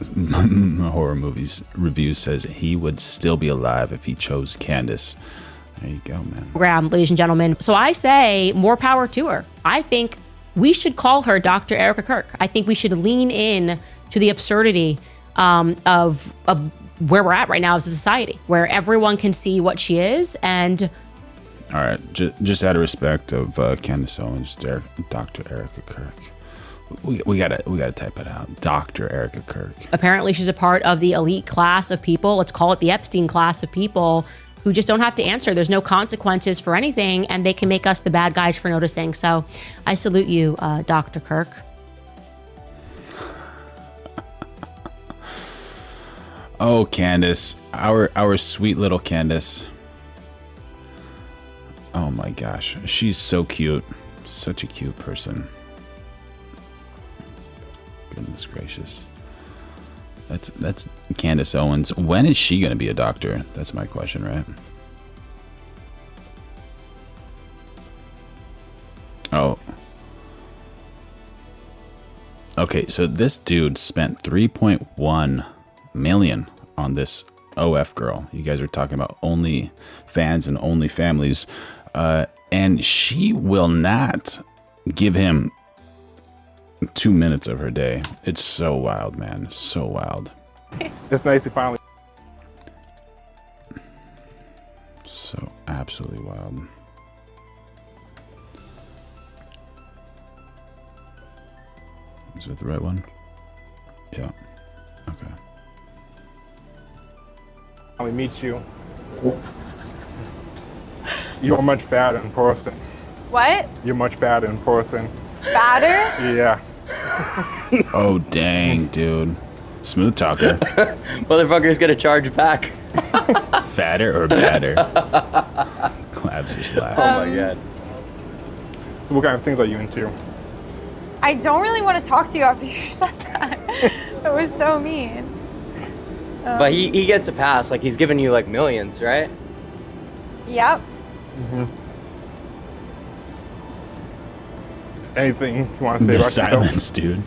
S1: Horror movies review says he would still be alive if he chose Candace. There you go, man.
S17: Program, ladies and gentlemen. So I say more power to her. I think we should call her Dr. Erica Kirk. I think we should lean in to the absurdity of where we're at right now as a society, where everyone can see what she is. And
S1: all right, just out of respect of Candace Owens, Dr. Erica Kirk, we gotta type it out, Dr. Erica Kirk.
S17: Apparently, she's a part of the elite class of people. Let's call it the Epstein class of people who just don't have to answer. There's no consequences for anything, and they can make us the bad guys for noticing. So, I salute you, Dr. Kirk.
S1: Oh, Candace, our sweet little Candace. Oh my gosh, she's so cute. Such a cute person. Goodness gracious. That's Candace Owens. When is she gonna be a doctor? That's my question, right? Oh. Okay, so this dude spent 3.1 million on this OF girl. You guys are talking about only fans and only families. And she will not give him 2 minutes of her day. It's so wild, man. It's so wild.
S18: It's nice to finally.
S1: So absolutely wild. Is it the right one? Yeah. Okay.
S18: Finally meet you. You're much fatter in person.
S15: What?
S18: You're much fatter in person.
S15: Fatter?
S18: Yeah.
S1: Oh, dang, dude. Smooth talker.
S19: Motherfucker's gonna charge back.
S1: Fatter or badder? Claps just laugh.
S19: Oh my god.
S18: So what kind of things are you into?
S15: I don't really want to talk to you after you said that. That was so mean.
S19: But he gets a pass. Like, he's giving you like millions, right?
S15: Yep.
S18: Anything you want to say about
S1: silence, dude.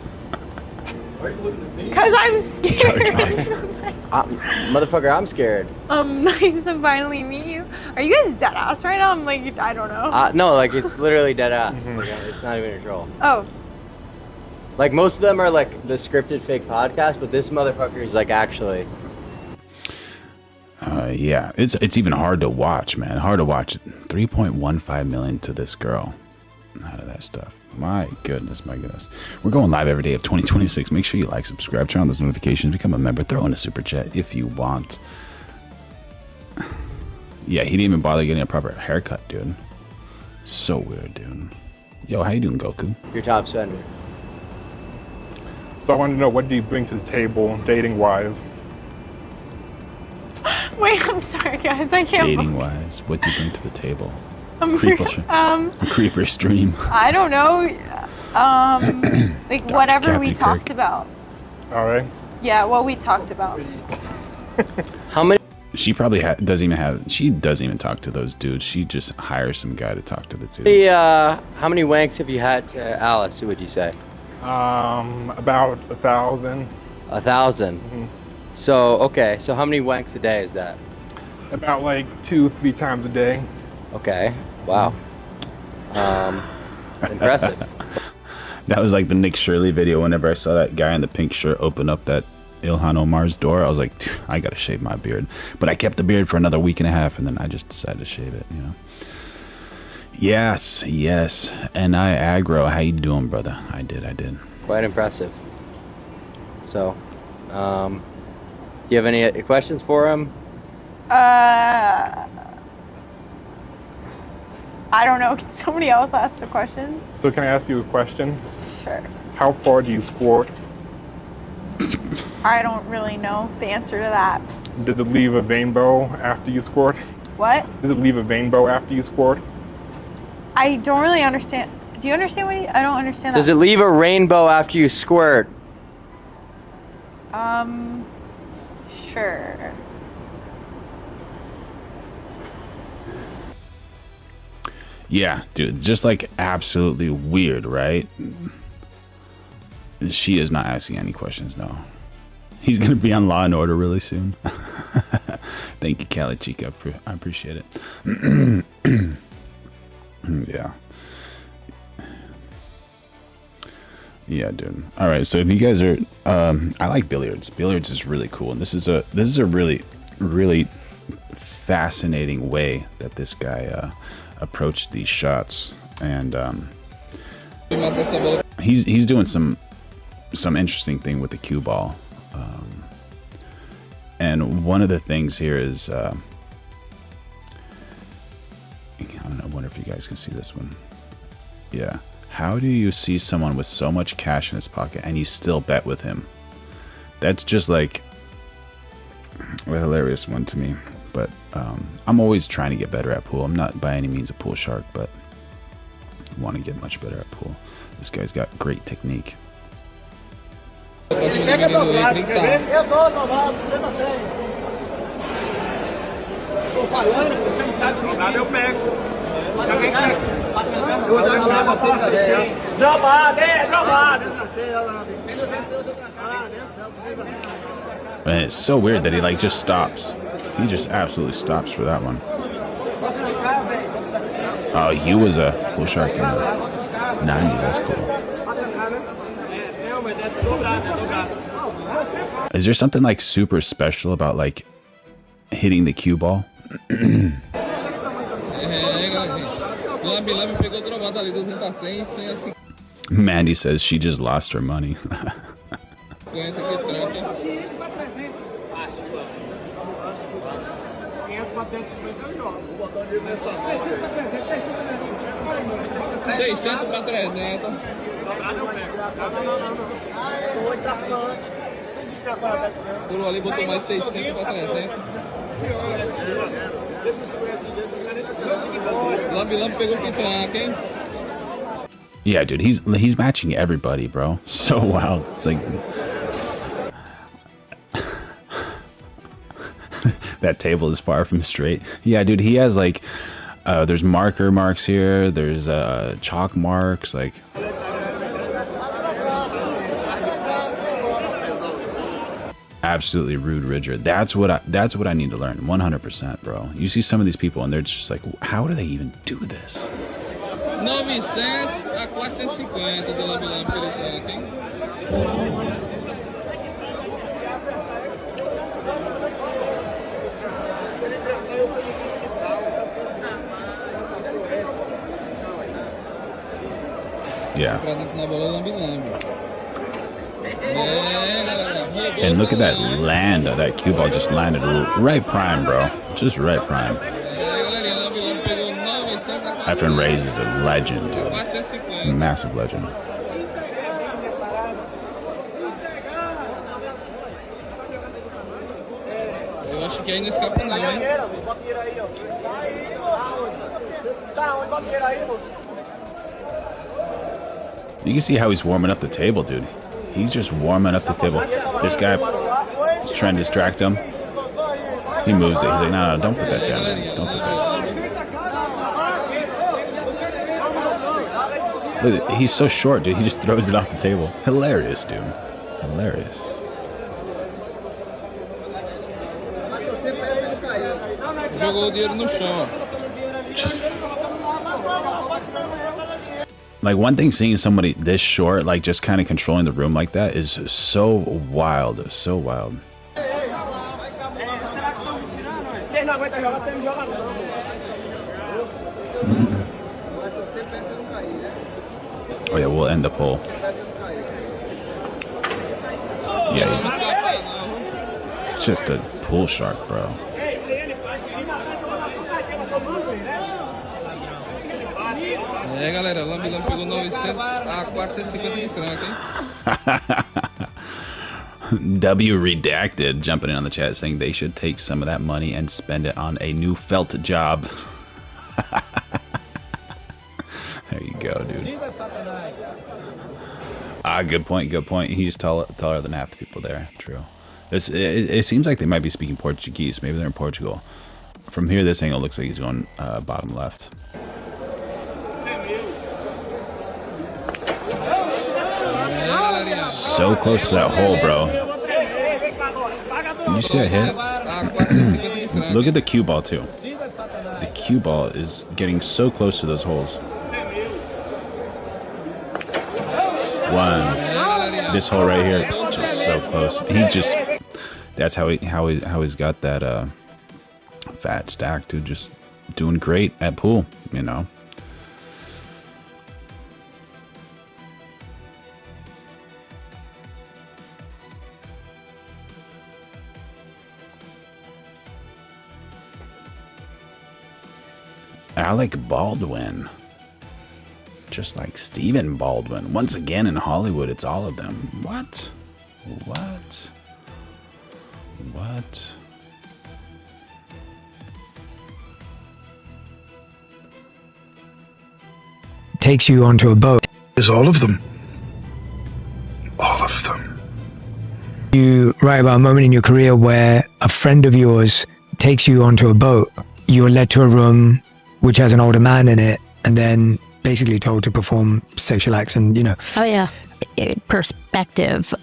S15: Because I'm scared.
S19: Motherfucker, I'm scared.
S15: Nice to finally meet you. Are you guys dead ass right now? I'm like, I don't know.
S19: No, like, it's literally dead ass. Like, it's not even a troll.
S15: Oh.
S19: Like, most of them are like the scripted fake podcast, but this motherfucker is like actually.
S1: Yeah, it's even hard to watch, man. Hard to watch. 3.15 million to this girl. Out of that stuff. My goodness, my goodness. We're going live every day of 2026. Make sure you like, subscribe, turn on those notifications, become a member, throw in a super chat if you want. Yeah, he didn't even bother getting a proper haircut, dude. So weird, dude. Yo, how you doing, Goku?
S19: Your top spender.
S18: So I wanted to know, what do you bring to the table, dating-wise?
S15: Wait, I'm sorry, guys. I can't.
S1: Dating-wise, what do you bring to the table?
S15: Creeper,
S1: Creeper stream.
S15: I don't know. Like whatever we
S1: Captain
S15: talked
S1: Kirk.
S15: about.
S18: All right.
S15: Yeah, what we talked about.
S19: How many?
S1: She probably she doesn't even talk to those dudes. She just hires some guy to talk to the dudes.
S19: How many wanks have you had to Alice? Who would you say?
S18: About 1,000.
S19: 1,000. So okay, so how many wanks a day is that?
S18: About like 2-3 times a day.
S19: Okay. Wow. Impressive.
S1: That was like the Nick Shirley video. Whenever I saw that guy in the pink shirt open up that Ilhan Omar's door, I was like, dude, I gotta shave my beard. But I kept the beard for another week and a half, and then I just decided to shave it. You know. Yes. And I aggro. How you doing, brother? I did.
S19: Quite impressive. So, do you have any questions for him?
S15: I don't know. Can somebody else ask the questions?
S18: So can I ask you a question?
S15: Sure.
S18: How far do you squirt?
S15: I don't really know the answer to that.
S18: Does it leave a rainbow after you squirt?
S15: What?
S18: Does it leave a rainbow after you squirt?
S15: I don't really understand. Do you understand what I don't understand that.
S19: Does it leave a rainbow after you squirt?
S15: Sure.
S1: Yeah, dude, just like absolutely weird, right? She is not asking any questions, no. He's gonna be on Law and Order really soon. Thank you, Cali Chica. I appreciate it. Yeah, dude. All right, so if you guys are, I like billiards. Billiards is really cool, and this is a really, really fascinating way that this guy approached these shots, and he's doing some interesting thing with the cue ball, and one of the things here is I don't know. I wonder if you guys can see this one. Yeah. How do you see someone with so much cash in his pocket and you still bet with him? That's just like a hilarious one to me. But I'm always trying to get better at pool. I'm not by any means a pool shark, but I want to get much better at pool. This guy's got great technique. And it's so weird that he like just stops. He just absolutely stops for that one. Oh, he was a bull shark in the 90s. That's cool. Is there something like super special about like hitting the cue ball? Mandy says she just lost her money.
S20: Ali botou mais 600 para 300. Lambi pegou que fraco, hein?
S1: Yeah, dude, he's matching everybody, bro. So wild. It's like that table is far from straight. Yeah, dude, he has like there's marker marks here. There's chalk marks, like. Absolutely rude Ridger. That's what I need to learn. 100%, bro. You see some of these people and they're just like, how do they even do this?
S20: 900 a 450 de Lambi pelo fraco, hein?
S1: Yeah. And look at that land. That cue ball just landed right prime, bro. Just right prime. Efren Reyes is a legend, dude. Massive legend.
S20: Eu acho que aí não escapa não, hein?
S1: You can see how he's warming up the table, dude. He's just warming up the table. This guy is trying to distract him. He moves it. He's like, no, don't put that down, man. Don't put that. Look, he's so short, dude. He just throws it off the table. Hilarious, dude. Hilarious.
S20: Jogou o dinheiro no chão.
S1: Just like one thing, seeing somebody this short, like just kind of controlling the room like that, is so wild, so wild. Oh yeah, we'll end the poll. Yeah, he's just a pool shark, bro.
S20: É, galera, Lambi pegou 900 a 450 de franco, hein?
S1: W Redacted jumping in on the chat saying they should take some of that money and spend it on a new felt job. There you go, dude. Good point, good point. He's taller than half the people there. True. It seems like they might be speaking Portuguese. Maybe they're in Portugal. From here, this angle looks like he's going bottom left. So close to that hole, bro. Did you see that hit? Look at the cue ball, too. The cue ball is getting so close to those holes. One. This hole right here, just so close. He's just, that's how he's got that fat stack, dude. Just doing great at pool, you know. Alec Baldwin. Just like Stephen Baldwin. Once again in Hollywood, it's all of them. What? What? What?
S21: Takes you onto a boat. Is all of them. All of them. You write about a moment in your career where a friend of yours takes you onto a boat. You're led to a room which has an older man in it, and then basically told to perform sexual acts and,
S17: Oh, yeah. Perspective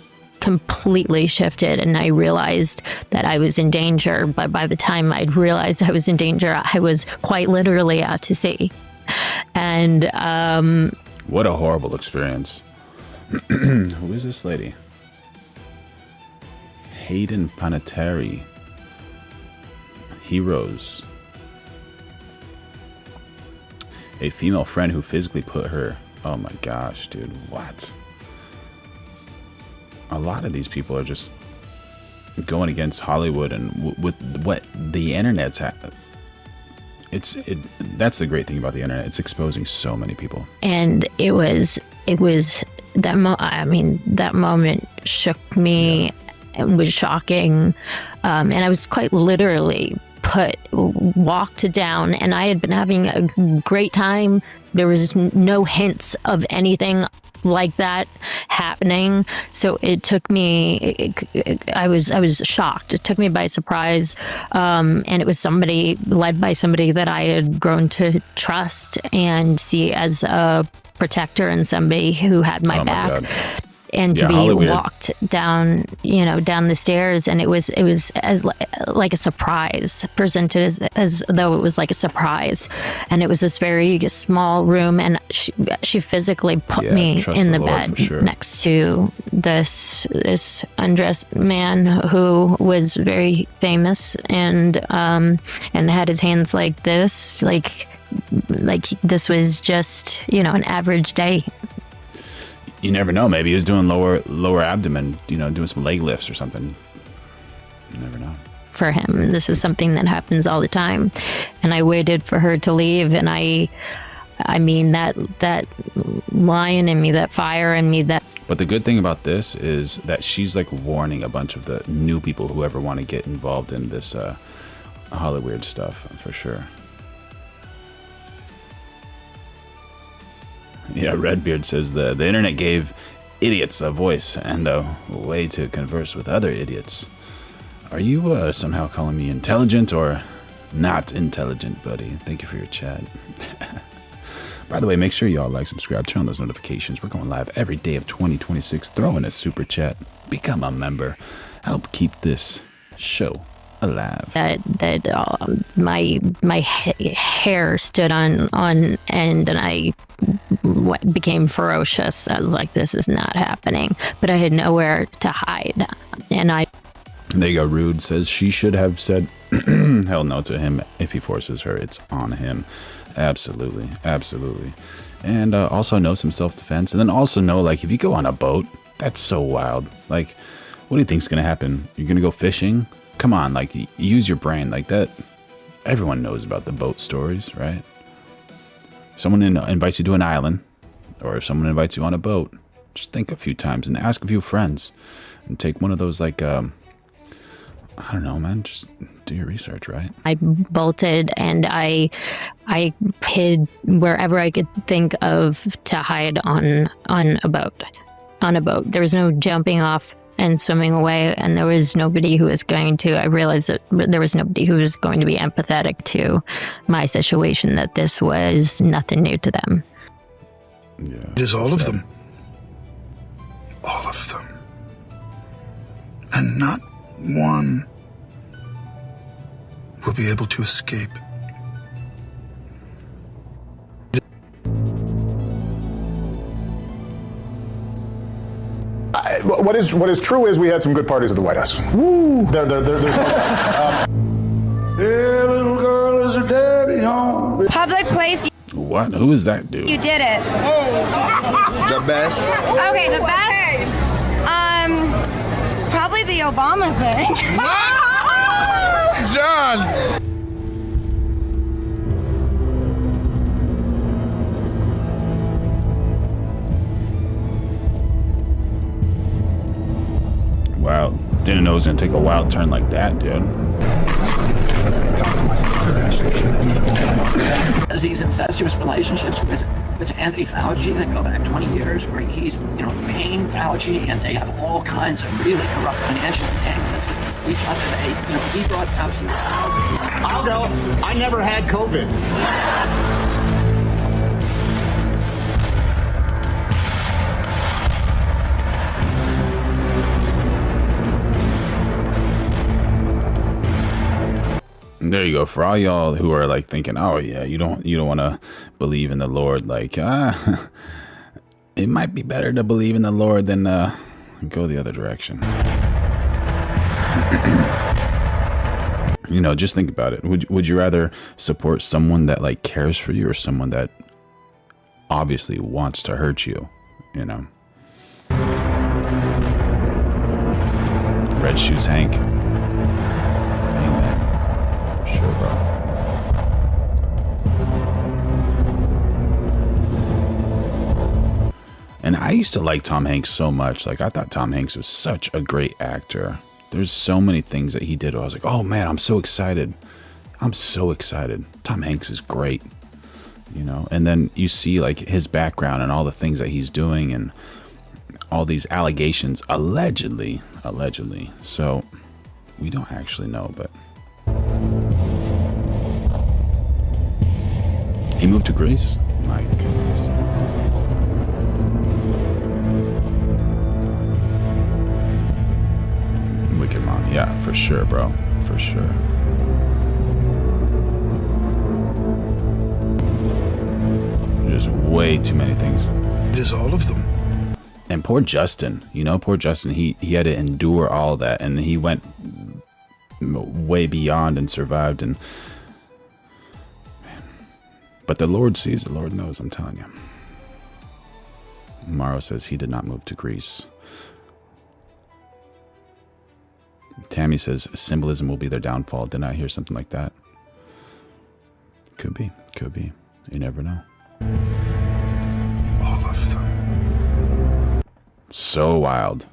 S17: completely shifted, and I realized that I was in danger. But by the time I'd realized I was in danger, I was quite literally out to sea. And
S1: what a horrible experience. Who is this lady? Hayden Panettiere. Heroes. A female friend who physically put her... Oh my gosh, dude. What? A lot of these people are just going against Hollywood and with what the internet's that's the great thing about the internet. It's exposing so many people.
S17: And it was that moment shook me and was shocking. And I was quite literally walked down, and I had been having a great time. There was no hints of anything like that happening. So it took me, I was shocked. It took me by surprise. And it was led by somebody that I had grown to trust and see as a protector and somebody who had my back. God. And to be Hollywood. Walked down, down the stairs, and it was as like a surprise, presented as though it was like a surprise, and it was this very small room, and she physically put me in the bed next to this undressed man who was very famous and had his hands like this, like this was just an average day.
S1: You never know. Maybe he was doing lower abdomen, doing some leg lifts or something. You never know.
S17: For him, this is something that happens all the time. And I waited for her to leave, and I mean that lion in me, that fire in me, that.
S1: But the good thing about this is that she's like warning a bunch of the new people who ever want to get involved in this Hollywood stuff, for sure. Yeah, Redbeard says the internet gave idiots a voice and a way to converse with other idiots. Are you somehow calling me intelligent or not intelligent, buddy? Thank you for your chat. By the way, make sure y'all like, subscribe, turn on those notifications. We're going live every day of 2026. Throw in a super chat. Become a member. Help keep this show alive. My hair stood on end, and I became ferocious. I was like, this is not happening. But I had nowhere to hide, and There you go. Rude says she should have said hell no to him. If he forces her, it's on him. Absolutely. And also know some self-defense, and then also know, like, if you go on a boat, that's so wild. Like, what do you think's gonna happen? You're gonna go fishing? Come on, like, use your brain. Like, that, everyone knows about the boat stories, right? If someone invites you to an island, or if someone invites you on a boat, just think a few times and ask a few friends and take one of those, like, I don't know, man, just do your research, right?
S17: I bolted, and I hid wherever I could think of to hide on a boat. There was no jumping off and swimming away, and there was nobody who was going to. I realized that there was nobody who was going to be empathetic to my situation, that this was nothing new to them.
S22: Yeah. It is all of them. All of them. And not one will be able to escape.
S23: What is true is we had some good parties at the White House. Woo! There's
S22: yeah, little girl is her daddy home.
S24: Public place.
S1: What? Who is that dude?
S24: You did it.
S23: The best.
S24: Okay, the best. Probably the Obama thing.
S22: John.
S1: Wow, didn't know it was gonna take a wild turn like that, dude.
S4: these incestuous relationships with Anthony Fauci that go back 20 years, where he's, paying Fauci, and they have all kinds of really corrupt financial entanglements with each other. He brought Fauci to house.
S5: I'll go. I never had COVID.
S1: There you go. For all y'all who are like thinking, oh yeah, you don't want to believe in the Lord, like it might be better to believe in the Lord than go the other direction. Just think about it. Would you rather support someone that like cares for you, or someone that obviously wants to hurt you? Red Shoes Hank. Sure, bro. And I used to like Tom Hanks so much. Like, I thought Tom Hanks was such a great actor. There's so many things that he did where I was like, oh man, I'm so excited. I'm so excited. Tom Hanks is great. And then you see like his background and all the things that he's doing and all these allegations, allegedly. So we don't actually know, but he moved to Greece? My goodness. Wicked Mom. Yeah, for sure, bro. For sure. Just way too many things.
S22: Just all of them.
S1: And poor Justin. Poor Justin. He had to endure all that, and he went way beyond and survived. And but the Lord sees, the Lord knows, I'm telling you. Morrow says he did not move to Greece. Tammy says symbolism will be their downfall. Didn't I hear something like that? Could be. You never know.
S22: All of them.
S1: So wild.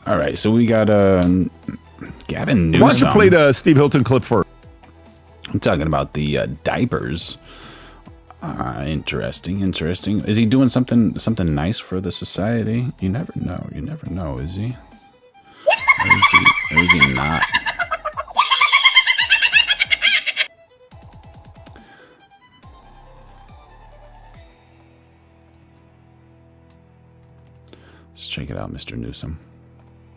S1: All right, so we got Gavin Newsom.
S7: Why don't you play the Steve Hilton clip first?
S1: I'm talking about the diapers. Interesting. Is he doing something nice for the society? You never know, is he? Or is he not? Let's check it out, Mr. Newsom.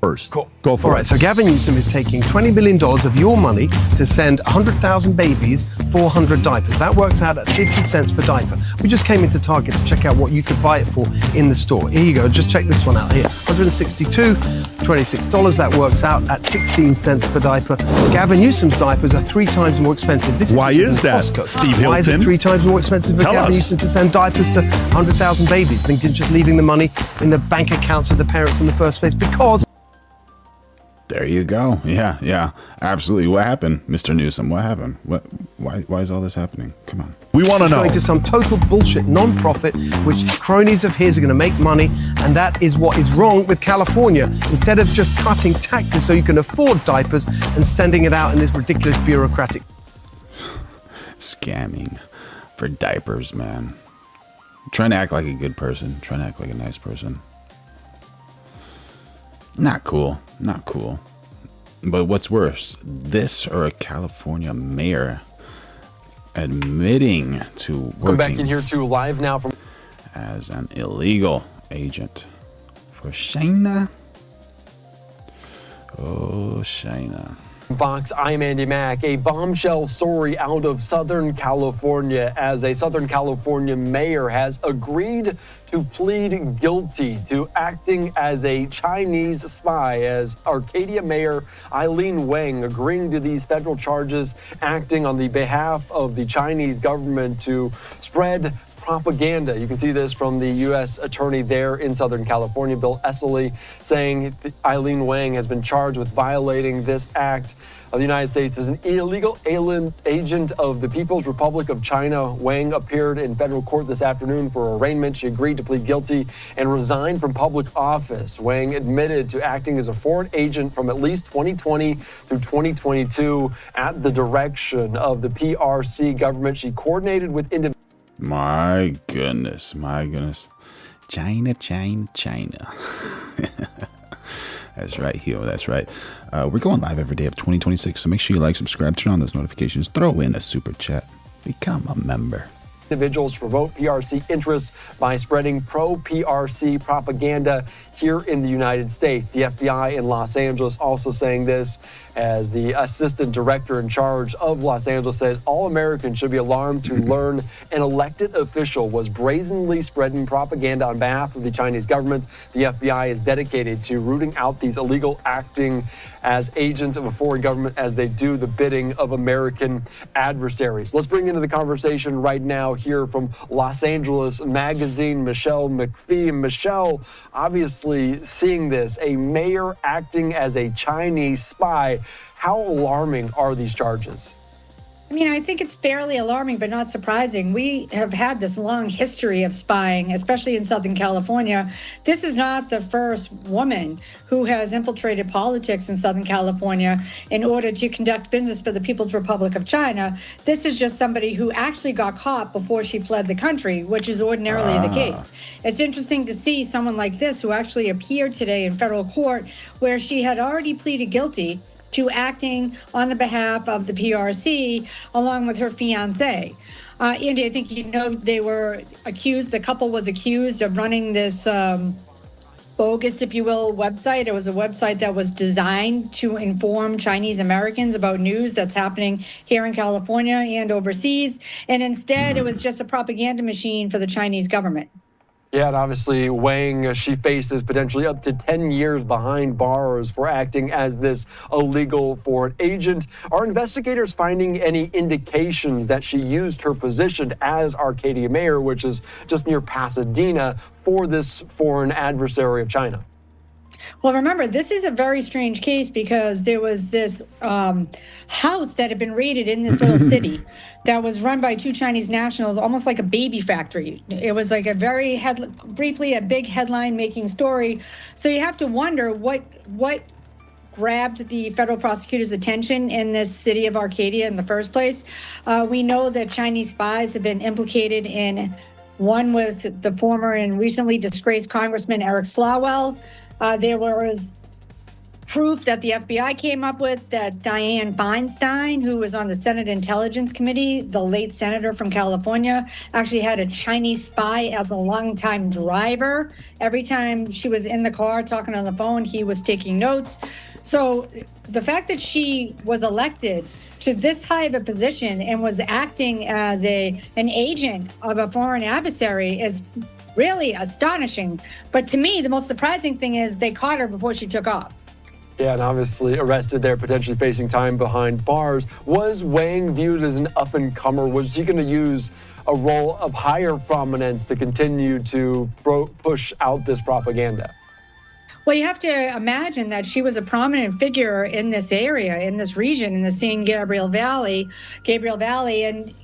S7: First.
S8: Cool.
S7: Go for
S8: All
S7: it.
S8: right, so Gavin Newsom is taking $20 million of your money to send 100,000 babies 400 diapers. That works out at 50 cents per diaper. We just came into Target to check out what you could buy it for in the store. Here you go, just check this one out here. $162, $26. That works out at 16 cents per diaper. Gavin Newsom's diapers are 3 times more expensive. This
S7: Why is that,
S8: Costco.
S7: Steve Hilton?
S8: Why is it 3 times more expensive for
S7: Tell
S8: Gavin
S7: us.
S8: Newsom to send diapers to 100,000 babies than just leaving the money in the bank accounts of the parents in the first place? Because
S1: There you go. Yeah, absolutely. What happened, Mr. Newsom? What happened? Why is all this happening? Come on.
S7: We want to know.
S8: Going to some total bullshit non-profit, which cronies of his are going to make money, and that is what is wrong with California. Instead of just cutting taxes so you can afford diapers and sending it out in this ridiculous bureaucratic
S1: Scamming for diapers, man. Trying to act like a good person. Trying to act like a nice person. Not cool. But what's worse, this or a California mayor admitting to working
S25: Come back in here too, live now from
S1: as an illegal agent for China. Oh, China.
S25: Fox, I'm Andy Mack. A bombshell story out of Southern California as a Southern California mayor has agreed to plead guilty to acting as a Chinese spy, as Arcadia Mayor Eileen Wang agreeing to these federal charges, acting on the behalf of the Chinese government to spread propaganda. You can see this from the U.S. attorney there in Southern California, Bill Esseley, saying Eileen Wang has been charged with violating this act of the United States as an illegal alien agent of the People's Republic of China. Wang appeared in federal court this afternoon for arraignment. She agreed to plead guilty and resigned from public office. Wang admitted to acting as a foreign agent from at least 2020 through 2022 at the direction of the PRC government. She coordinated with individuals.
S1: My goodness. China. That's right, Hio. That's right. We're going live every day of 2026, so make sure you like, subscribe, turn on those notifications, throw in a super chat, become a member.
S25: Individuals to promote PRC interest by spreading pro-PRC propaganda here in the United States. The FBI in Los Angeles also saying this, as the assistant director in charge of Los Angeles says all Americans should be alarmed to learn an elected official was brazenly spreading propaganda on behalf of the Chinese government. The FBI is dedicated to rooting out these illegal acting as agents of a foreign government as they do the bidding of American adversaries. Let's bring into the conversation right now here from Los Angeles Magazine, Michelle McPhee. Michelle, obviously seeing this, a mayor acting as a Chinese spy. How alarming are these charges?
S2: I mean, I think it's fairly alarming, but not surprising. We have had this long history of spying, especially in Southern California. This is not the first woman who has infiltrated politics in Southern California in order to conduct business for the People's Republic of China. This is just somebody who actually got caught before she fled the country, which is ordinarily the case. It's interesting to see someone like this who actually appeared today in federal court where she had already pleaded guilty to acting on the behalf of the PRC along with her fiancé. Andy, I think you know they were accused, the couple was accused of running this bogus, if you will, website. It was a website that was designed to inform Chinese Americans about news that's happening here in California and overseas. And instead, it was just a propaganda machine for the Chinese government.
S25: Yeah, and obviously Wang, she faces potentially up to 10 years behind bars for acting as this illegal foreign agent. Are investigators finding any indications that she used her position as Arcadia mayor, which is just near Pasadena, for this foreign adversary of China?
S2: Well, remember, this is a very strange case because there was this house that had been raided in this little city that was run by two Chinese nationals, almost like a baby factory. It was like a very briefly a big headline-making story. So you have to wonder what grabbed the federal prosecutor's attention in this city of Arcadia in the first place. We know that Chinese spies have been implicated in one with the former and recently disgraced Congressman Eric Swalwell. There was proof that the FBI came up with that Dianne Feinstein, who was on the Senate Intelligence Committee, the late senator from California, actually had a Chinese spy as a longtime driver. Every time she was in the car talking on the phone, he was taking notes. So the fact that she was elected to this high of a position and was acting as an agent of a foreign adversary is really astonishing. But to me, the most surprising thing is they caught her before she took off.
S25: Yeah, and obviously arrested there, potentially facing time behind bars. Was Wang viewed as an up-and-comer? Was he going to use a role of higher prominence to continue to push out this propaganda?
S2: Well, you have to imagine that she was a prominent figure in this area, in this region, in the San Gabriel Valley, and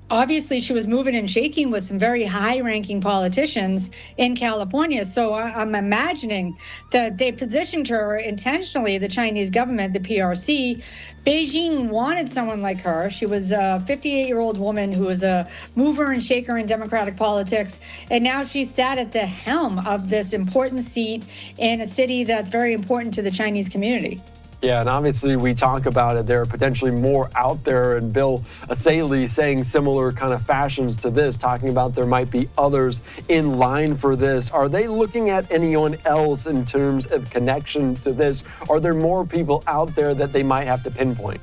S2: obviously she was moving and shaking with some very high-ranking politicians in California. So I'm imagining that they positioned her intentionally, the Chinese government, the PRC. Beijing wanted someone like her. She was a 58-year-old woman who was a mover and shaker in democratic politics. And now she's sat at the helm of this important seat in a city that's very important to the Chinese community.
S25: Yeah, and obviously we talk about it. There are potentially more out there, and Bill Esseley saying similar kind of fashions to this, talking about there might be others in line for this. Are they looking at anyone else in terms of connection to this? Are there more people out there that they might have to pinpoint?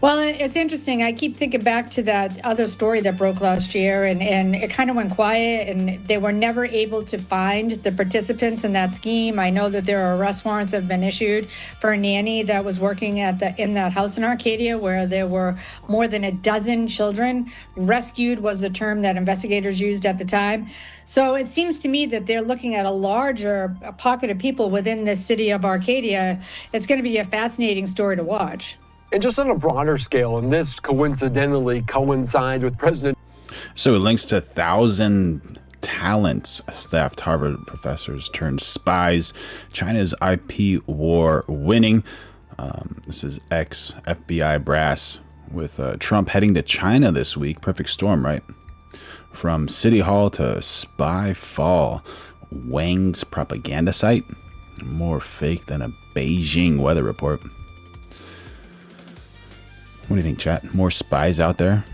S2: Well, it's interesting. I keep thinking back to that other story that broke last year, and it kind of went quiet, and they were never able to find the participants in that scheme. I know that there are arrest warrants that have been issued for a nanny that was working in that house in Arcadia where there were more than a dozen children. Rescued was the term that investigators used at the time. So it seems to me that they're looking at a larger pocket of people within the city of Arcadia. It's going to be a fascinating story to watch.
S25: And just on a broader scale, and this coincidentally coincides with President.
S1: So it links to 1,000 talents theft. Harvard professors turned spies. China's IP war winning. This is ex-FBI brass with Trump heading to China this week. Perfect storm, right? From City Hall to Spy Fall. Wang's propaganda site. More fake than a Beijing weather report. What do you think, chat? More spies out there?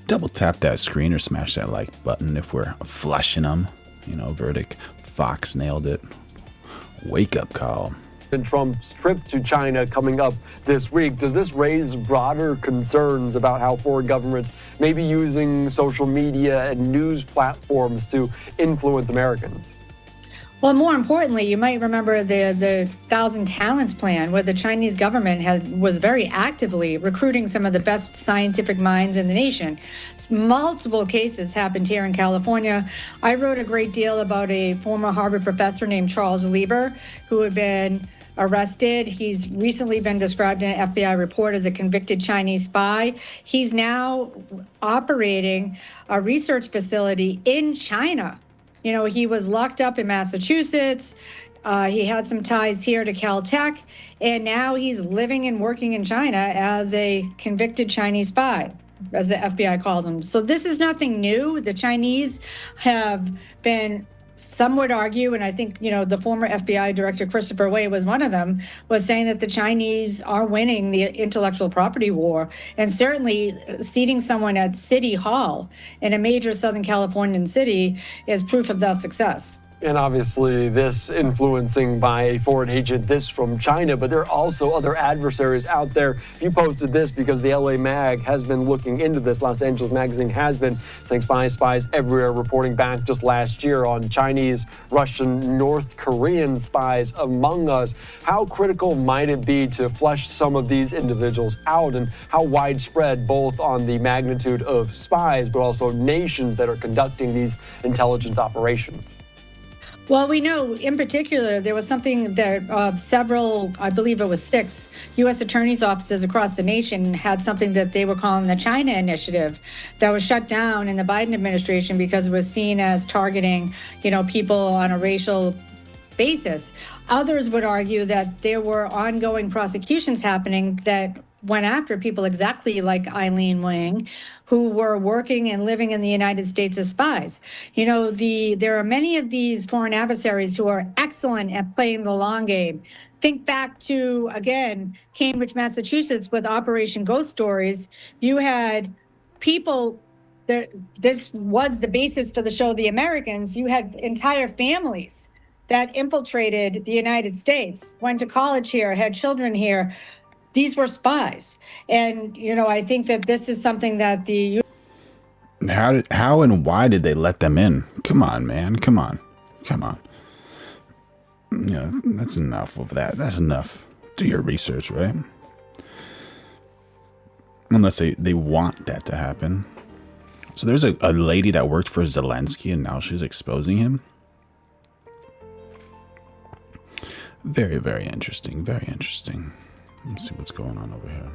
S1: Double tap that screen or smash that like button if we're flushing them. Verdict. Fox nailed it. Wake up call.
S25: And Trump's trip to China coming up this week. Does this raise broader concerns about how foreign governments may be using social media and news platforms to influence Americans?
S2: Well, more importantly, you might remember the 1,000 Talents Plan, where the Chinese government was very actively recruiting some of the best scientific minds in the nation. Multiple cases happened here in California. I wrote a great deal about a former Harvard professor named Charles Lieber, who had been arrested. He's recently been described in an FBI report as a convicted Chinese spy. He's now operating a research facility in China. He was locked up in Massachusetts. He had some ties here to Caltech, and now he's living and working in China as a convicted Chinese spy, as the FBI calls him. So this is nothing new. The Chinese have been, some would argue, and I think, the former FBI director, Christopher Wray, was one of them, was saying that the Chinese are winning the intellectual property war. And certainly seating someone at City Hall in a major Southern Californian city is proof of that success.
S25: And obviously this influencing by a foreign agent, this from China, but there are also other adversaries out there. You posted this because the LA Mag has been looking into this. Los Angeles Magazine has been saying spies everywhere, reporting back just last year on Chinese, Russian, North Korean spies among us. How critical might it be to flush some of these individuals out, and how widespread both on the magnitude of spies, but also nations that are conducting these intelligence operations?
S2: Well, we know in particular there was something that several, I believe it was 6 U.S. attorneys' offices across the nation had something that they were calling the China Initiative that was shut down in the Biden administration because it was seen as targeting, people on a racial basis. Others would argue that there were ongoing prosecutions happening that went after people exactly like Eileen Wang, who were working and living in the United States as spies. There are many of these foreign adversaries who are excellent at playing the long game. Think back to, again, Cambridge, Massachusetts with Operation Ghost Stories. You had people, this was the basis for the show The Americans. You had entire families that infiltrated the United States, went to college here, had children here. These were spies. And, I think that this is something that the...
S1: How and why did they let them in? Come on, man. Come on. That's enough of that. That's enough. Do your research, right? Unless they want that to happen. So there's a lady that worked for Zelensky and now she's exposing him. Very, very interesting. Very interesting. Let's see what's going on over here.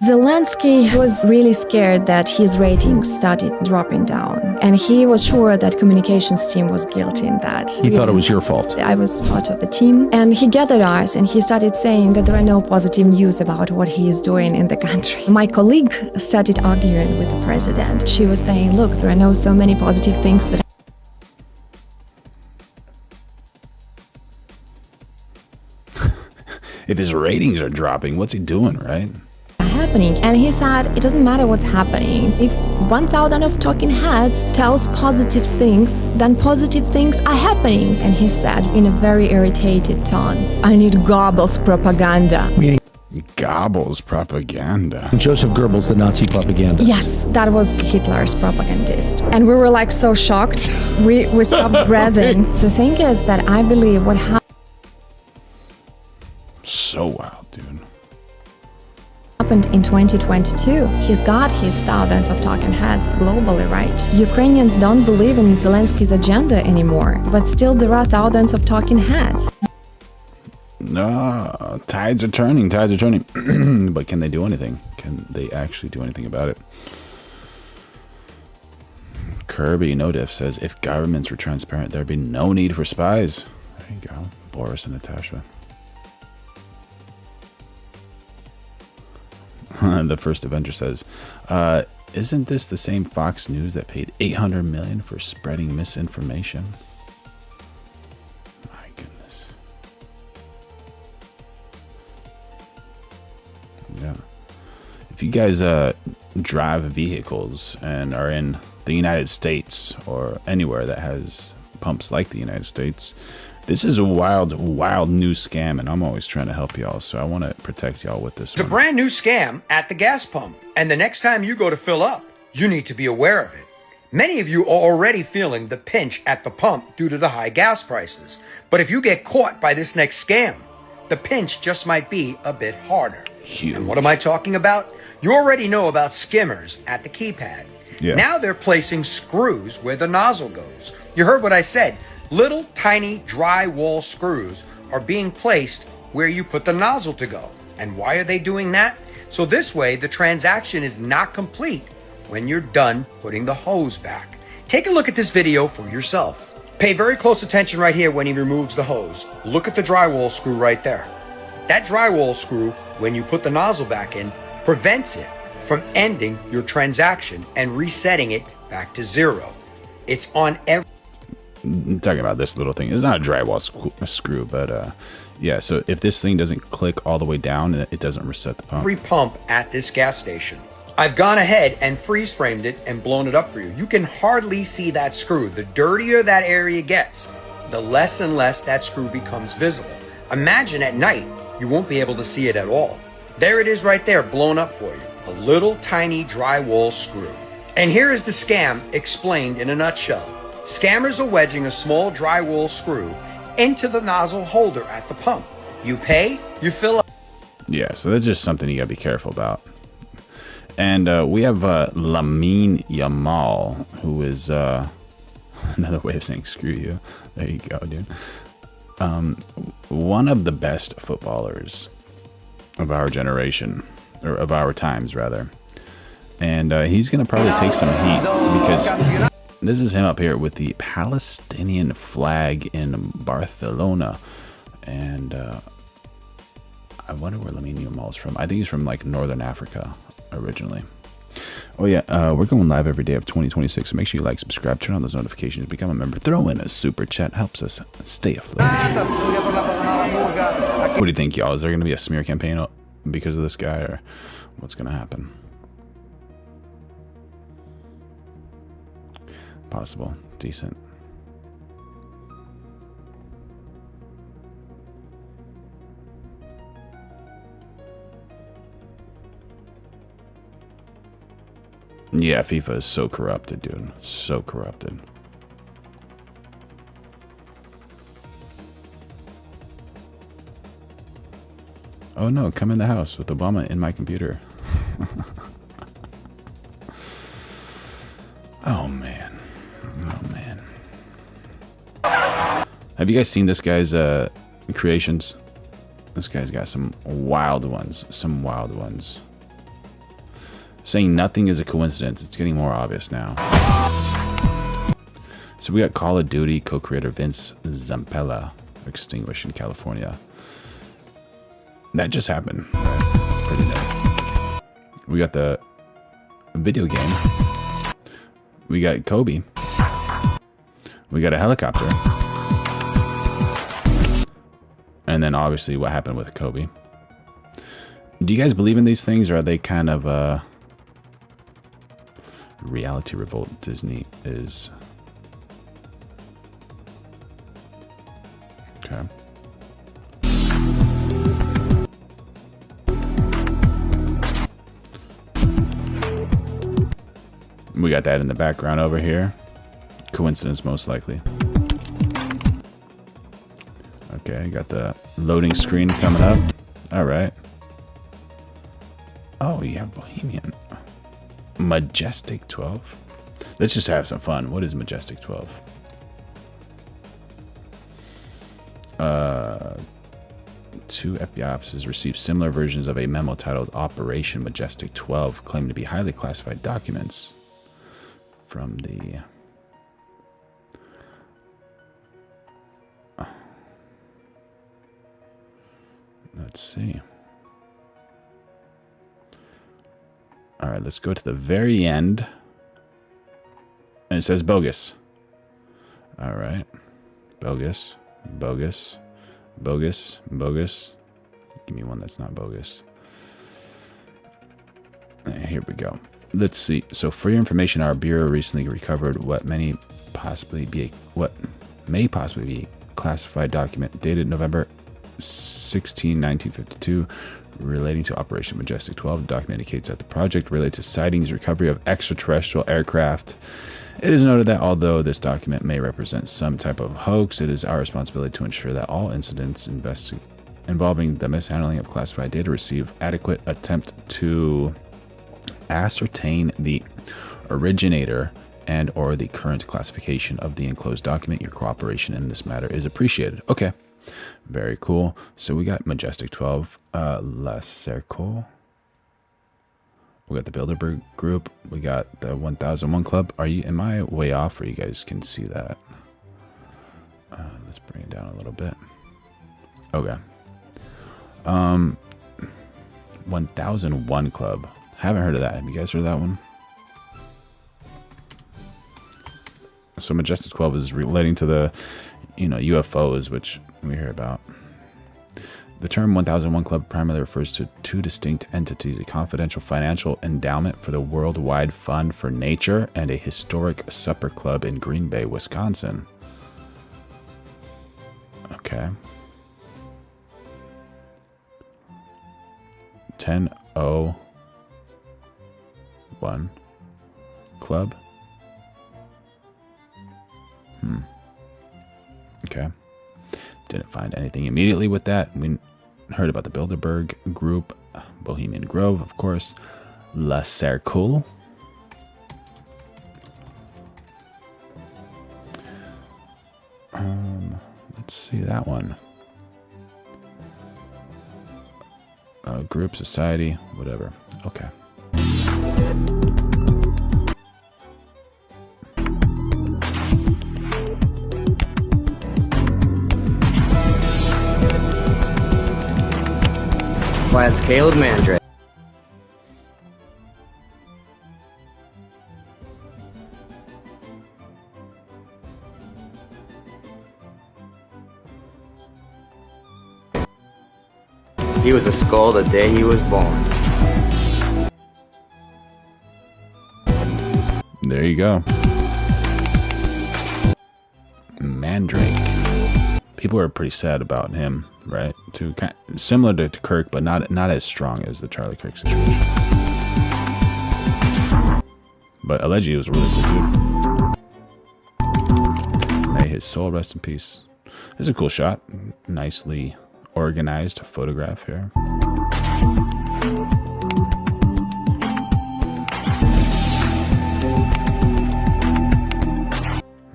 S3: Zelensky was really scared that his ratings started dropping down, and he was sure that communications team was guilty in that.
S7: He thought it was your fault.
S3: I was part of the team, and he gathered us and he started saying that there are no positive news about what he is doing in the country. My colleague started arguing with the president. She was saying, look, there are no so many positive things that
S1: If his ratings are dropping, what's he doing, right?
S3: are happening? And he said, it doesn't matter what's happening. If 1,000 of talking heads tells positive things, then positive things are happening. And he said in a very irritated tone, I need Goebbels propaganda.
S1: Goebbels propaganda.
S6: Joseph Goebbels, the Nazi propagandist.
S3: Yes, that was Hitler's propagandist. And we were like so shocked. We stopped breathing. The thing is that I believe what
S1: So wild, dude.
S3: happened in 2022. He's got his thousands of talking heads globally, right? Ukrainians don't believe in Zelensky's agenda anymore, but still there are thousands of talking heads.
S1: No, tides are turning. But can they do anything? Can they actually do anything about it? Kirby Notif says, if governments were transparent, there'd be no need for spies. There you go. Boris and Natasha. The First Avenger says, isn't this the same Fox News that paid $800 million for spreading misinformation? My goodness. Yeah. If you guys drive vehicles and are in the United States or anywhere that has pumps like the United States, this is a wild new scam, and I'm always trying to help y'all, so I want to protect y'all with this.
S9: It's a brand new scam at the gas pump, and the next time you go to fill up, you need to be aware of it. Many of you are already feeling the pinch at the pump due to the high gas prices, but if you get caught by this next scam, the pinch just might be a bit harder.
S1: Huge.
S9: And what am I talking about? You already know about skimmers at the keypad.
S1: Yeah.
S9: Now they're placing screws where the nozzle goes. You heard what I said. Little tiny drywall screws are being placed where you put the nozzle to go. And why are they doing that? So this way the transaction is not complete when you're done putting the hose back. Take a look at this video for yourself. Pay very close attention right here when he removes the hose. Look at the drywall screw right there. That drywall screw, when you put the nozzle back in, prevents it from ending your transaction and resetting it back to zero. It's on every...
S1: I'm talking about this little thing. It's not a drywall screw, but yeah, so if this thing doesn't click all the way down, it doesn't reset the pump.
S9: Every pump at this gas station. I've gone ahead and freeze framed it and blown it up for you. You can hardly see that screw. The dirtier that area gets, the less and less that screw becomes visible. Imagine at night, you won't be able to see it at all. There it is right there, blown up for you. A little tiny drywall screw. And here is the scam explained in a nutshell. Scammers are wedging a small drywall screw into the nozzle holder at the pump. You pay, you fill up.
S1: Yeah, so that's just something you gotta be careful about. And we have Lamine Yamal, who is another way of saying screw you. There you go, dude. One of the best footballers of our generation, or of our times rather. And he's gonna probably take some heat because this is him up here with the Palestinian flag in Barcelona. And I wonder where Lamine Yamal is from. I think he's from like Northern Africa originally. Oh yeah, we're going live every day of 2026, so make sure you like, subscribe, turn on those notifications, become a member, throw in a super chat, helps us stay afloat. What do you think, y'all? Is there going to be a smear campaign because of this guy, or what's going to happen? Possible. Decent. Yeah, FIFA is so corrupted, dude. So corrupted. Oh no, come in the house with Obama in my computer. Oh man. Oh man. Have you guys seen this guy's creations? This guy's got some wild ones. Some wild ones. Saying nothing is a coincidence. It's getting more obvious now. So we got Call of Duty co-creator Vince Zampella extinguished in California. That just happened. Right? Pretty new. We got the video game. We got Kobe. We got a helicopter. And then obviously what happened with Kobe. Do you guys believe in these things, or are they kind of reality revolt Disney is? Okay. We got that in the background over here. Coincidence, most likely. Okay, got the loading screen coming up. All right. Oh, yeah, Bohemian. Majestic 12. Let's just have some fun. What is Majestic 12? Two FBI officers received similar versions of a memo titled Operation Majestic 12, claiming to be highly classified documents from the... Let's see. All right, let's go to the very end. And it says bogus. All right. Bogus. Bogus. Bogus. Bogus. Give me one that's not bogus. Here we go. Let's see. So for your information, our bureau recently recovered what may possibly be a classified document dated November 16, 1952, relating to Operation Majestic 12. The document indicates that the project related to sightings, recovery of extraterrestrial aircraft. It is noted that although this document may represent some type of hoax, it is our responsibility to ensure that all incidents involving the mishandling of classified data receive adequate attempt to ascertain the originator and or the current classification of the enclosed document. Your cooperation in this matter is appreciated. Okay. Very cool. So we got Majestic 12, La Cercle. We got the Bilderberg group. We got the 1001 Club. Am I way off, or you guys can see that? Let's bring it down a little bit. Okay. 1001 Club. Haven't heard of that. Have you guys heard of that one? So Majestic 12 is relating to the, UFOs, which we hear about. The term 1001 Club primarily refers to two distinct entities, a confidential financial endowment for the Worldwide Fund for Nature and a historic supper club in Green Bay, Wisconsin. Okay. 1001 Club. Okay. Didn't find anything immediately with that. We heard about the Bilderberg group, Bohemian Grove, of course, La Cercle. Let's see that one. Group, society, whatever. Okay.
S10: That's Caleb Mandrake. He was a skull the day he was born.
S1: There you go. Mandrake. People are pretty sad about him, right? Similar to Kirk, but not as strong as the Charlie Kirk situation. But allegedly, he was a really cool dude. May his soul rest in peace. This is a cool shot. Nicely organized photograph here.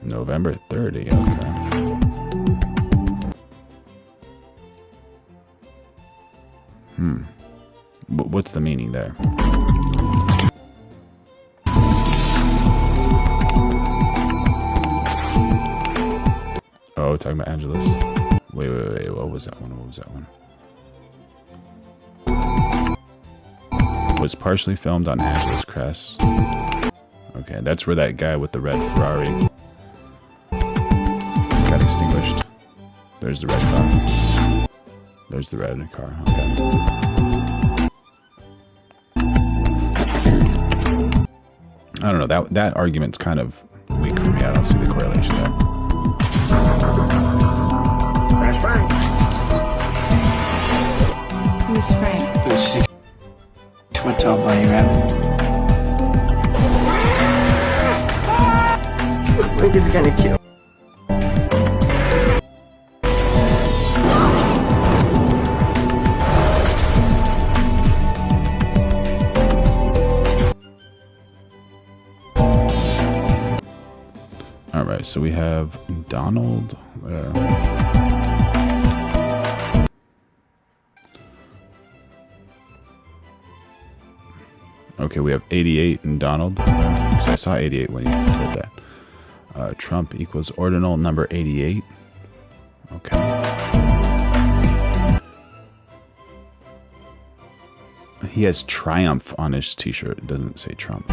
S1: November 30, okay. What's the meaning there? Oh, talking about Angelus. Wait. What was that one? Was partially filmed on Angelus Crest. Okay, that's where that guy with the red Ferrari got extinguished. There's the red car. There's the red car. Okay. I don't know. That argument's kind of weak for me. I don't see the correlation there.
S11: That's Frank.
S12: Who's Frank?
S11: Who's 6 foot tall bunny rabbit? Frank is gonna kill.
S1: All right, so we have Donald there. Okay, we have 88 and Donald. Because I saw 88 when you did that. Trump equals ordinal number 88. Okay. He has Triumph on his t-shirt. It doesn't say Trump.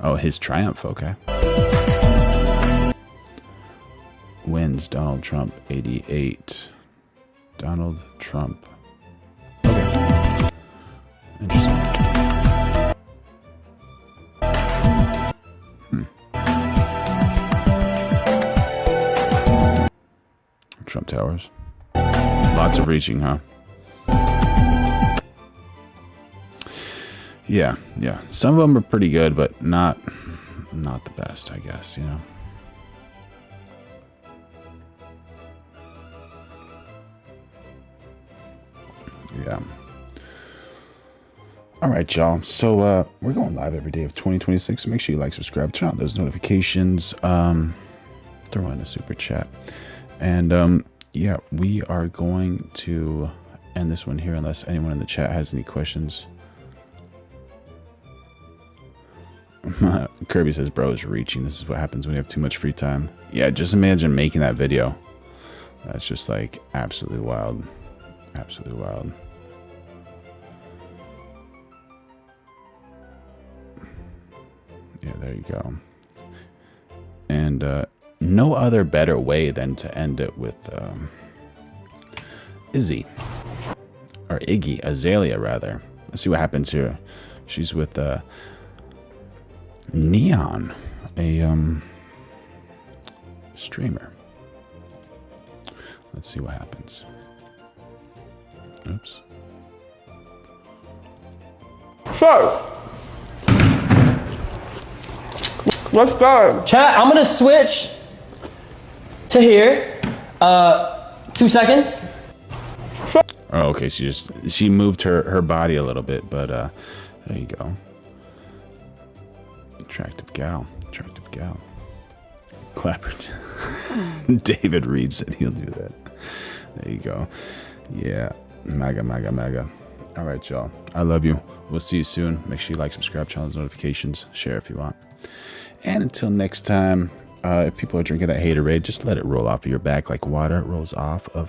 S1: Oh, his Triumph, okay. Wins Donald Trump 88. Donald Trump. Okay. Interesting. Trump Towers. Lots of reaching, huh? Yeah. Some of them are pretty good, but not the best, I guess, you know. Yeah. All right, y'all. So we're going live every day of 2026. Make sure you like, subscribe, turn on those notifications. Throw in a super chat. And yeah, we are going to end this one here unless anyone in the chat has any questions. Kirby says, bro is reaching. This is what happens when you have too much free time. Yeah, just imagine making that video. That's just like absolutely wild. Absolutely wild. Yeah, there you go. And no other better way than to end it with Izzy. Or Iggy, Azalea rather. Let's see what happens here. She's with Neon, a streamer. Let's see what happens. Oops.
S13: So, let's go. Chat, I'm gonna switch to here. 2 seconds.
S1: Oh, okay. She moved her body a little bit, but there you go. Attractive gal. Clapper. David Reed said he'll do that. There you go. Yeah. MAGA. All right, y'all. I love you. We'll see you soon. Make sure you like, subscribe, channel notifications, share if you want. And until next time, if people are drinking that haterade, just let it roll off of your back like water rolls off of a